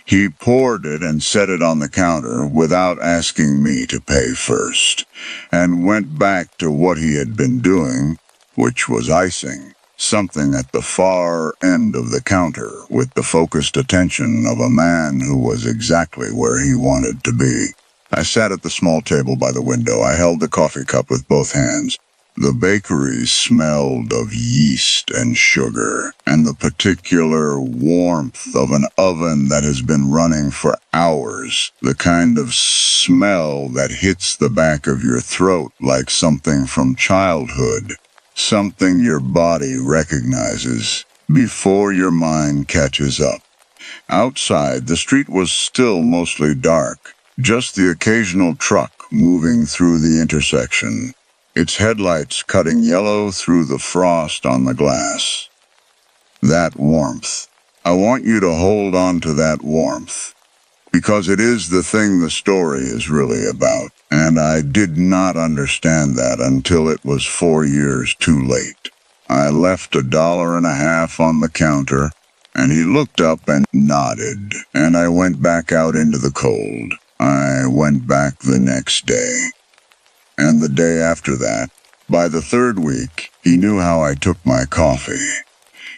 Speaker 1: He poured it and set it on the counter without asking me to pay first, and went back to what he had been doing, which was icing something at the far end of the counter with the focused attention of a man who was exactly where he wanted to be. I sat at the small table by the window. I held the coffee cup with both hands. The bakery smelled of yeast and sugar, and the particular warmth of an oven that has been running for hours, the kind of smell that hits the back of your throat like something from childhood, something your body recognizes before your mind catches up. Outside, the street was still mostly dark, just the occasional truck moving through the intersection, its headlights cutting yellow through the frost on the glass. That warmth. I want you to hold on to that warmth, because it is the thing the story is really about, and I did not understand that until it was 4 years too late. I left $1.50 on the counter, and he looked up and nodded, and I went back out into the cold. I went back the next day, and the day after that. By the third week, he knew how I took my coffee.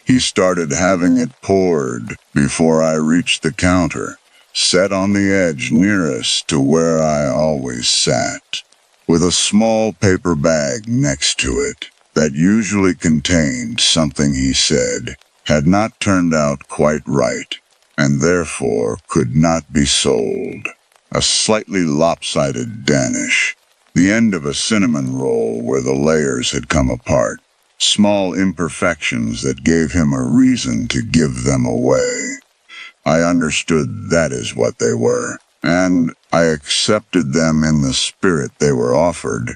Speaker 1: He started having it poured before I reached the counter, set on the edge nearest to where I always sat, with a small paper bag next to it that usually contained something he said had not turned out quite right, and therefore could not be sold. a slightly lopsided Danish, the end of a cinnamon roll where the layers had come apart, small imperfections that gave him a reason to give them away. I understood that is what they were, and I accepted them in the spirit they were offered,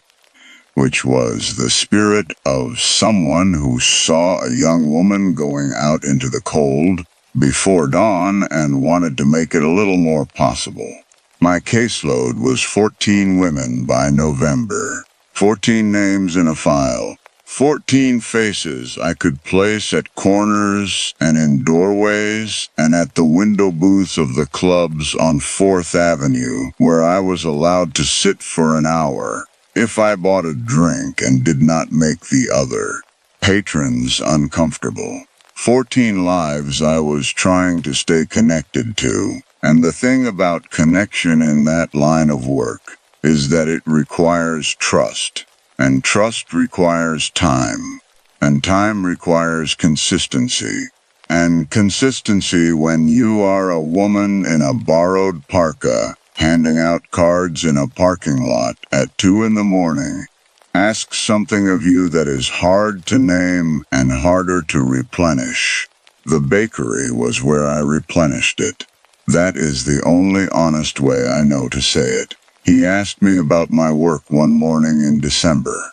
Speaker 1: which was the spirit of someone who saw a young woman going out into the cold before dawn and wanted to make it a little more possible. My caseload was 14 women by November, 14 names in a file, 14 faces I could place at corners and in doorways and at the window booths of the clubs on 4th Avenue, where I was allowed to sit for an hour if I bought a drink and did not make the other patrons uncomfortable. 14 lives I was trying to stay connected to. And the thing about connection in that line of work is that it requires trust, and trust requires time, and time requires consistency. And consistency when you are a woman in a borrowed parka, handing out cards in a parking lot at 2 in the morning, asks something of you that is hard to name and harder to replenish. The bakery was where I replenished it. That is the only honest way I know to say it. He asked me about my work one morning in December.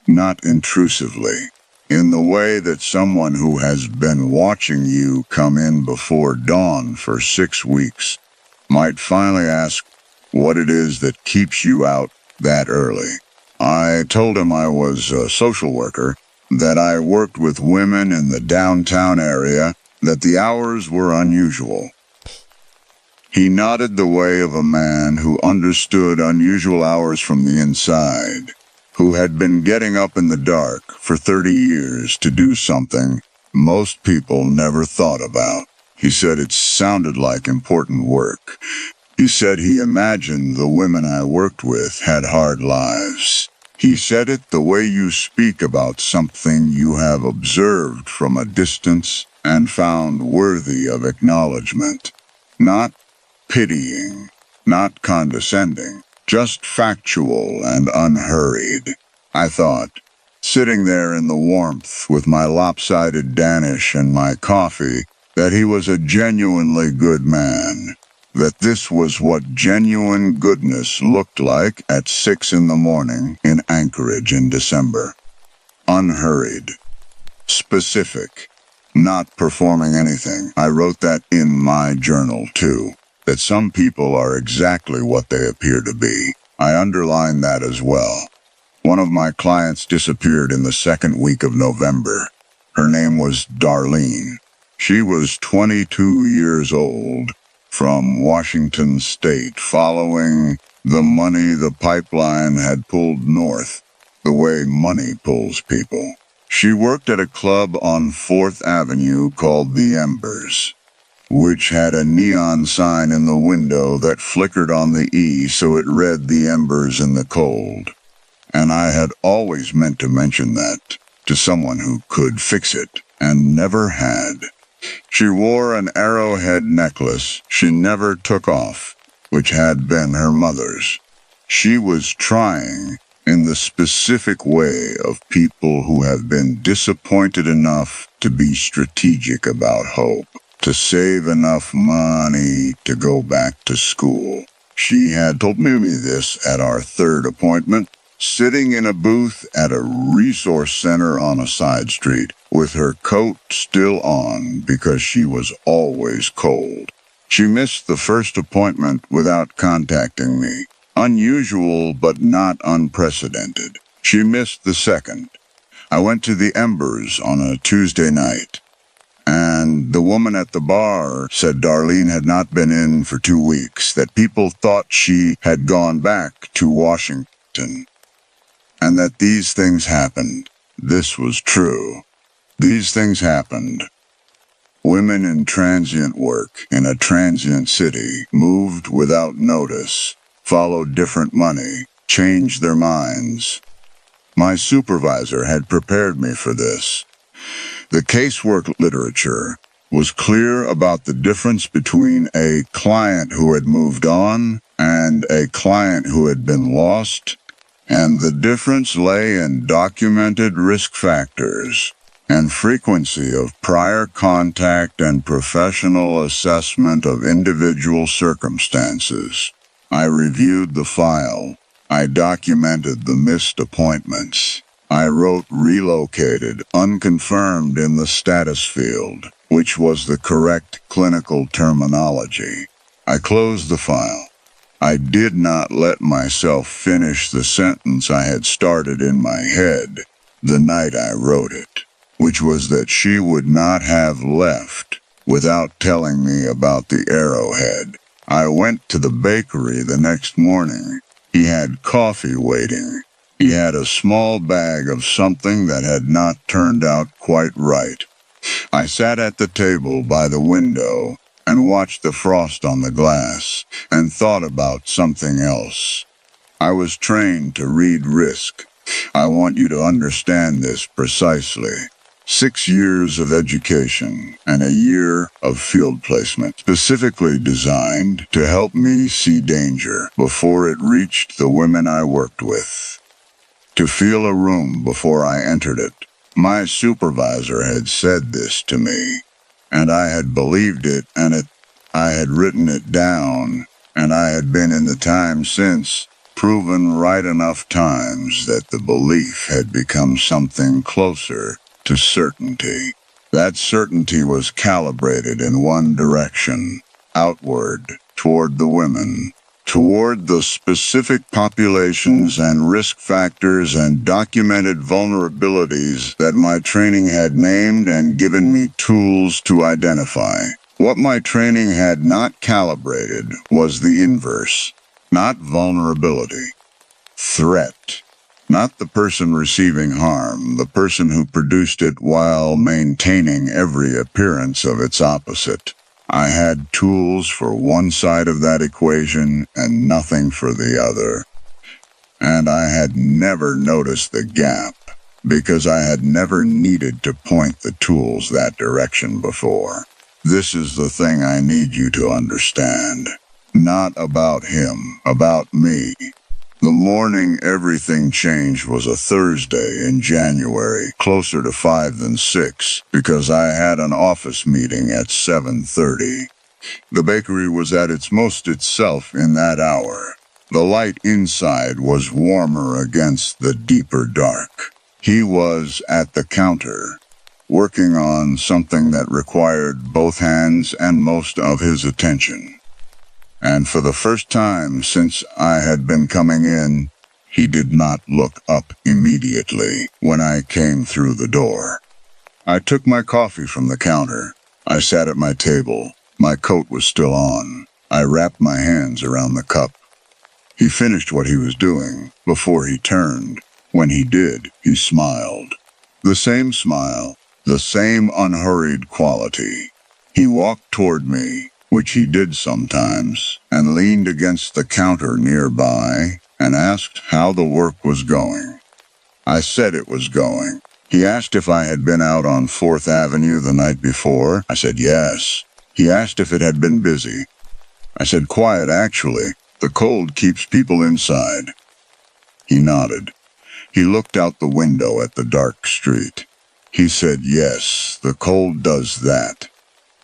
Speaker 1: Not intrusively, in the way that someone who has been watching you come in before dawn for 6 weeks might finally ask what it is that keeps you out that early. I told him I was a social worker, that I worked with women in the downtown area, that the hours were unusual. He nodded the way of a man who understood unusual hours from the inside, who had been getting up in the dark for 30 years to do something most people never thought about. He said it sounded like important work. He said he imagined the women I worked with had hard lives. He said it the way you speak about something you have observed from a distance and found worthy of acknowledgement. Not pitying, not condescending, just factual and unhurried. I thought, sitting there in the warmth with my lopsided Danish and my coffee, that he was a genuinely good man, that this was what genuine goodness looked like at 6 in the morning in Anchorage in December. Unhurried. Specific. Not performing anything. I wrote that in my journal, too. That some people are exactly what they appear to be. I underlined that as well. One of my clients disappeared in the second week of November. Her name was Darlene. She was 22 years old, from Washington State, following the money the pipeline had pulled north, the way money pulls people. She worked at a club on 4th Avenue called The Embers, which had a neon sign in the window that flickered on the E so it read The Embers in the Cold. And I had always meant to mention that to someone who could fix it, and never had. She wore an arrowhead necklace she never took off, which had been her mother's. She was trying in the specific way of people who have been disappointed enough to be strategic about hope, to save enough money to go back to school. She had told me this at our third appointment, sitting in a booth at a resource center on a side street, with her coat still on because she was always cold. She missed the first appointment without contacting me. Unusual but not unprecedented. She missed the second. I went to the Embers on a Tuesday night, and the woman at the bar said Darlene had not been in for 2 weeks, that people thought she had gone back to Washington, and that these things happened. This was true. These things happened. Women in transient work in a transient city moved without notice, followed different money, changed their minds. My supervisor had prepared me for this. The casework literature was clear about the difference between a client who had moved on and a client who had been lost, and the difference lay in documented risk factors and frequency of prior contact and professional assessment of individual circumstances. I reviewed the file. I documented the missed appointments. I wrote relocated, unconfirmed in the status field, which was the correct clinical terminology. I closed the file. I did not let myself finish the sentence I had started in my head the night I wrote it, which was that she would not have left without telling me about the arrowhead. I went to the bakery the next morning. He had coffee waiting. He had a small bag of something that had not turned out quite right. I sat at the table by the window and watched the frost on the glass and thought about something else. I was trained to read risk. I want you to understand this precisely. 6 years of education and a year of field placement, specifically designed to help me see danger before it reached the women I worked with. To feel a room before I entered it. My supervisor had said this to me, and I had believed it, and I had written it down, and I had been in the time since, proven right enough times that the belief had become something closer to certainty. That certainty was calibrated in one direction, outward, toward the women, toward the specific populations and risk factors and documented vulnerabilities that my training had named and given me tools to identify. What my training had not calibrated was the inverse, not vulnerability, threat. Not the person receiving harm, the person who produced it while maintaining every appearance of its opposite. I had tools for one side of that equation and nothing for the other. And I had never noticed the gap, because I had never needed to point the tools that direction before. This is the thing I need you to understand. Not about him, about me. The morning everything changed was a Thursday in January, closer to 5 than 6, because I had an office meeting at 7:30. The bakery was at its most itself in that hour. The light inside was warmer against the deeper dark. He was at the counter, working on something that required both hands and most of his attention. And for the first time since I had been coming in, he did not look up immediately when I came through the door. I took my coffee from the counter. I sat at my table. My coat was still on. I wrapped my hands around the cup. He finished what he was doing before he turned. When he did, he smiled. The same smile, the same unhurried quality. He walked toward me, which he did sometimes, and leaned against the counter nearby and asked how the work was going. I said it was going. He asked if I had been out on 4th Avenue the night before. I said yes. He asked if it had been busy. I said quiet, actually. The cold keeps people inside. He nodded. He looked out the window at the dark street. He said yes, the cold does that.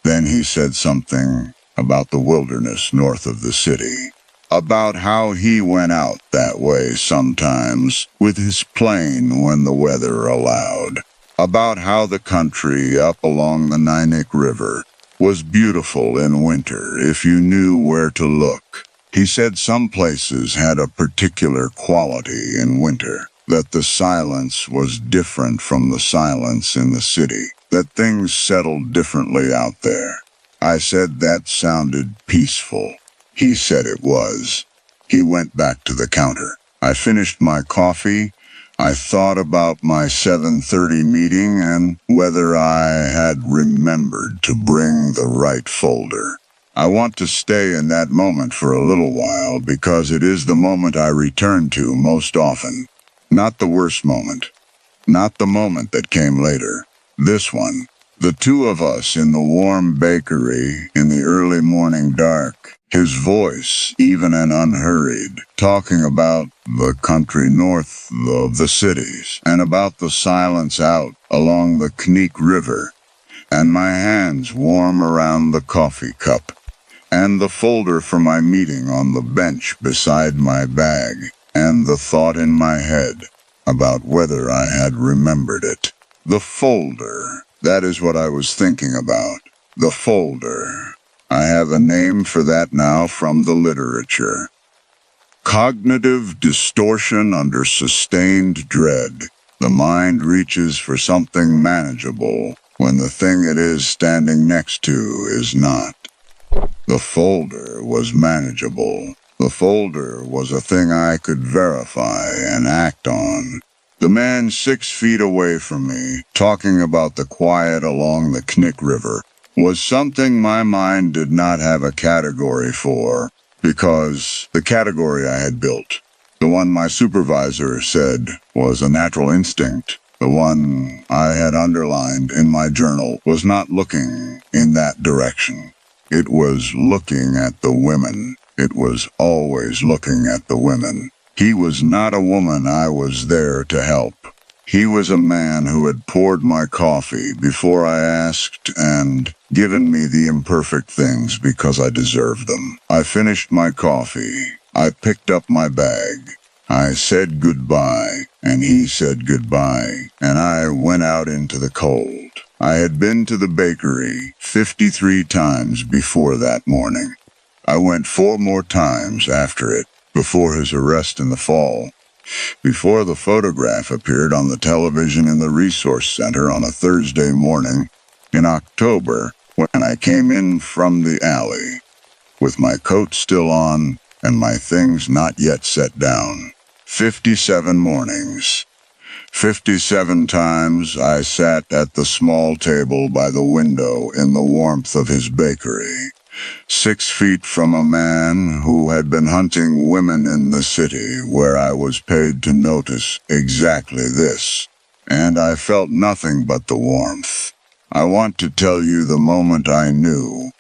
Speaker 1: Then he said something about the wilderness north of the city, about how he went out that way sometimes with his plane when the weather allowed, about how the country up along the Ninick River was beautiful in winter if you knew where to look. He said some places had a particular quality in winter, that the silence was different from the silence in the city, that things settled differently out there. I said that sounded peaceful. He said it was. He went back to the counter. I finished my coffee. I thought about my 7:30 meeting and whether I had remembered to bring the right folder. I want to stay in that moment for a little while because it is the moment I return to most often. Not the worst moment. Not the moment that came later. This one. The two of us in the warm bakery in the early morning dark, his voice even and unhurried, talking about the country north of the cities and about the silence out along the Knik River, and my hands warm around the coffee cup, and the folder for my meeting on the bench beside my bag, and the thought in my head about whether I had remembered it. The folder, that is what I was thinking about. The folder. I have a name for that now from the literature. Cognitive distortion under sustained dread. The mind reaches for something manageable when the thing it is standing next to is not. The folder was manageable. The folder was a thing I could verify and act on. The man 6 feet away from me, talking about the quiet along the Knik River, was something my mind did not have a category for, because the category I had built, the one my supervisor said was a natural instinct, the one I had underlined in my journal, was not looking in that direction. It was looking at the women. It was always looking at the women. He was not a woman I was there to help. He was a man who had poured my coffee before I asked and given me the imperfect things because I deserved them. I finished my coffee. I picked up my bag. I said goodbye, and he said goodbye, and I went out into the cold. I had been to the bakery 53 times before that morning. I went 4 more times after it, before his arrest in the fall, before the photograph appeared on the television in the resource center on a Thursday morning in October when I came in from the alley, with my coat still on and my things not yet set down. 57 mornings. 57 times I sat at the small table by the window in the warmth of his bakery, 6 feet from a man who had been hunting women in the city where I was paid to notice exactly this, and I felt nothing but the warmth. I want to tell you the moment I knew,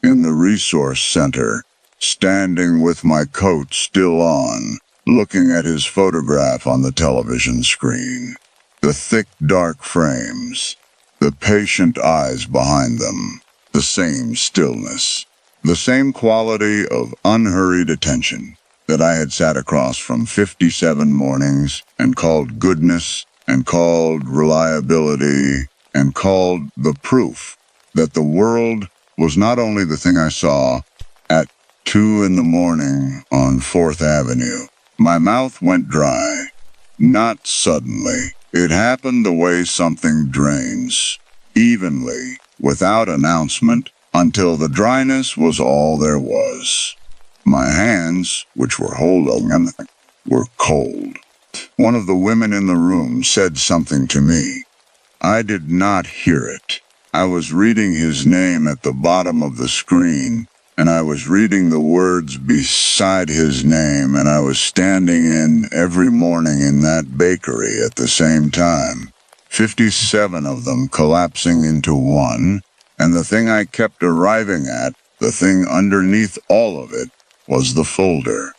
Speaker 1: in the resource center, standing with my coat still on, looking at his photograph on the television screen. The thick, dark frames, the patient eyes behind them, the same stillness, the same quality of unhurried attention that I had sat across from 57 mornings and called goodness and called reliability and called the proof that the world was not only the thing I saw at 2 in the morning on 4th Avenue. My mouth went dry. Not suddenly. It happened the way something drains, evenly, without announcement, until the dryness was all there was. My hands, which were holding them, were cold. One of the women in the room said something to me. I did not hear it. I was reading his name at the bottom of the screen, and I was reading the words beside his name, and I was standing in every morning in that bakery at the same time. 57 of them collapsing into one, and the thing I kept arriving at, the thing underneath all of it, was the folder.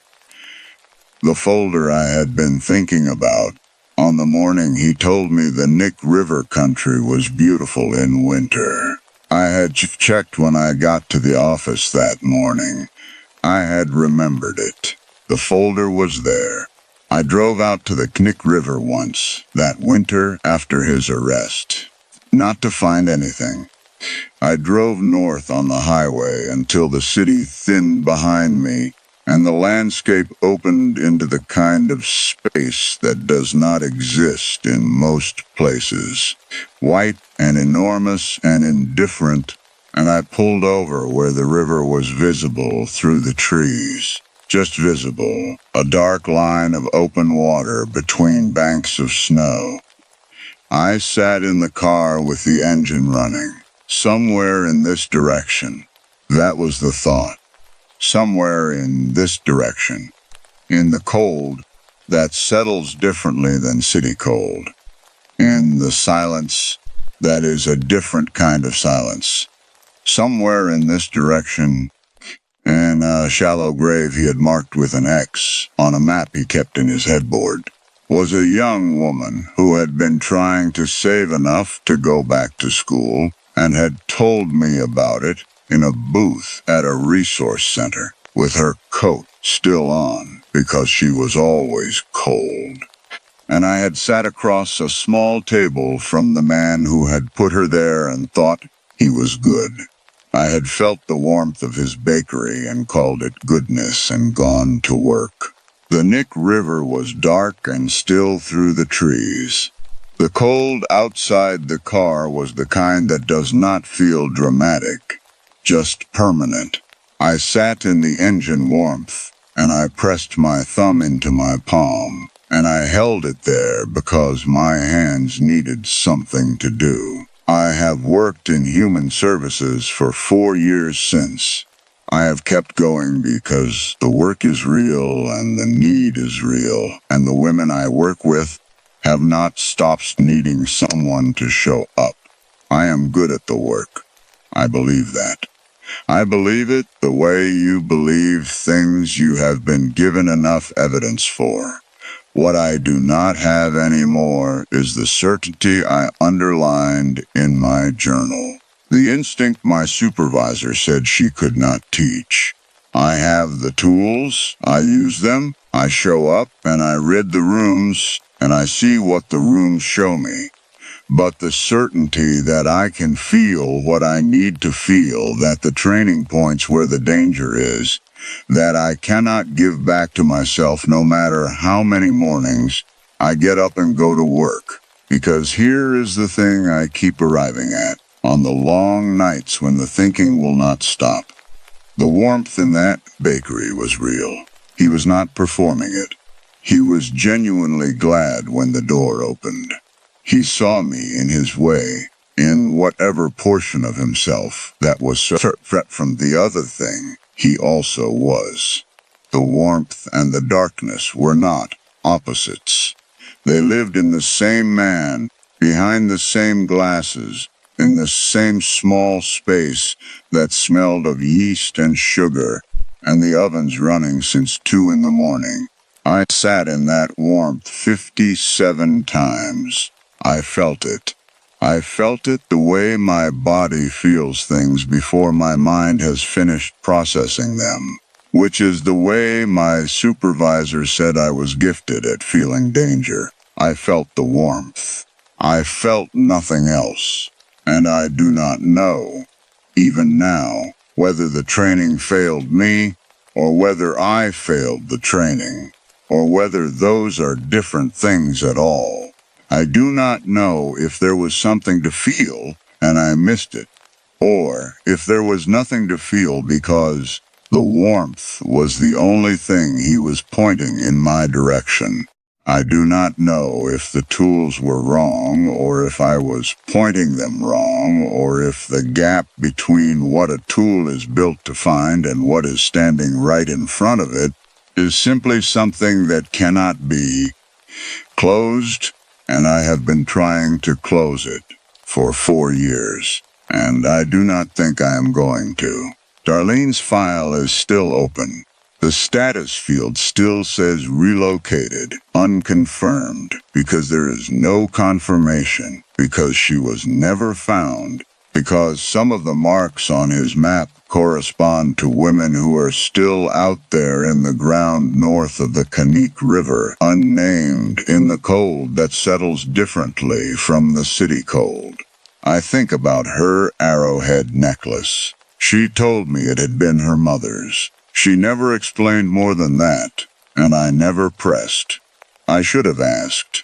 Speaker 1: The folder I had been thinking about. On the morning he told me the Knik River country was beautiful in winter. I had checked when I got to the office that morning. I had remembered it. The folder was there. I drove out to the Knik River once, that winter after his arrest. Not to find anything. I drove north on the highway until the city thinned behind me, and the landscape opened into the kind of space that does not exist in most places. White and enormous and indifferent, and I pulled over where the river was visible through the trees. Just visible, a dark line of open water between banks of snow. I sat in the car with the engine running, somewhere in this direction. That was the thought. Somewhere in this direction, in the cold that settles differently than city cold, in the silence That is a different kind of silence. Somewhere in this direction, in a shallow grave he had marked with an X on a map he kept in his headboard, was a young woman who had been trying to save enough to go back to school and had told me about it in a booth at a resource center with her coat still on because she was always cold. And I had sat across a small table from the man who had put her there and thought he was good. I had felt the warmth of his bakery and called it goodness and gone to work. The Nick River was dark and still through the trees. The cold outside the car was the kind that does not feel dramatic, just permanent. I sat in the engine warmth, and I pressed my thumb into my palm, and I held it there because my hands needed something to do. I have worked in human services for 4 years since. I have kept going because the work is real and the need is real, and the women I work with have not stopped needing someone to show up. I am good at the work. I believe that. I believe it the way you believe things you have been given enough evidence for. What I do not have anymore is the certainty I underlined in my journal. The instinct my supervisor said she could not teach. I have the tools, I use them, I show up, and I rid the rooms, and I see what the rooms show me. But the certainty that I can feel what I need to feel, that the training points where the danger is, that I cannot give back to myself no matter how many mornings I get up and go to work. Because here is the thing I keep arriving at, on the long nights when the thinking will not stop. The warmth in that bakery was real. He was not performing it. He was genuinely glad when the door opened. He saw me in his way, in whatever portion of himself that was separate from the other thing he also was. The warmth and the darkness were not opposites. They lived in the same man, behind the same glasses, in the same small space that smelled of yeast and sugar, and the ovens running since 2 in the morning. I sat in that warmth 57 times. I felt it. I felt it the way my body feels things before my mind has finished processing them, which is the way my supervisor said I was gifted at feeling danger. I felt the warmth. I felt nothing else. And I do not know, even now, whether the training failed me, or whether I failed the training, or whether those are different things at all. I do not know if there was something to feel and I missed it, or if there was nothing to feel because the warmth was the only thing he was pointing in my direction. I do not know if the tools were wrong, or if I was pointing them wrong, or if the gap between what a tool is built to find and what is standing right in front of it is simply something that cannot be closed, and I have been trying to close it for 4 years, and I do not think I am going to. Darlene's file is still open. The status field still says relocated, unconfirmed, because there is no confirmation, because she was never found, because some of the marks on his map correspond to women who are still out there in the ground north of the Kanik River, unnamed, in the cold that settles differently from the city cold. I think about her arrowhead necklace. She told me it had been her mother's. She never explained more than that, and I never pressed. I should have asked.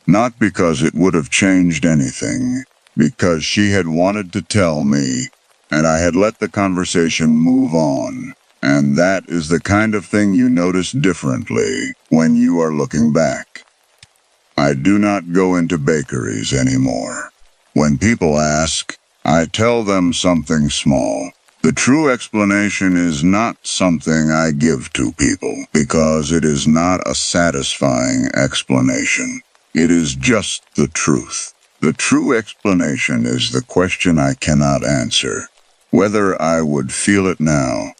Speaker 1: Not because it would have changed anything, because she had wanted to tell me, and I had let the conversation move on, and that is the kind of thing you notice differently when you are looking back. I do not go into bakeries anymore. When people ask, I tell them something small. The true explanation is not something I give to people, because it is not a satisfying explanation. It is just the truth. The true explanation is the question I cannot answer. Whether I would feel it now,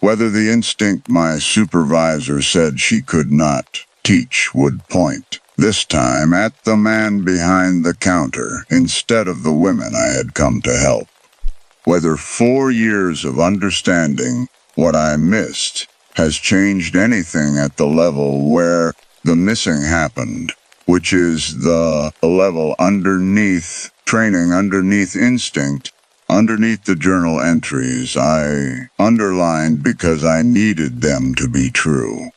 Speaker 1: whether the instinct my supervisor said she could not teach would point, this time at the man behind the counter instead of the women I had come to help. Whether 4 years of understanding what I missed has changed anything at the level where the missing happened, which is the level underneath training, underneath instinct, underneath the journal entries I underlined because I needed them to be true.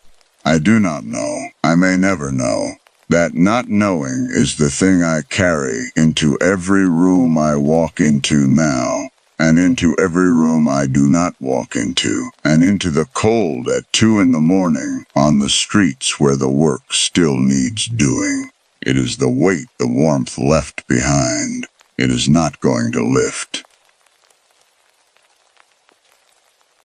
Speaker 1: I do not know. I may never know. That not knowing is the thing I carry into every room I walk into now, and into every room I do not walk into, and into the cold at 2 in the morning on the streets where the work still needs doing. It is the weight the warmth left behind. It is not going to lift.